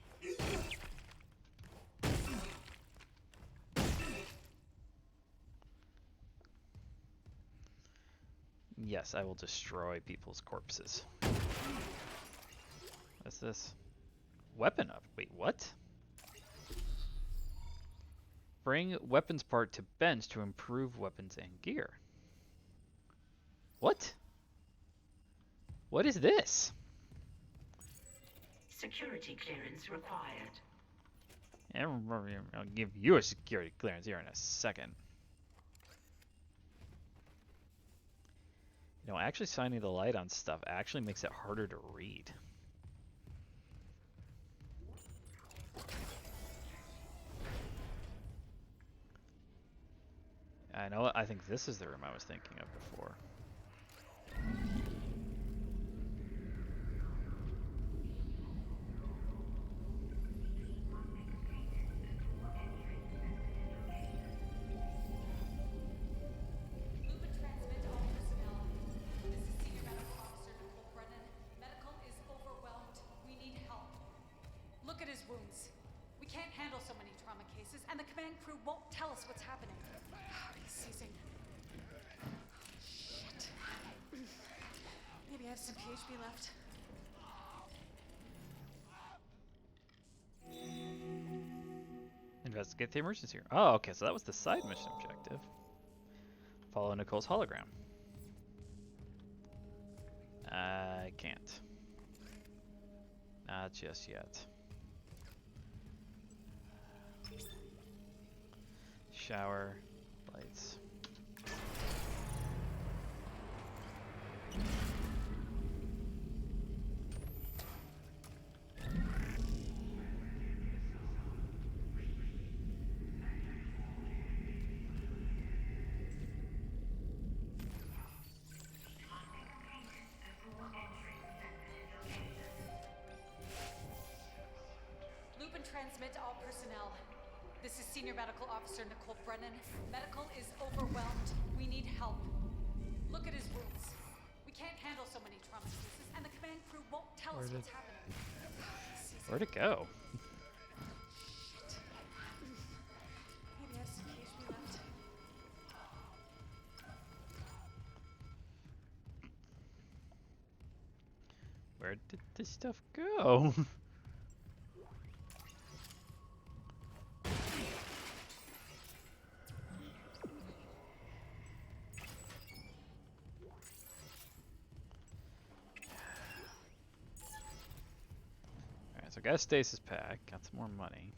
Yes, I will destroy people's corpses. What's this? Weapon up. Wait, what? Bring weapons part to bench to improve weapons and gear. What? What is this? Security clearance required. I'll give you a security clearance here in a second. You know, actually shining the light on stuff actually makes it harder to read. I know, I think this is the room I was thinking of before. Look at his wounds. We can't handle so many trauma cases, and the command crew won't tell us what's happening. He's seizing. Shit. Maybe I have some PHP left. Investigate the emergency room. Oh, okay, so that was the side mission objective. Follow Nicole's hologram. I can't. Not just yet. Shower, lights. Loop and transmit to all personnel. This is Senior Medical Officer Nicole Brennan. Medical is overwhelmed. We need help. Look at his wounds. We can't handle so many trauma cases, and the command crew won't tell us what's happening. Where'd it go? Shit. Maybe I have some PHP left. Where did this stuff go? Alright, so got a stasis pack, got some more money.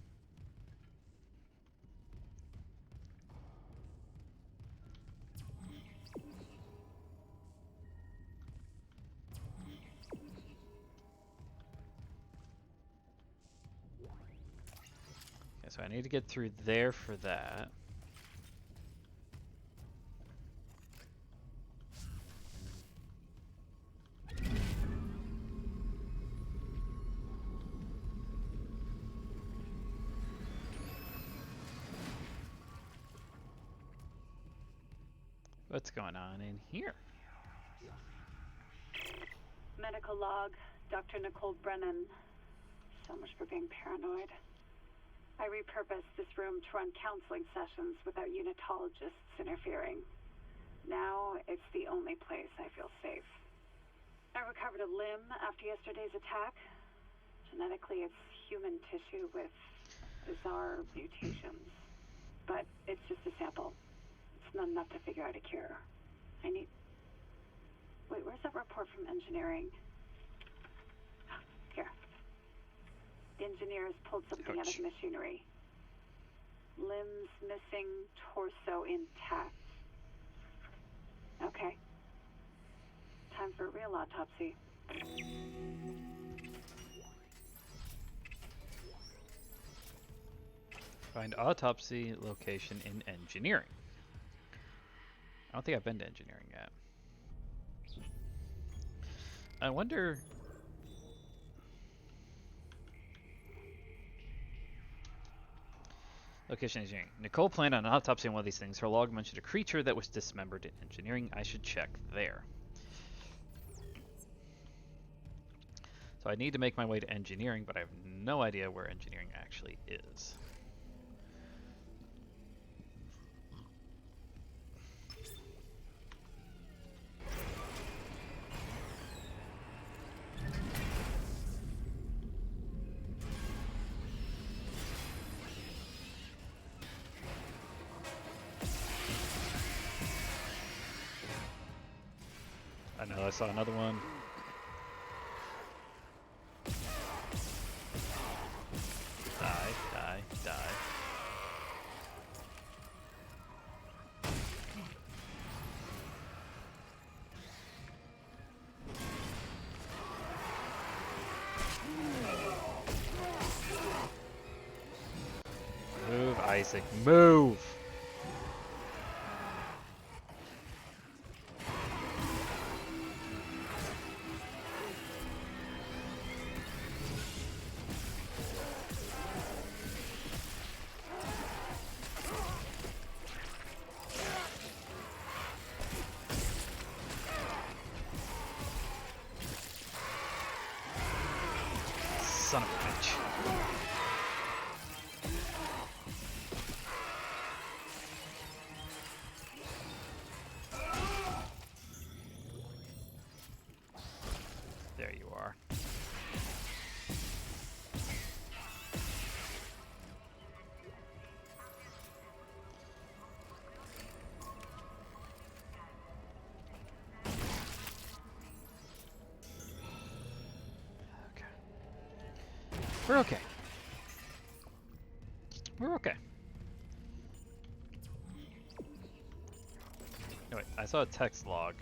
Okay, so I need to get through there for that. What's going on in here? Medical log, Dr. Nicole Brennan. So much for being paranoid. I repurposed this room to run counseling sessions without unitologists interfering. Now it's the only place I feel safe. I recovered a limb after yesterday's attack. Genetically, it's human tissue with bizarre mutations. But it's just a sample. It's not enough to figure out a cure. I need... Wait, where's that report from engineering? Here. The engineers pulled something out of machinery. Limbs missing, torso intact. Okay. Time for a real autopsy. Find autopsy location in engineering. I don't think I've been to engineering yet. I wonder... Location engineering. Nicole planned on an autopsy on one of these things. Her log mentioned a creature that was dismembered in engineering. I should check there. So I need to make my way to engineering, but I have no idea where engineering actually is. I know I saw another one. Die, die, die. Move, Isaac, move! Son of a bitch. There you are. We're okay. We're okay. Oh, wait, I saw a text log.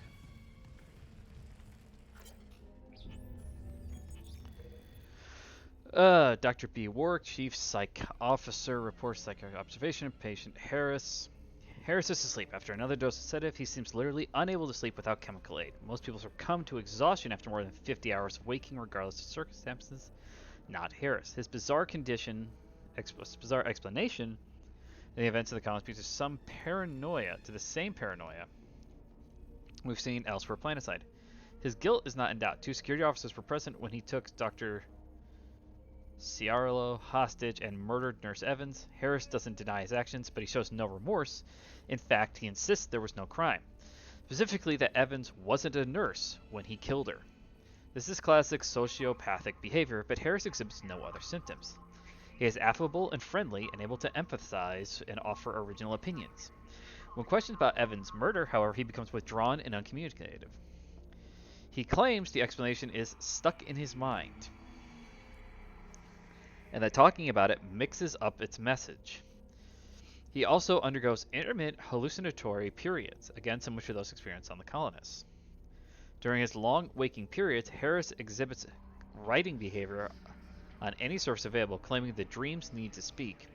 Dr. B. Warwick, Chief Psych Officer, reports psychiatric observation of patient Harris. Harris is asleep. After another dose of sedative, he seems literally unable to sleep without chemical aid. Most people succumb to exhaustion after more than 50 hours of waking, regardless of circumstances. Not Harris. His bizarre condition, bizarre explanation, in the events of the comics speaks to some paranoia, to the same paranoia we've seen elsewhere planetside. His guilt is not in doubt. 2 security officers were present when he took Dr. Ciarlo hostage and murdered Nurse Evans. Harris doesn't deny his actions, but he shows no remorse. In fact, he insists there was no crime. Specifically, that Evans wasn't a nurse when he killed her. This is classic sociopathic behavior, but Harris exhibits no other symptoms. He is affable and friendly and able to empathize and offer original opinions. When questioned about Evans' murder, however, he becomes withdrawn and uncommunicative. He claims the explanation is stuck in his mind, and that talking about it mixes up its message. He also undergoes intermittent hallucinatory periods, again similar to those experienced on the colonists. During his long waking periods, Harris exhibits writing behavior on any source available, claiming the dreams need to speak,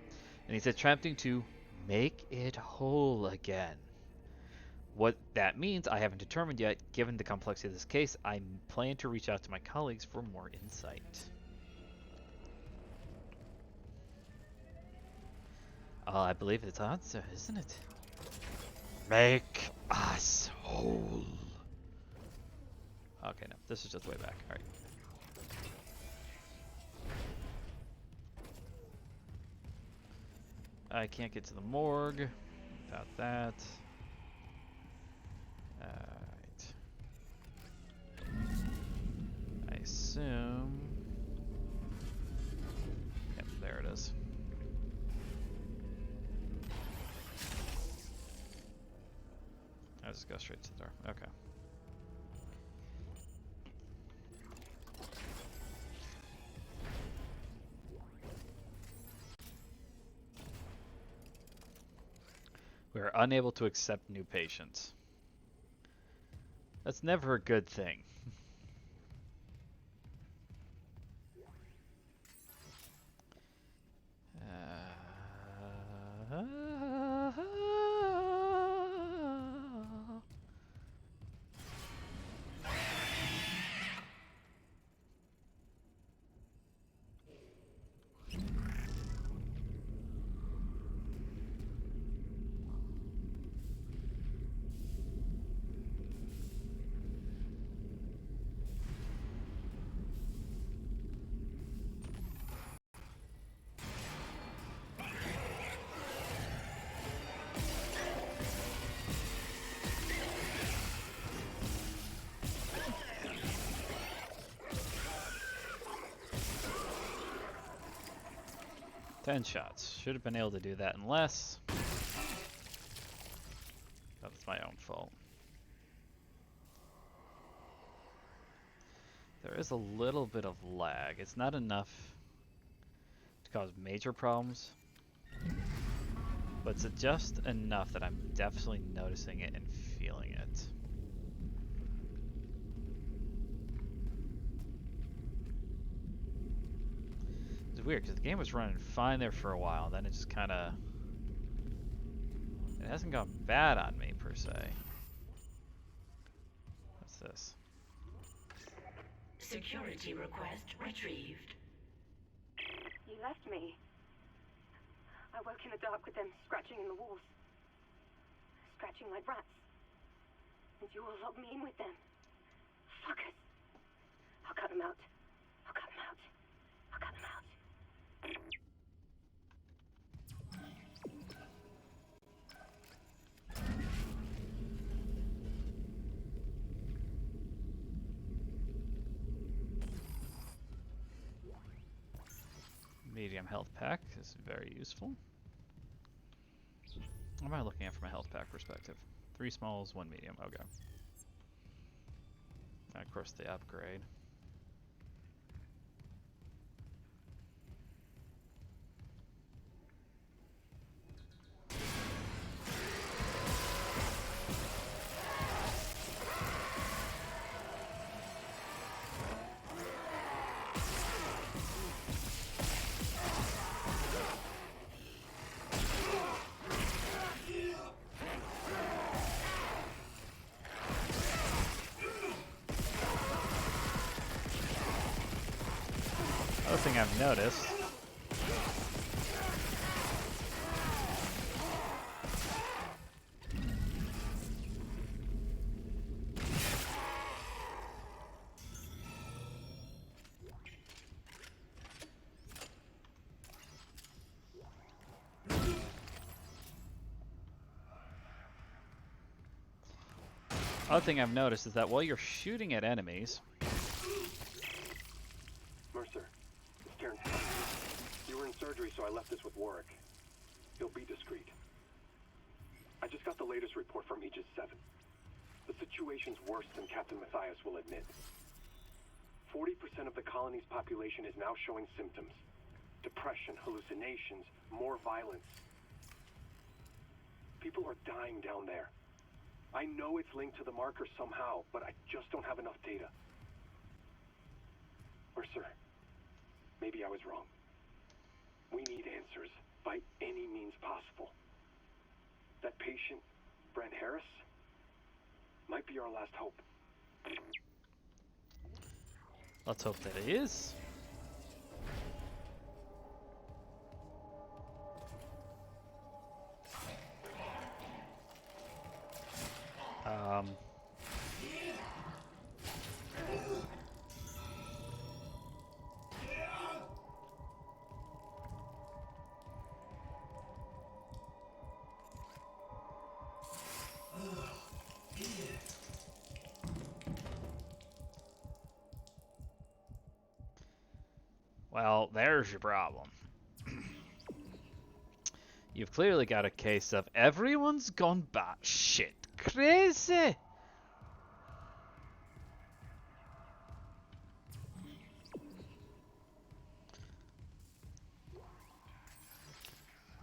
and he's attempting to make it whole again. What that means, I haven't determined yet. Given the complexity of this case, I plan to reach out to my colleagues for more insight. I believe it's the answer, isn't it? Make us whole. Okay, no, this is just way back. Alright. I can't get to the morgue without that. Alright. I assume... Yep, there it is. I'll just go straight to the door. Okay. We are unable to accept new patients. That's never a good thing. 10 shots. Should have been able to do that in less. That's my own fault. There is a little bit of lag. It's not enough to cause major problems, but it's just enough that I'm definitely noticing it and feeling it. It's weird because the game was running fine there for a while, then it just kind of... It hasn't gone bad on me, per se. What's this? Security request retrieved. You left me. I woke in the dark with them scratching in the walls. Scratching like rats. And you all locked me in with them. Fuckers. I'll cut them out. I'll cut them out. I'll cut them out. Medium health pack is very useful. What am I looking at from a health pack perspective? 3 smalls, 1 medium. Okay. And of course the upgrade. Other thing I've noticed is that while you're shooting at enemies, Mercer, it's Terrence. You were in surgery, so I left this with Warwick. He'll be discreet. I just got the latest report from Aegis 7. The situation's worse than Captain Matthias will admit. 40% of the colony's population is now showing symptoms. Depression, hallucinations, more violence. People are dying down there. I know it's linked to the marker somehow, but I just don't have enough data. Mercer, maybe I was wrong. We need answers by any means possible. That patient, Brent Harris, might be our last hope. let's hope that it is. Well, there's your problem. You've clearly got a case of everyone's gone batshit crazy. I'm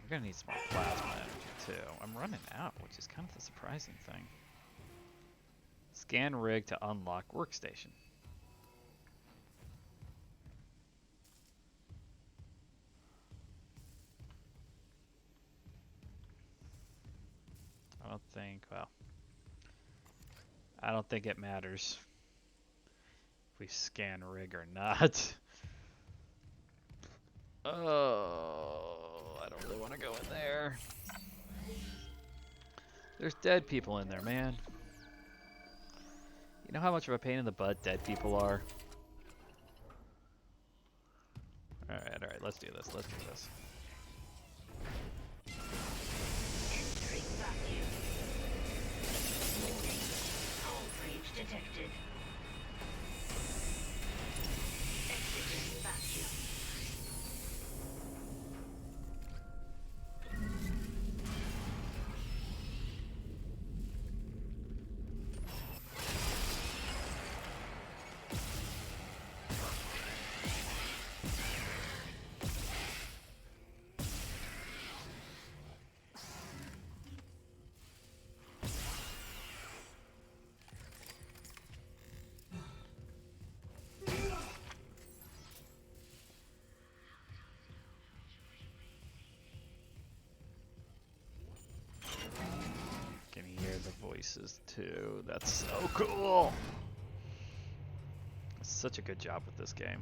gonna need some more plasma energy too. I'm running out, which is kind of the surprising thing. Scan rig to unlock workstation. I don't think it matters if we scan rig or not. Oh, I don't really want to go in there. There's dead people in there, man. You know how much of a pain in the butt dead people are? Alright, let's do this, Hull breach detected. Exiting vacuum. voices too. That's so cool. Such a good job with this game.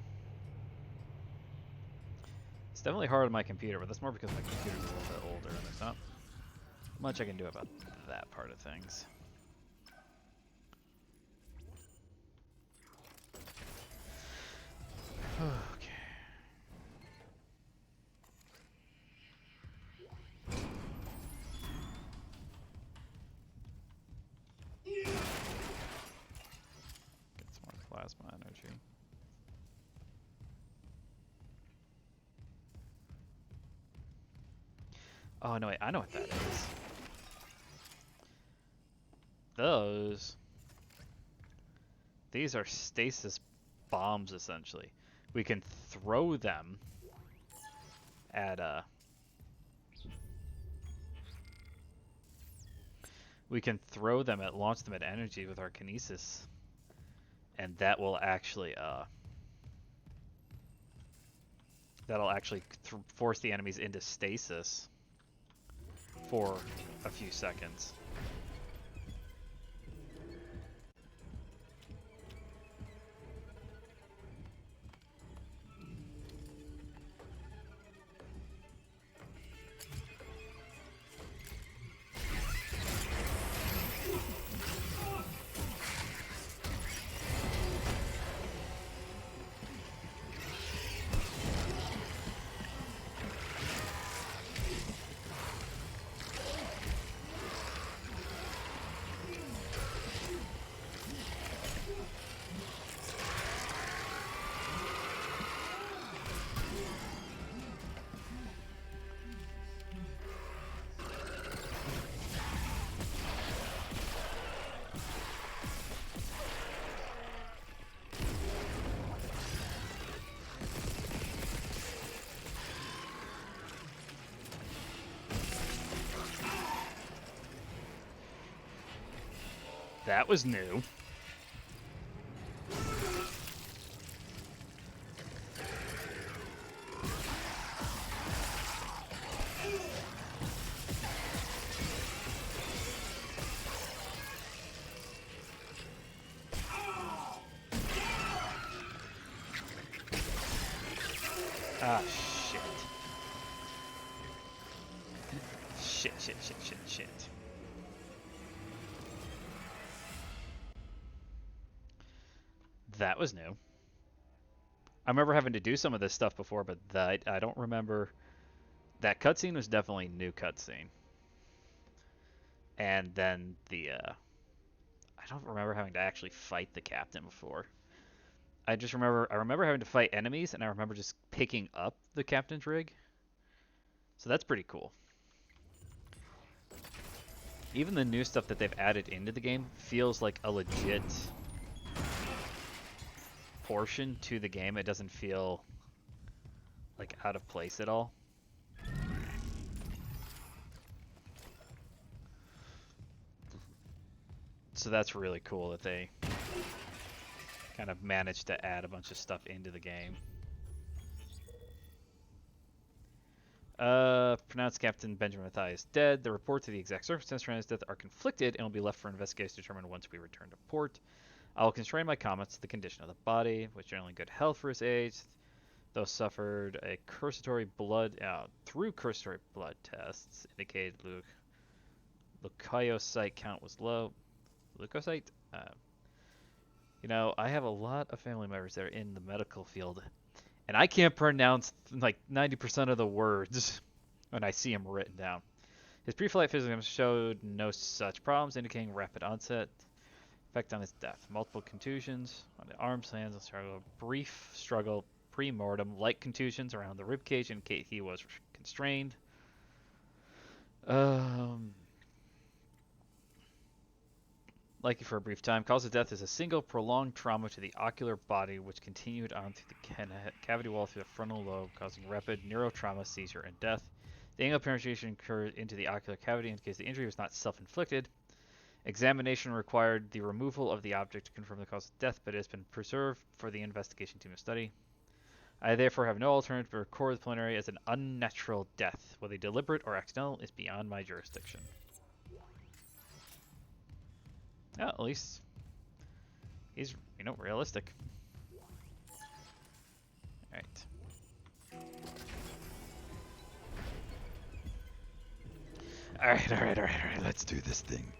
It's definitely hard on my computer, but that's more because my computer's a little bit older and there's not much I can do about that part of things. Okay. Get some more plasma energy. Oh no, wait, I know what that is. These are stasis bombs, essentially. We can throw them at launch them at energy with our kinesis, and that will actually force the enemies into stasis for a few seconds. That was new. Ah, shit. Shit. That was new. I remember having to do some of this stuff before, but I don't remember. That cutscene was definitely a new cutscene. And then I don't remember having to actually fight the captain before. I remember having to fight enemies, and I remember just picking up the captain's rig. So that's pretty cool. Even the new stuff that they've added into the game feels like a legit portion to the game. It doesn't feel like out of place at all. So that's really cool that they kind of managed to add a bunch of stuff into the game. Pronounced Captain Benjamin Matthias dead. The reports of the exact circumstances around his death are conflicted and will be left for investigators to determine once we return to port. I will constrain my comments to the condition of the body, which generally in good health for his age, though suffered a through cursory blood tests indicated leukocyte count was low. Leukocyte? You know, I have a lot of family members that are in the medical field, and I can't pronounce like 90% of the words when I see them written down. His pre-flight physical showed no such problems, indicating rapid onset. Effect on his death. Multiple contusions on the arms, hands, and struggle. Brief struggle pre-mortem. Light contusions around the ribcage in case he was constrained. Likely for a brief time. Cause of death is a single prolonged trauma to the ocular body, which continued on through the cavity wall through the frontal lobe, causing rapid neurotrauma, seizure, and death. The angle penetration occurred into the ocular cavity in case the injury was not self-inflicted. Examination required the removal of the object to confirm the cause of death, but it has been preserved for the investigation team to study. I therefore have no alternative to record the preliminary as an unnatural death. Whether deliberate or accidental is beyond my jurisdiction. Yeah, at least he's, you know, realistic. Alright. Alright, let's do this thing.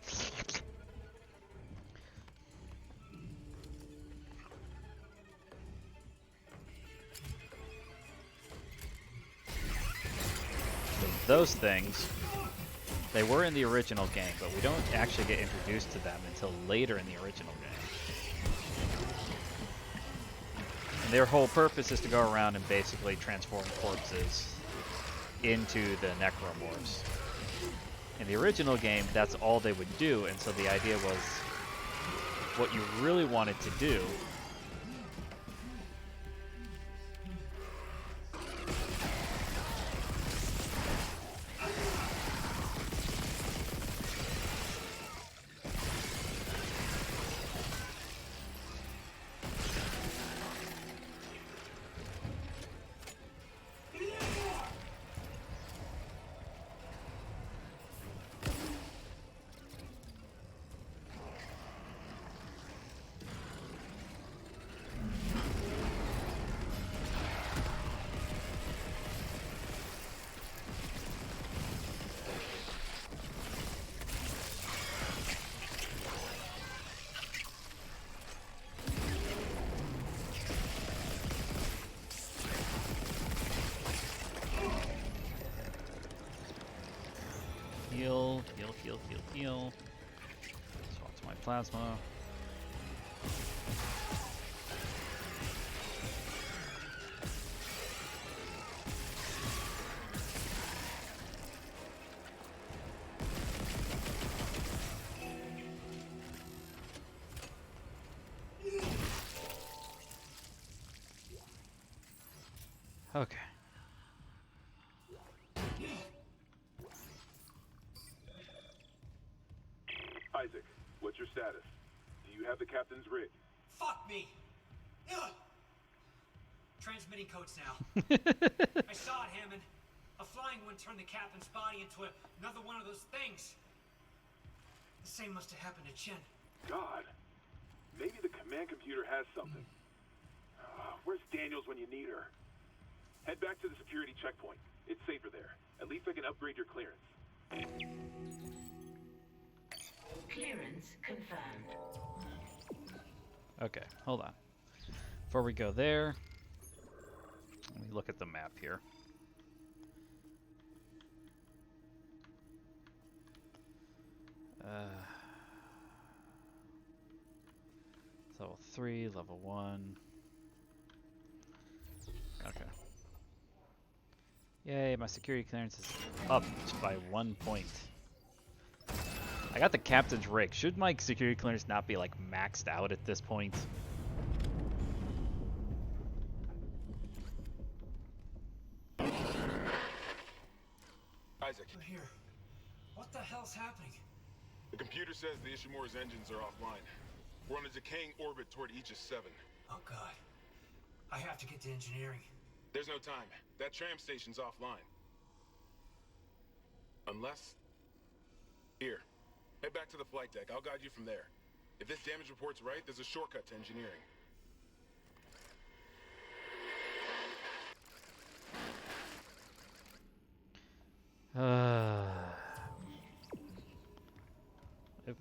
So those things, they were in the original game, but we don't actually get introduced to them until later in the original game. And their whole purpose is to go around and basically transform corpses into the necromorphs. In the original game, that's all they would do, and so the idea was what you really wanted to do heal. Swap to my plasma. Okay. Isaac, what's your status? Do you have the captain's rig? Fuck me! Ugh. Transmitting codes now. I saw it, Hammond. A flying one turned the captain's body into another one of those things. The same must have happened to Chen. God. Maybe the command computer has something. Where's Daniels when you need her? Head back to the security checkpoint. It's safer there. At least I can upgrade your clearance. Clearance confirmed. Okay, hold on. Before we go there, let me look at the map here. Level 3, level 1. Okay. Yay, my security clearance is up by 1 point. I got the captain's rig. Should my security clearance not be like maxed out at this point? Isaac. I'm here. What the hell's happening? The computer says the Ishimura's engines are offline. We're on a decaying orbit toward Aegis 7. Oh god. I have to get to engineering. There's no time. That tram station's offline. Unless... Here. Head back to the flight deck. I'll guide you from there. If this damage report's right, there's a shortcut to engineering. Oop.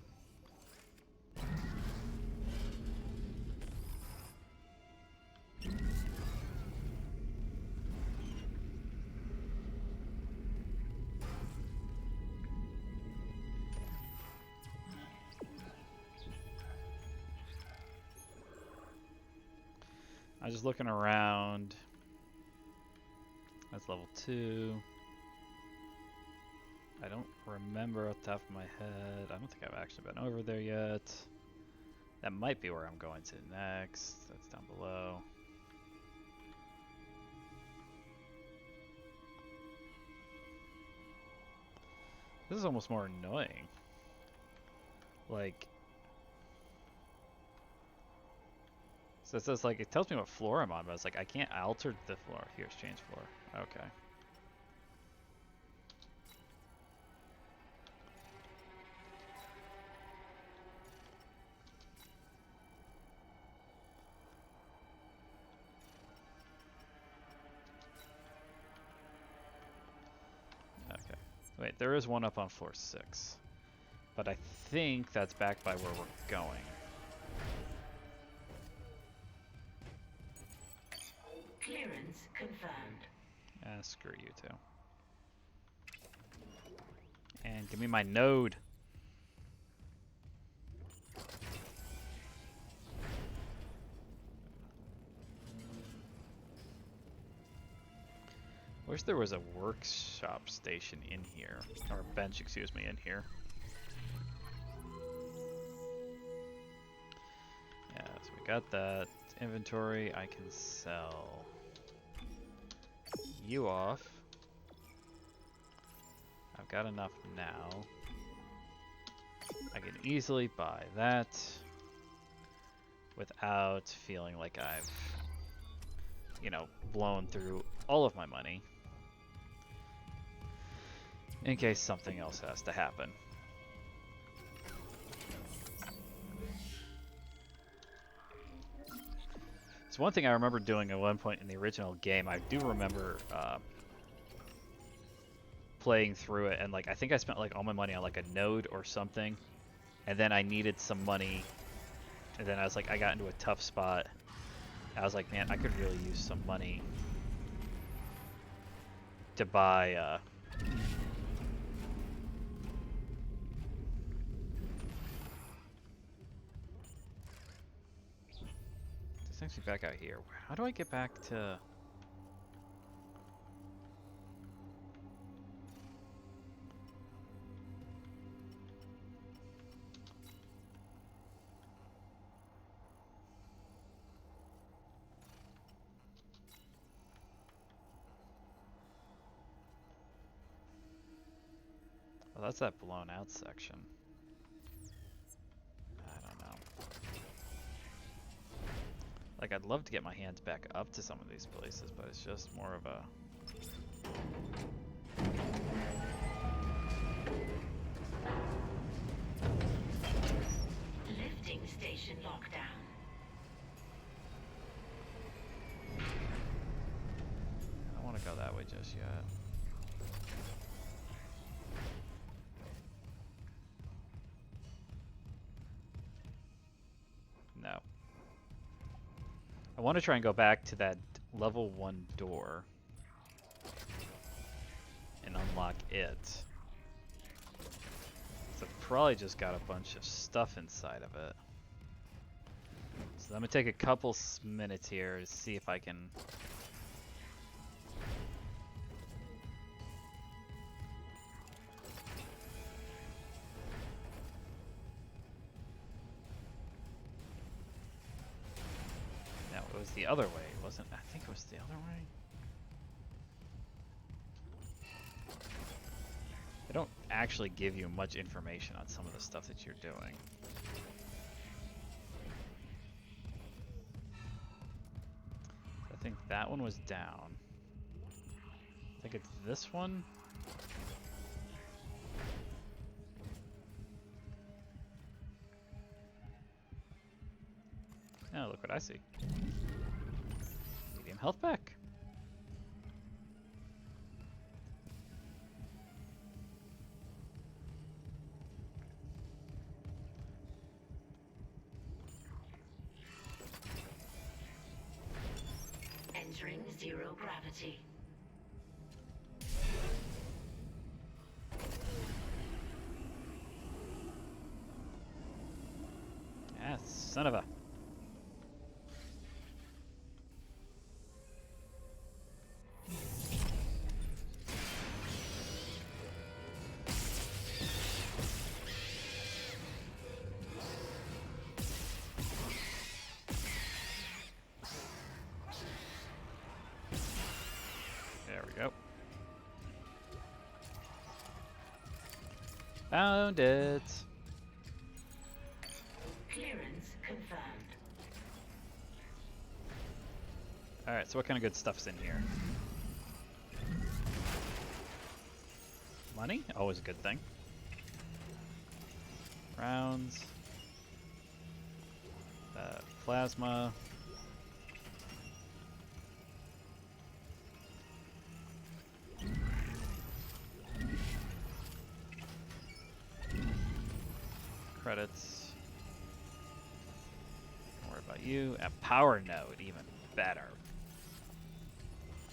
I was just looking around. That's level 2. I don't remember off the top of my head. I don't think I've actually been over there yet. That might be where I'm going to next. That's down below. This is almost more annoying. Like, so it says, like, it tells me what floor I'm on, but it's like I can't alter the floor. Here's change floor. Okay. Wait, there is one up on floor 6. But I think that's back by where we're going. Clearance confirmed. Screw you two. And give me my node. Wish there was a workshop station in here, or bench, excuse me, in here. Yeah, so we got that. Inventory, I can sell you off. I've got enough now. I can easily buy that without feeling like I've, you know, blown through all of my money in case something else has to happen. So one thing I remember doing at one point in the original game, I do remember playing through it, and like I think I spent like all my money on like a node or something, and then I needed some money, and then I was like, I got into a tough spot. I was like, man, I could really use some money to buy this actually back out here. How do I get back to... Well, that's that blown out section. I don't know. Like, I'd love to get my hands back up to some of these places, but it's just more of a... Lifting station lockdown. I don't want to go that way just yet. No. I want to try and go back to that level 1 door and unlock it. So I've probably just got a bunch of stuff inside of it. So I'm going to take a couple minutes here to see if I can... No, it was the other way, wasn't it? I think it was the other way. They don't actually give you much information on some of the stuff that you're doing. I think that one was down. I think it's this one. Oh, look what I see. Medium health back. Entering zero gravity. Ah, son of a... There we go. Found it. Clearance confirmed. Alright, so what kind of good stuff's in here? Money? Always a good thing. Rounds. Plasma. credits. Don't worry about you. And power node, even better.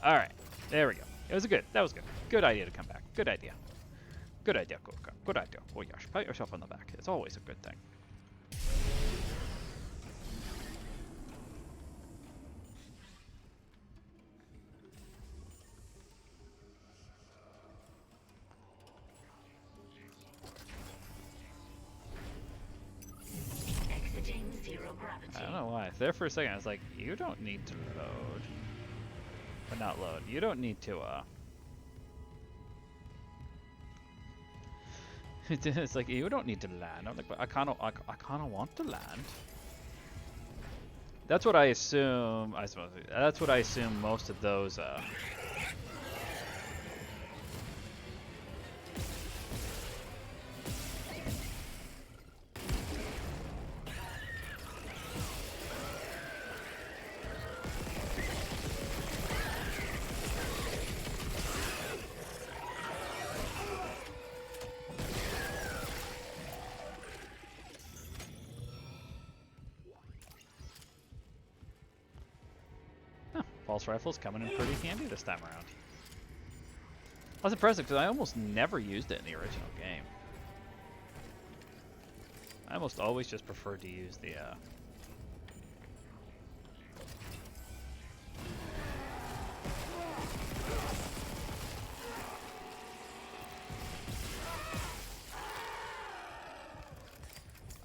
Alright, there we go. That was good. Good idea to come back. Good idea. Good idea, Coca. Good idea. Oh yes, pat yourself on the back. It's always a good thing. I don't know why. There for a second I was like, you don't need to load. But not load. You don't need to, It's like, you don't need to land. I'm like, but I kinda want to land. That's what I assume, that's what I assume most of those, pulse rifles coming in pretty handy this time around. I was impressed because I almost never used it in the original game. I almost always just preferred to use the,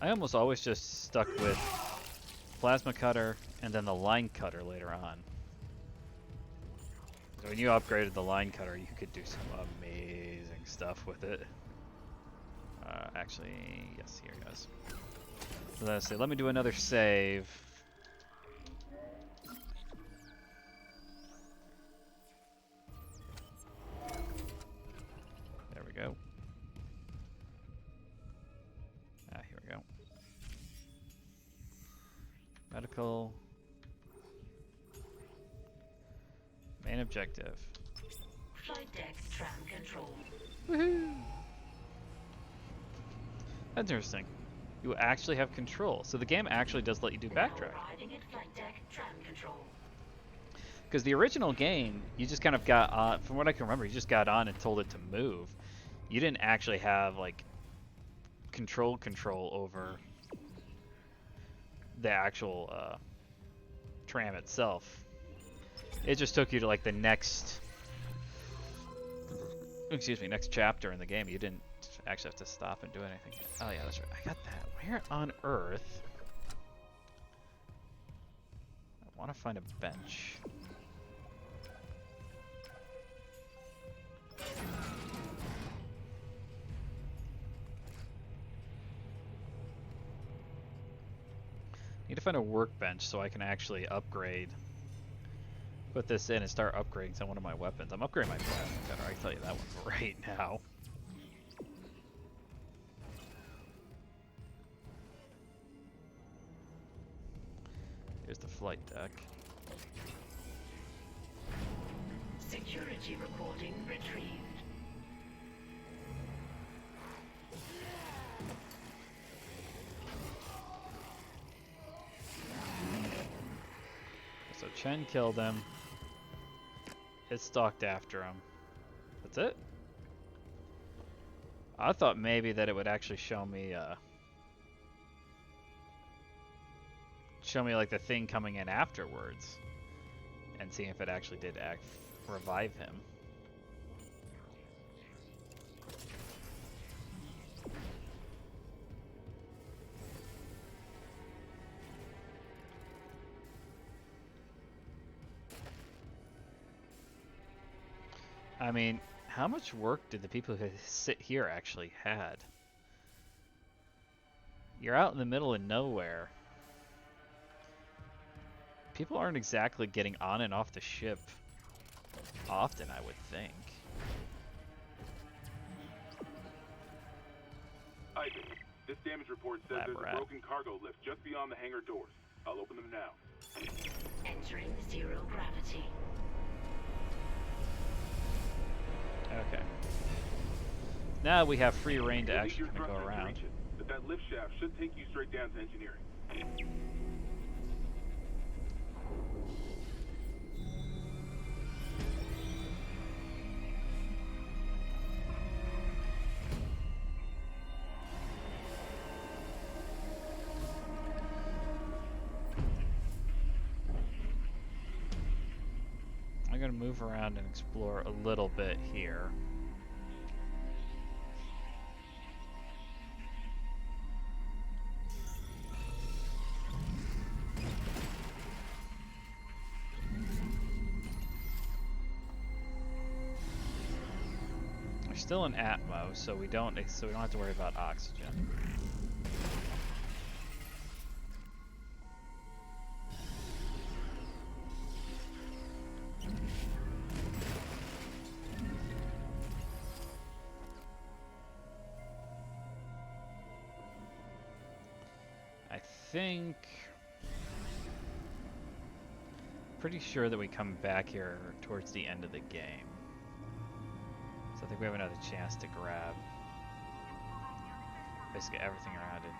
I almost always just stuck with plasma cutter and then the line cutter later on. So when you upgraded the line cutter, you could do some amazing stuff with it. Actually, yes, here it goes. So let's see, let me do another save. There we go. Here we go. Medical. Main objective. Flight deck tram control. Woohoo! That's interesting. You actually have control. So the game actually does let you do backtrack. Because the original game, you just kind of got on, from what I can remember, you just got on and told it to move. You didn't actually have, like, control over the actual tram itself. It just took you to, like, the next, next chapter in the game. You didn't actually have to stop and do anything. Oh yeah, that's right. I got that. Where on earth? I want to find a bench. Need to find a workbench so I can actually upgrade. Put this in and start upgrading some one of my weapons. I'm upgrading my plasma cutter. I can tell you that one right now. Here's the flight deck. Security recording retrieved. So Chen killed him. It stalked after him. That's it? I thought maybe that it would actually show me like the thing coming in afterwards and see if it actually did revive him. I mean, how much work did the people who sit here actually had? You're out in the middle of nowhere. People aren't exactly getting on and off the ship often, I would think. Isaac, this damage report says there's a broken cargo lift just beyond the hangar doors. I'll open them now. Entering zero gravity. Okay. Now we have free reign to actually go around. The That lift shaft should take you straight down to engineering. I'm gonna move around and explore a little bit here. We're still in Atmo, so we don't have to worry about oxygen. I think, pretty sure that we come back here towards the end of the game. So I think we have another chance to grab basically everything around in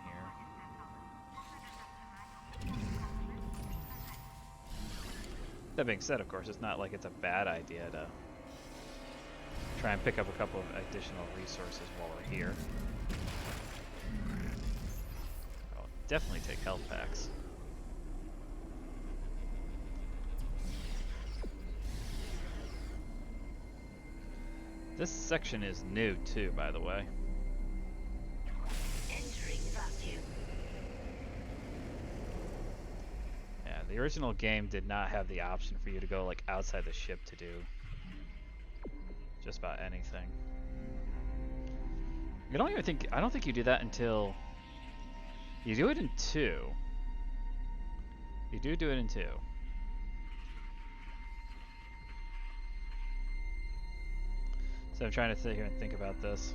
here. That being said, of course, it's not like it's a bad idea to try and pick up a couple of additional resources while we're here. I'll definitely take health packs. This section is new too, by the way. Entering vacuum. Yeah, the original game did not have the option for you to go like outside the ship to do just about anything. I don't think you do that until you do it in 2. You do it in 2. So I'm trying to sit here and think about this.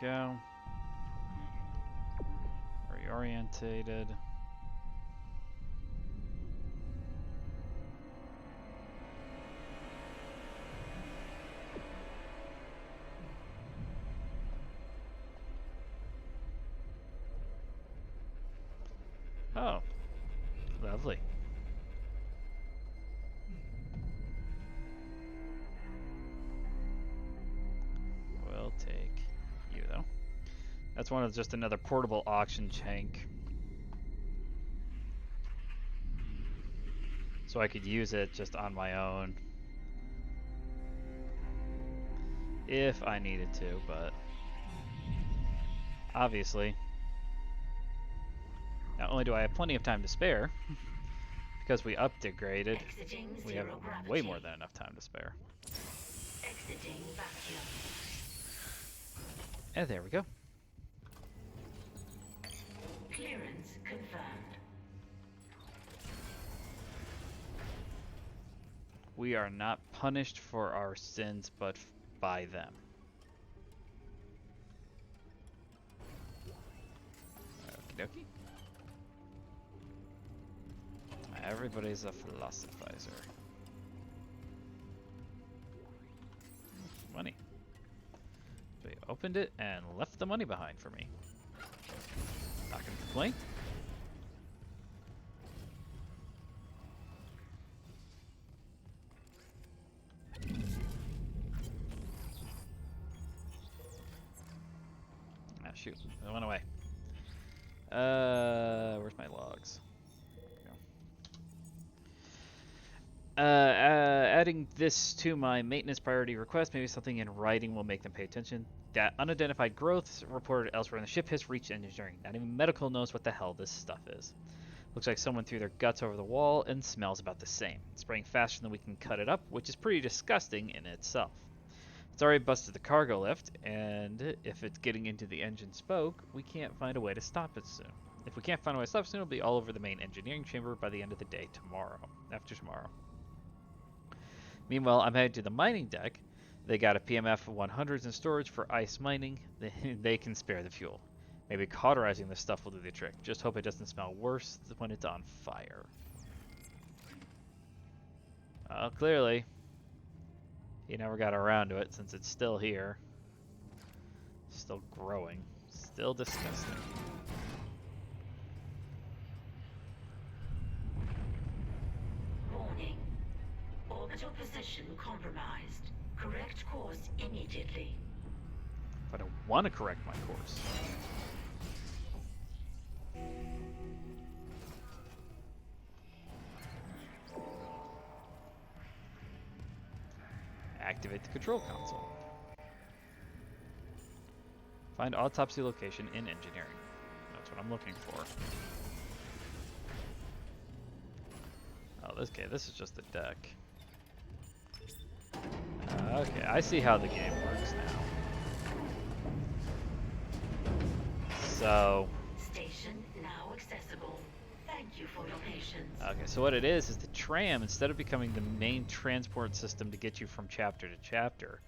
Go. Reorientated. Oh, lovely. We'll take you though. That's one of just another portable auction tank. So I could use it just on my own if I needed to, but obviously not only do I have plenty of time to spare because we upgraded, we have way more than enough time to spare. Exiting vacuum. And there we go. Clearance confirmed. We are not punished for our sins, but by them. Okie dokie. Everybody's a philosophizer. Money. So he opened it and left the money behind for me. Not gonna complain. Ah, shoot. It went away. Where's my logs? Adding this to my maintenance priority request, maybe something in writing will make them pay attention. That unidentified growth reported elsewhere in the ship has reached engineering. Not even medical knows what the hell this stuff is. Looks like someone threw their guts over the wall and smells about the same. It's spraying faster than we can cut it up, which is pretty disgusting in itself. It's already busted the cargo lift, and if it's getting into the engine spoke, we can't find a way to stop it soon. If we can't find a way to stop it soon, it'll be all over the main engineering chamber by the end of the day after tomorrow. Meanwhile, I'm headed to the mining deck. They got a PMF 100s in storage for ice mining. They can spare the fuel. Maybe cauterizing this stuff will do the trick. Just hope it doesn't smell worse when it's on fire. Well, clearly, he never got around to it since it's still here. Still growing. Still disgusting. Warning. Orbital position compromised. Correct course immediately. But I don't want to correct my course. Activate the control console. Find autopsy location in engineering. That's what I'm looking for. Oh, this is just the deck. Okay, I see how the game works now. So... Station now accessible. Thank you for your patience. Okay, so what it is the tram, instead of becoming the main transport system to get you from chapter to chapter,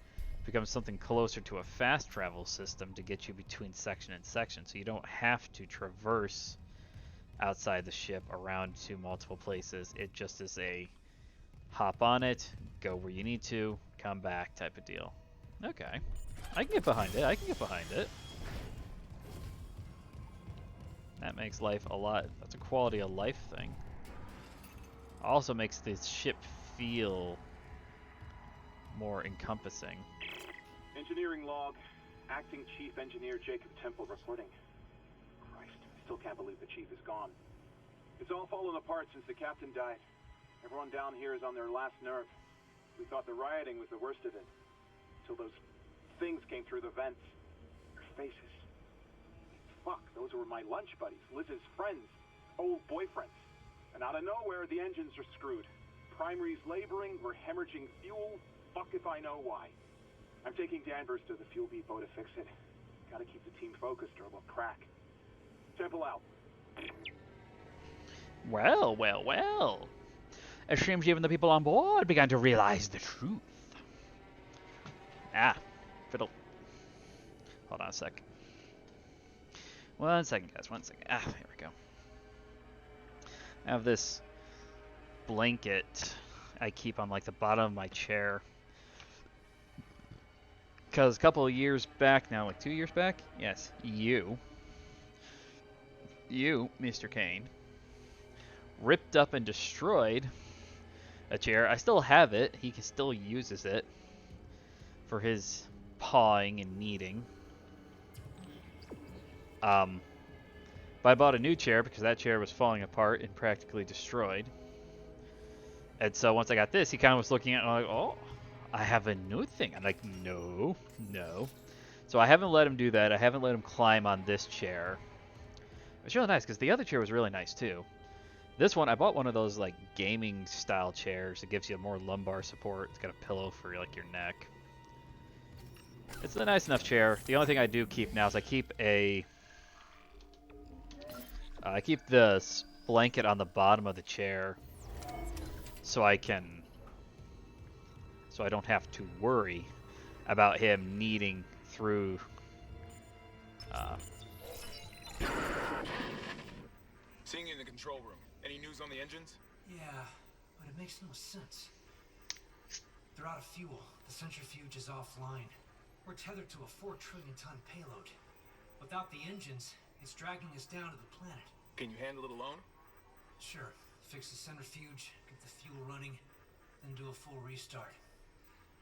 becomes something closer to a fast travel system to get you between section and section, so you don't have to traverse outside the ship around to multiple places. It just is a hop on it, go where you need to, come back type of deal. Okay, I can get behind it. That makes life a lot. That's a quality of life thing. Also makes the ship feel more encompassing. Engineering log. Acting Chief Engineer Jacob Temple reporting. Christ, I still can't believe the chief is gone. It's all fallen apart since the captain died. Everyone down here is on their last nerve. We thought the rioting was the worst of it. Till those things came through the vents. Their faces. Fuck, those were my lunch buddies, Liz's friends, old boyfriends. And out of nowhere, the engines are screwed. Primary's laboring, we're hemorrhaging fuel. Fuck if I know why. I'm taking Danvers to the fuel depot to fix it. Gotta keep the team focused or we'll crack. Temple out. Well. It seems even the people on board began to realize the truth. Fiddle. Hold on a sec. 1 second, guys, 1 second. Here we go. I have this blanket I keep on like the bottom of my chair. Because a couple of years back now, like 2 years back, yes, you, Mr. Kane, ripped up and destroyed a chair. I still have it. He still uses it for his pawing and kneading. But I bought a new chair because that chair was falling apart and practically destroyed. And so once I got this, he kind of was looking at it and I'm like, oh, I have a new thing. I'm like, no. So I haven't let him do that. I haven't let him climb on this chair. It's really nice because the other chair was really nice too. This one, I bought one of those like gaming style chairs. It gives you more lumbar support. It's got a pillow for like your neck. It's a nice enough chair. The only thing I do keep now is I keep the blanket on the bottom of the chair so I don't have to worry about him kneading through Seeing you in the control room. Any news on the engines? Yeah, but it makes no sense. They're out of fuel. The centrifuge is offline. We're tethered to a 4 trillion ton payload. Without the engines, it's dragging us down to the planet. Can you handle it alone? Sure. Fix the centrifuge, get the fuel running, then do a full restart.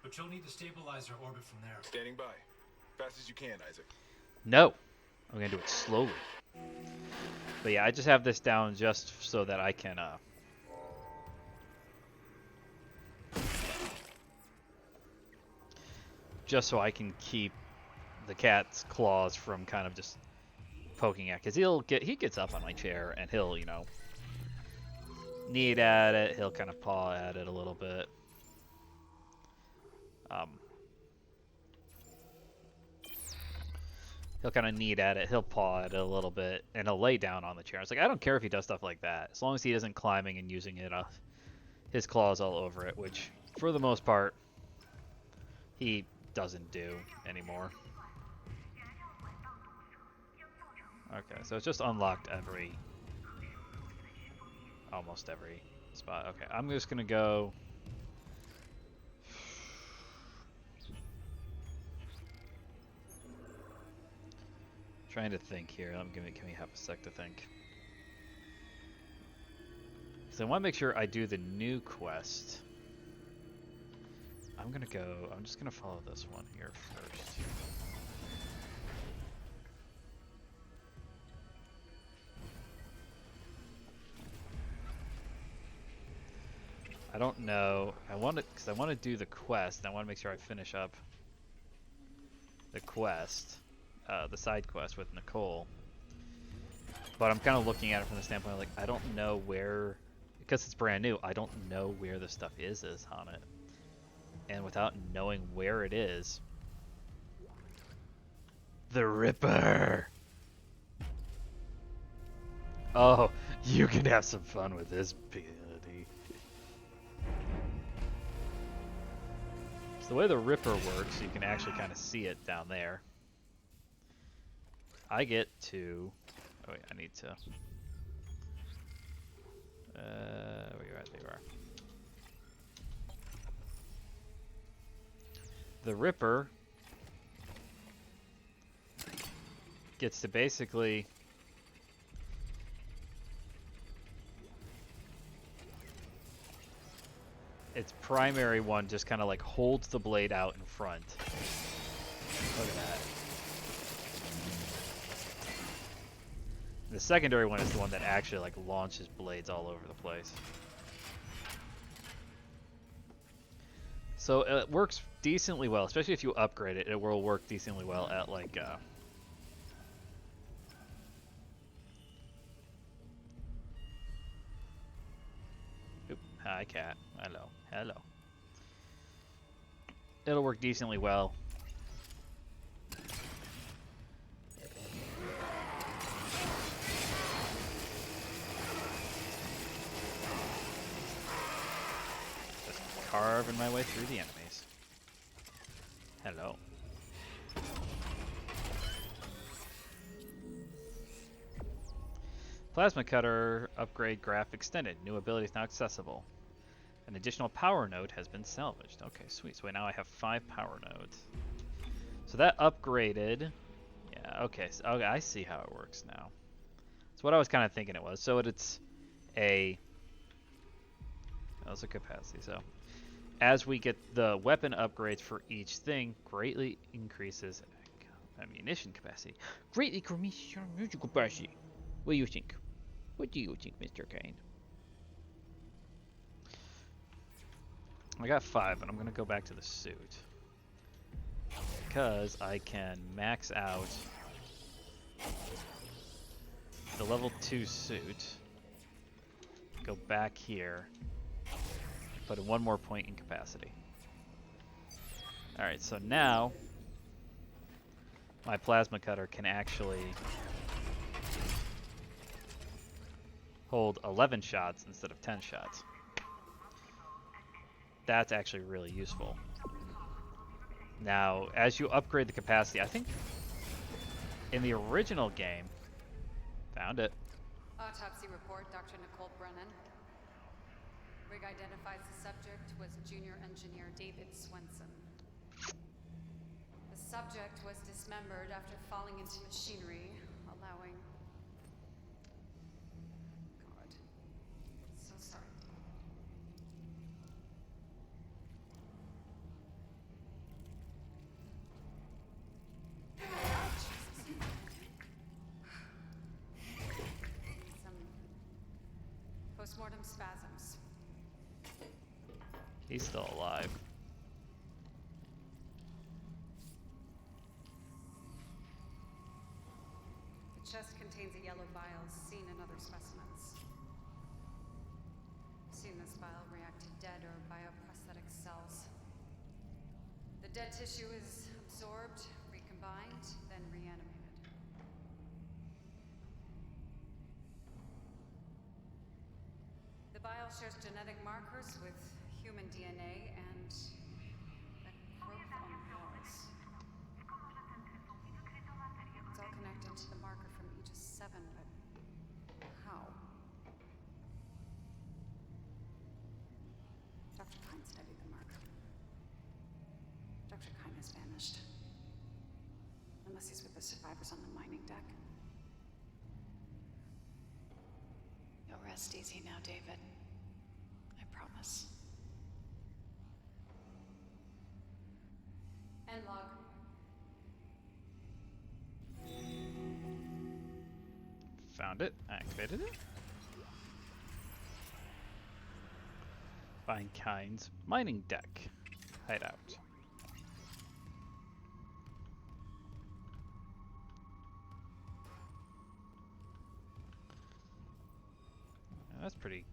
But you'll need to stabilize our orbit from there. Standing by. Fast as you can, Isaac. No. I'm going to do it slowly. But yeah, I just have this down just so that I can just so I can keep the cat's claws from kind of just poking at, because he gets up on my chair and he'll, knead at it, he'll kind of paw at it a little bit. he'll kind of knead at it, he'll paw at it a little bit, and he'll lay down on the chair. It's like, I don't care if he does stuff like that, as long as he isn't climbing and using it, his claws all over it, which, for the most part, he doesn't do anymore. Okay, so it's just unlocked almost every spot. Okay, I'm just gonna go. Trying to think here. Can we have a sec to think? So I want to make sure I do the new quest. I'm just gonna follow this one here first. I don't know. Because I want to do the quest, and I want to make sure I finish up the quest, the side quest with Nicole. But I'm kind of looking at it from the standpoint of, like, I don't know where, because it's brand new, I don't know where the stuff is on it. And without knowing where it is, the Ripper! Oh, you can have some fun with this ability. So the way the Ripper works, you can actually kind of see it down there. I get to... Oh wait, I need to... where you at? There you are. The Ripper gets to basically... Its primary one just kind of like holds the blade out in front. Look at that. The secondary one is the one that actually like launches blades all over the place. So it works decently well, especially if you upgrade it. It will work decently well at like Oop, hi cat. Hello. Hello. It'll work decently well. Just carving my way through the enemies. Hello. Plasma Cutter upgrade graph extended. New ability is now accessible. An additional power node has been salvaged. Okay, sweet. So now I have 5 power nodes. So that upgraded. Yeah, okay. So, okay, I see how it works now. That's what I was kind of thinking it was. So it's a... That's a capacity. So as we get the weapon upgrades for each thing, greatly increases ammunition capacity. Greatly increases ammunition capacity. What do you think? What do you think, Mr. Kane? I got 5, but I'm going to go back to the suit. Because I can max out the level 2 suit. Go back here. Put in 1 more point in capacity. Alright, so now my plasma cutter can actually hold 11 shots instead of 10 shots. That's actually really useful. Now, as you upgrade the capacity, I think in the original game, found it. Autopsy report, Dr. Nicole Brennan. Rig identifies the subject was Junior Engineer David Swenson. The subject was dismembered after falling into machinery, allowing... God. So sorry. Some postmortem spasms. He's still alive. The chest contains a yellow bile seen in other specimens. Seen this bile react to dead or bioprosthetic cells. The dead tissue is absorbed, recombined, then reanimated. vial shares genetic markers with human DNA and the growth on walls. It's all connected to the marker from Aegis 7, but how? Dr. Kine studied the marker. Dr. Kine has vanished. Unless he's with the survivors on the mining deck. You'll rest easy now, David. I promise. End log. Found it. Activated it. Find Kine's mining deck. Hideout. That's pretty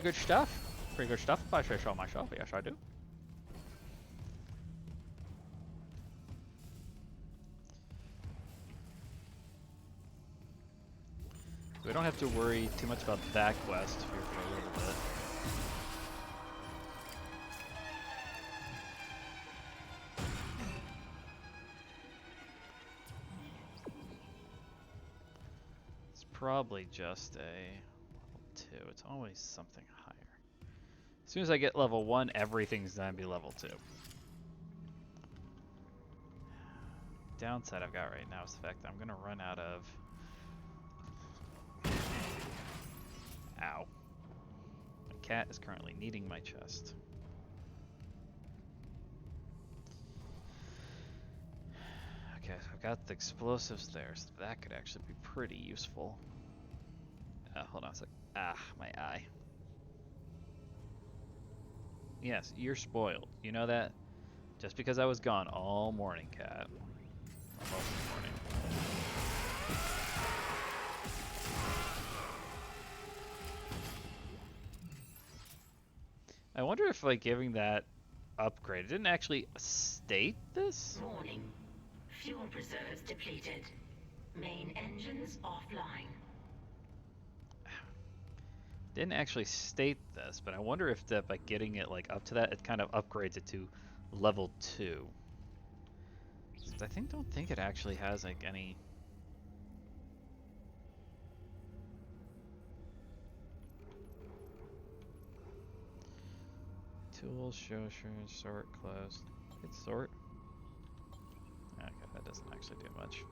good stuff. Pretty good stuff if I say so myself. Yes, I do. So we don't have to worry too much about that quest here for a little bit. Probably just a level 2. It's always something higher. As soon as I get level 1, everything's gonna be level 2. Downside I've got right now is the fact that I'm gonna run out of... Ow. My cat is currently kneading my chest. Okay, so I've got the explosives there, so that could actually be pretty useful. Hold on a sec. Ah, my eye. Yes, you're spoiled. You know that? Just because I was gone all morning, cat. Or most of the morning. I wonder if, like, giving that upgrade, it didn't actually state this? Warning. Fuel reserves depleted. Main engines offline. Didn't actually state this, but I wonder if that by getting it like up to that, it kind of upgrades it to level 2. I don't think it actually has like any. Tools, show, sort, close. Hit sort. Okay, that doesn't actually do much.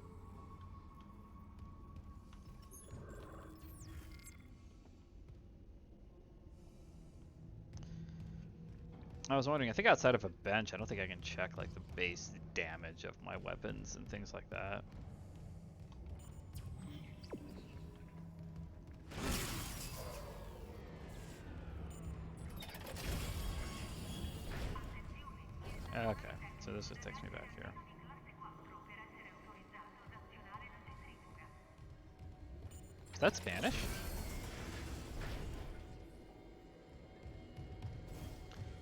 I was wondering, I think outside of a bench, I don't think I can check like the base damage of my weapons and things like that. Okay, so this just takes me back here. Is that Spanish?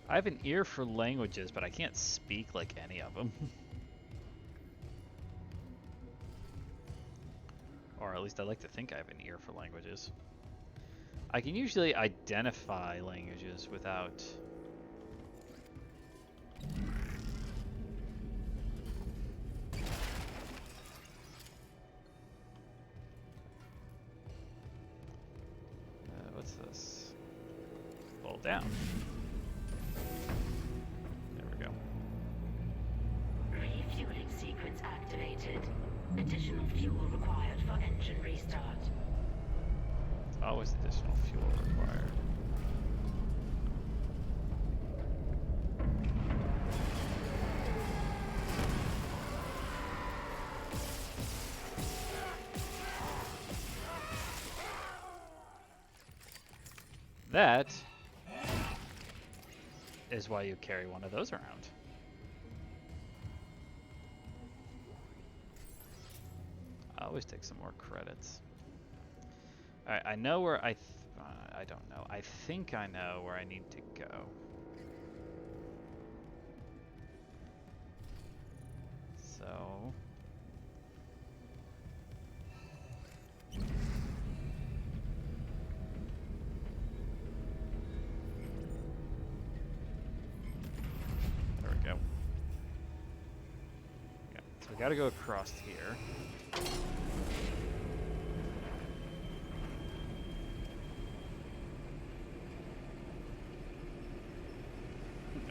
I have an ear for languages, but I can't speak like any of them. Or at least I like to think I have an ear for languages. I can usually identify languages without... what's this? Hold down. Refueling sequence activated. Additional fuel required for engine restart. Always additional fuel required. That is why you carry one of those around. I always take some more credits. Alright, I know where I don't know. I think I know where I need to go. So... We gotta go across here.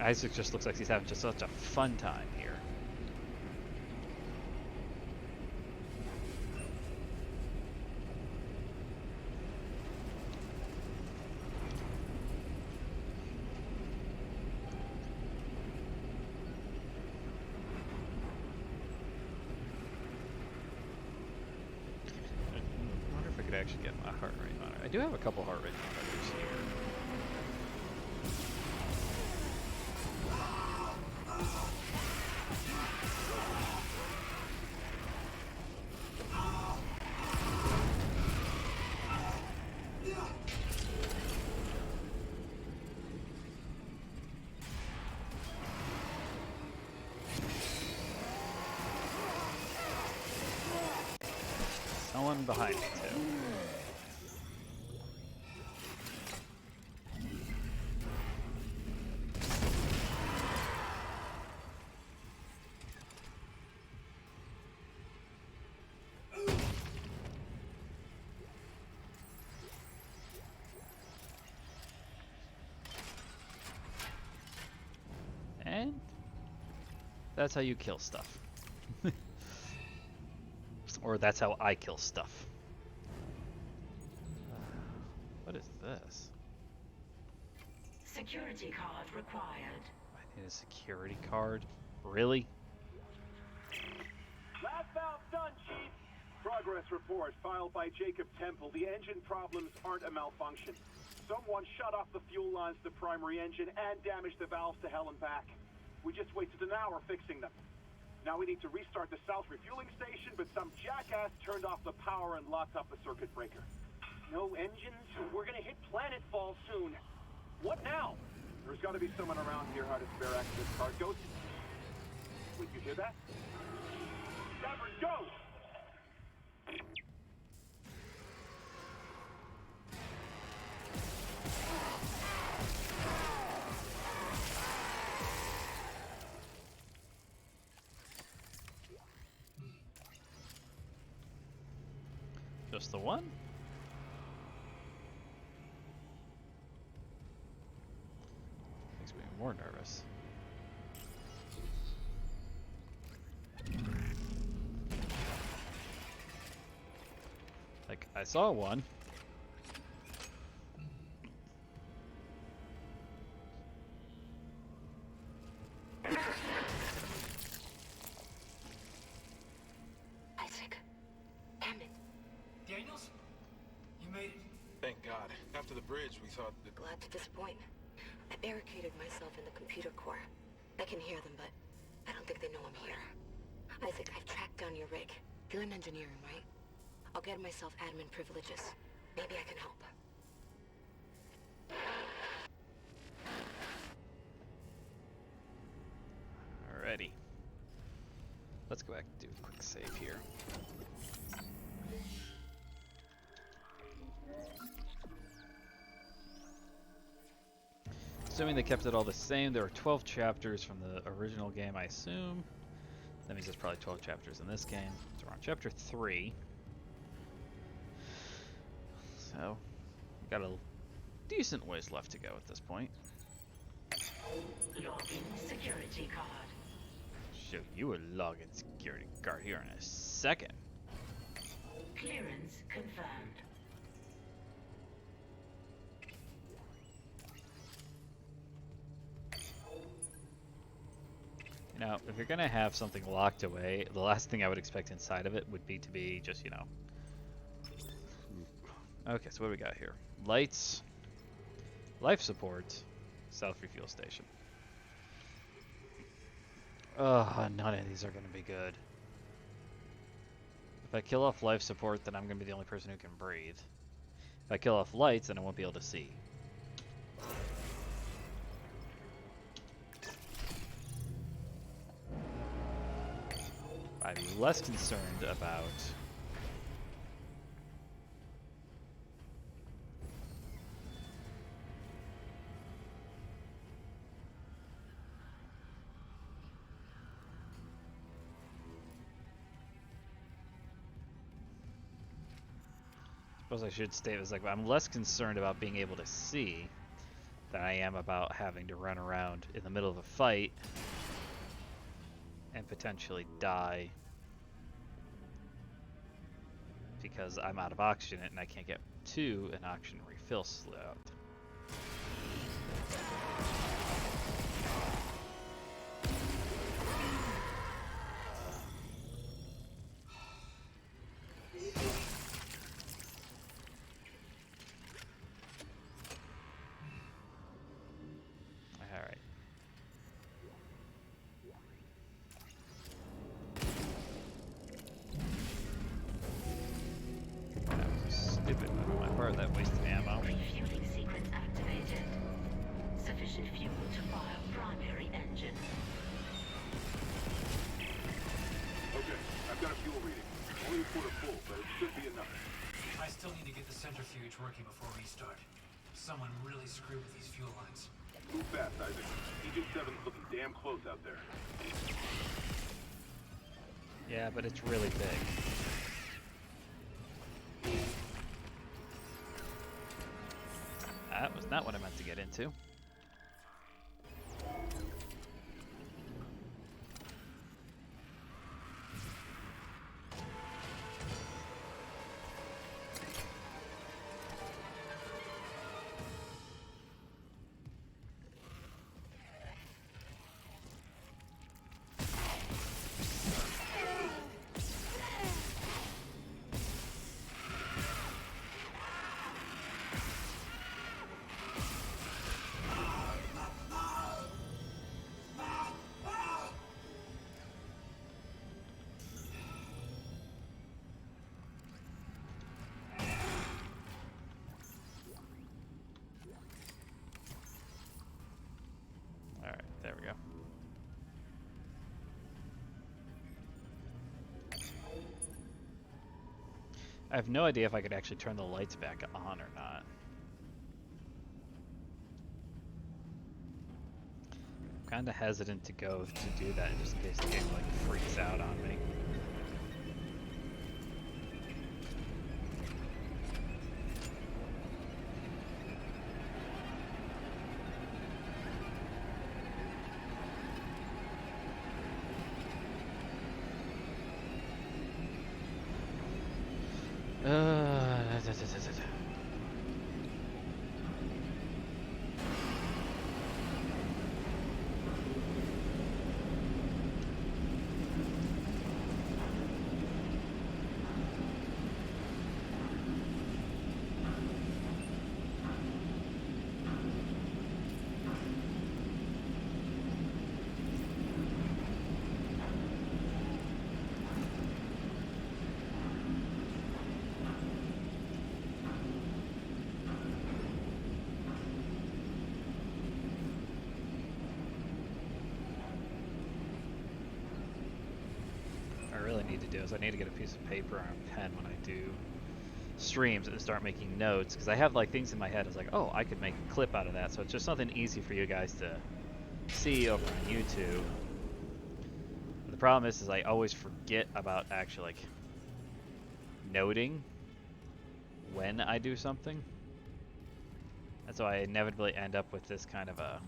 Isaac just looks like he's having just such a fun time here. I wonder if I could actually get my heart rate monitor. I do have a couple heart rate monitors here. Someone behind me too. And that's how you kill stuff. Or that's how I kill stuff. What is this? Security card required. I need a security card? Really? Last valve done, Chief. Progress report filed by Jacob Temple. The engine problems aren't a malfunction. Someone shut off the fuel lines to the primary engine and damaged the valves to hell and back. We just wasted an hour fixing them. Now we need to restart the south refueling station, but some jackass turned off the power and locked up the circuit breaker. No engines? We're gonna hit planetfall soon. What now? There's gotta be someone around here how to spare access card. Ghost. Wait, you hear that? Davern, go! Just the one? Makes me more nervous. Like, I saw one. Isaac. Damn it. Daniels? You made it. Thank God. After the bridge, we thought that... Glad to disappoint. I barricaded myself in the computer core. I can hear them, but I don't think they know I'm here. Isaac, I've tracked down your rig. You're in engineering, right? I'll get myself admin privileges. Maybe I can help. Alrighty. Let's go back and do a quick save here. Assuming they kept it all the same, there were 12 chapters from the original game, I assume. That means there's probably 12 chapters in this game. So we're on chapter 3. So, we've got a decent ways left to go at this point. Login security card. Show you a login security card here in a second. Clearance confirmed. Now, if you're gonna have something locked away, the last thing I would expect inside of it would be to be just, you know... Okay, so what do we got here? Lights, life support, self-refuel station. Ugh, none of these are gonna be good. If I kill off life support, then I'm gonna be the only person who can breathe. If I kill off lights, then I won't be able to see. I'd be less concerned about suppose I should state this, like, I'm less concerned about being able to see than I am about having to run around in the middle of a fight and potentially die because I'm out of oxygen and I can't get to an oxygen refill slot. Alright. That was a stupid move on my part, that wasted ammo. Refueling sequence activated. Sufficient fuel to fire primary engine. Okay, I've got a fuel reading. Only a quarter full, but it should be enough. I still need to get the centrifuge working before restart. Someone really screwed with these fuel lines. Move fast, Isaac. Aegis 7's looking damn close out there. Yeah, but it's really big. That was not what I meant to get into. Alright, there we go. I have no idea if I could actually turn the lights back on or not. I'm kind of hesitant to go to do that just in case the game like freaks out on me. Need to do is I need to get a piece of paper or a pen when I do streams and start making notes, because I have like things in my head. It's like, oh, I could make a clip out of that, so it's just something easy for you guys to see over on YouTube. But the problem is I always forget about actually like noting when I do something, and so I inevitably end up with this kind of a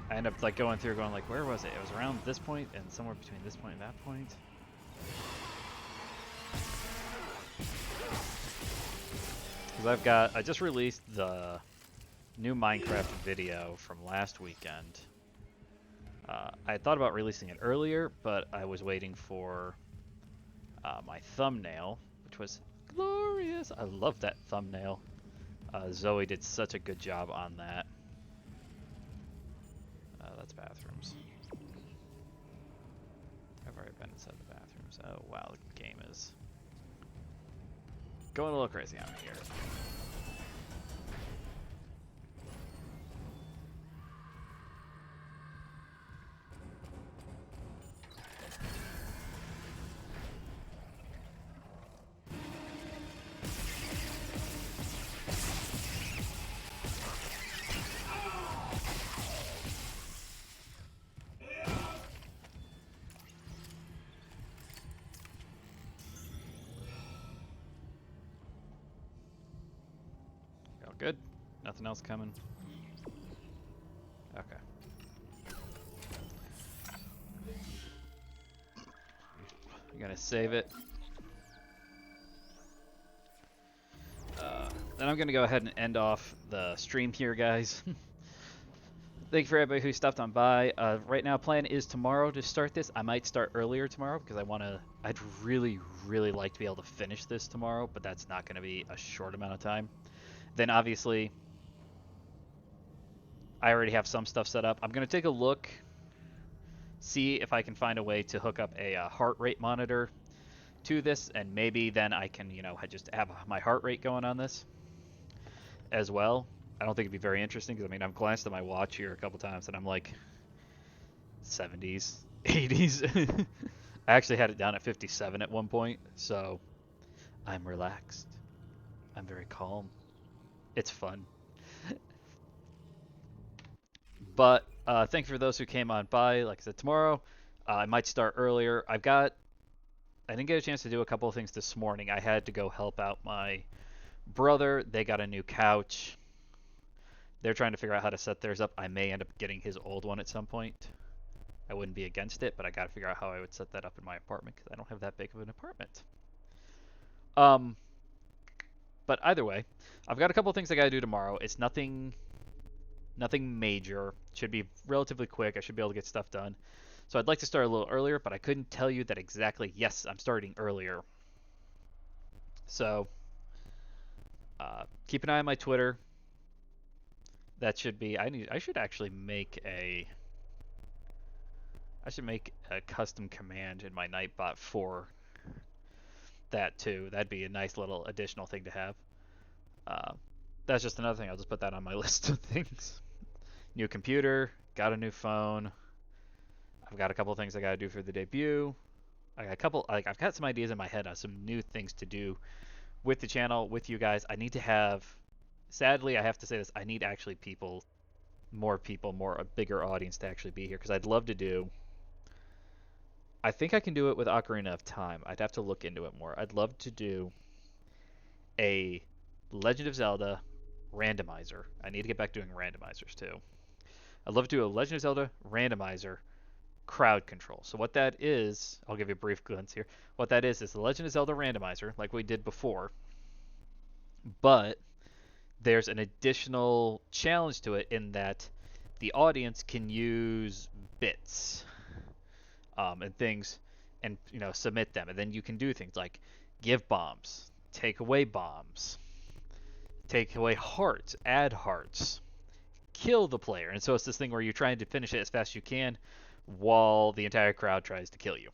I end up like going through going like, where was it? It was around this point and somewhere between this point and that point. Because I just released the new Minecraft video from last weekend. I thought about releasing it earlier, but I was waiting for my thumbnail, which was glorious. I love that thumbnail. Zoe did such a good job on that. That's bathrooms. I've already been inside the bathrooms. Oh wow, the game is going a little crazy on me here. Nothing else coming? Okay. I'm gonna save it. Then I'm gonna go ahead and end off the stream here, guys. Thank you for everybody who stopped on by. Right now, plan is tomorrow to start this. I might start earlier tomorrow because I'd really, really like to be able to finish this tomorrow, but that's not going to be a short amount of time. Then obviously, I already have some stuff set up. I'm going to take a look, see if I can find a way to hook up a heart rate monitor to this, and maybe then I can, just have my heart rate going on this as well. I don't think it'd be very interesting because, I've glanced at my watch here a couple times and I'm like 70s, 80s. I actually had it down at 57 at one point, so I'm relaxed. I'm very calm. It's fun. But thank you for those who came on by. Like I said, tomorrow I might start earlier. I didn't get a chance to do a couple of things this morning. I had to go help out my brother. They got a new couch. They're trying to figure out how to set theirs up. I may end up getting his old one at some point. I wouldn't be against it, but I got to figure out how I would set that up in my apartment because I don't have that big of an apartment. But either way, I've got a couple of things I got to do tomorrow. It's nothing major. Should be relatively quick. I should be able to get stuff done. So I'd like to start a little earlier, but I couldn't tell you that exactly. Yes, I'm starting earlier. So keep an eye on my Twitter. That should be. I should actually make a custom command in my Nightbot for that too. That'd be a nice little additional thing to have. That's just another thing. I'll just put that on my list of things. New computer, got a new phone. I've got a couple of things I got to do for the debut. I've got some ideas in my head on some new things to do with the channel, with you guys. I need to have, sadly, I have to say this, I need actually a bigger audience to actually be here because I'd love to do. I think I can do it with Ocarina of Time. I'd have to look into it more. I'd love to do a Legend of Zelda randomizer. I need to get back doing randomizers too. I'd love to do a Legend of Zelda randomizer crowd control. So what that is, I'll give you a brief glimpse here. What that is the Legend of Zelda randomizer, like we did before, but there's an additional challenge to it in that the audience can use bits and things and submit them, and then you can do things like give bombs, take away hearts, add hearts, kill the player. And so it's this thing where you're trying to finish it as fast as you can while the entire crowd tries to kill you.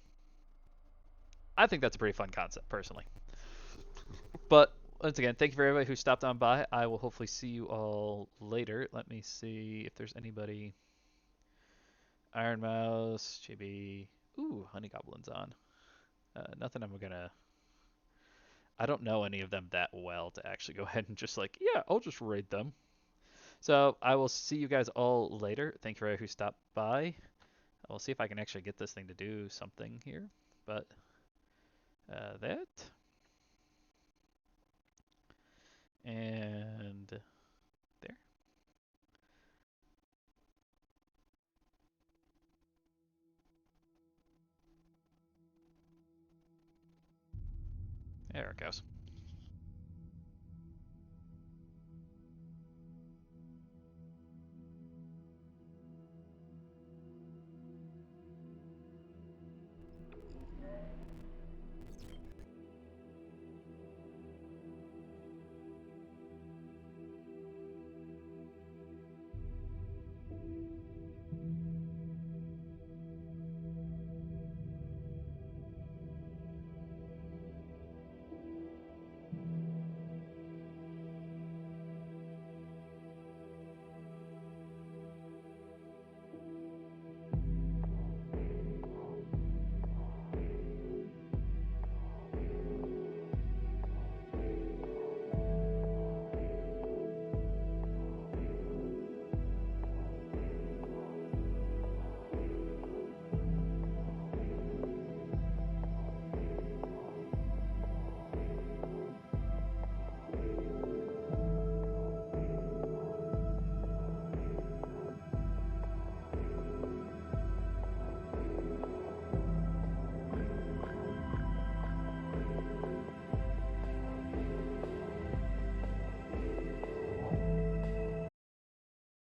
I think that's a pretty fun concept, personally. But once again, thank you for everybody who stopped on by. I will hopefully see you all later. Let me see if there's anybody. Iron Mouse, JB. Ooh, Honey Goblin's on. Nothing I'm gonna. I don't know any of them that well to actually go ahead and just I'll just raid them. So I will see you guys all later. Thank you for everybody who stopped by. I'll see if I can actually get this thing to do something here. But that. And there. There it goes.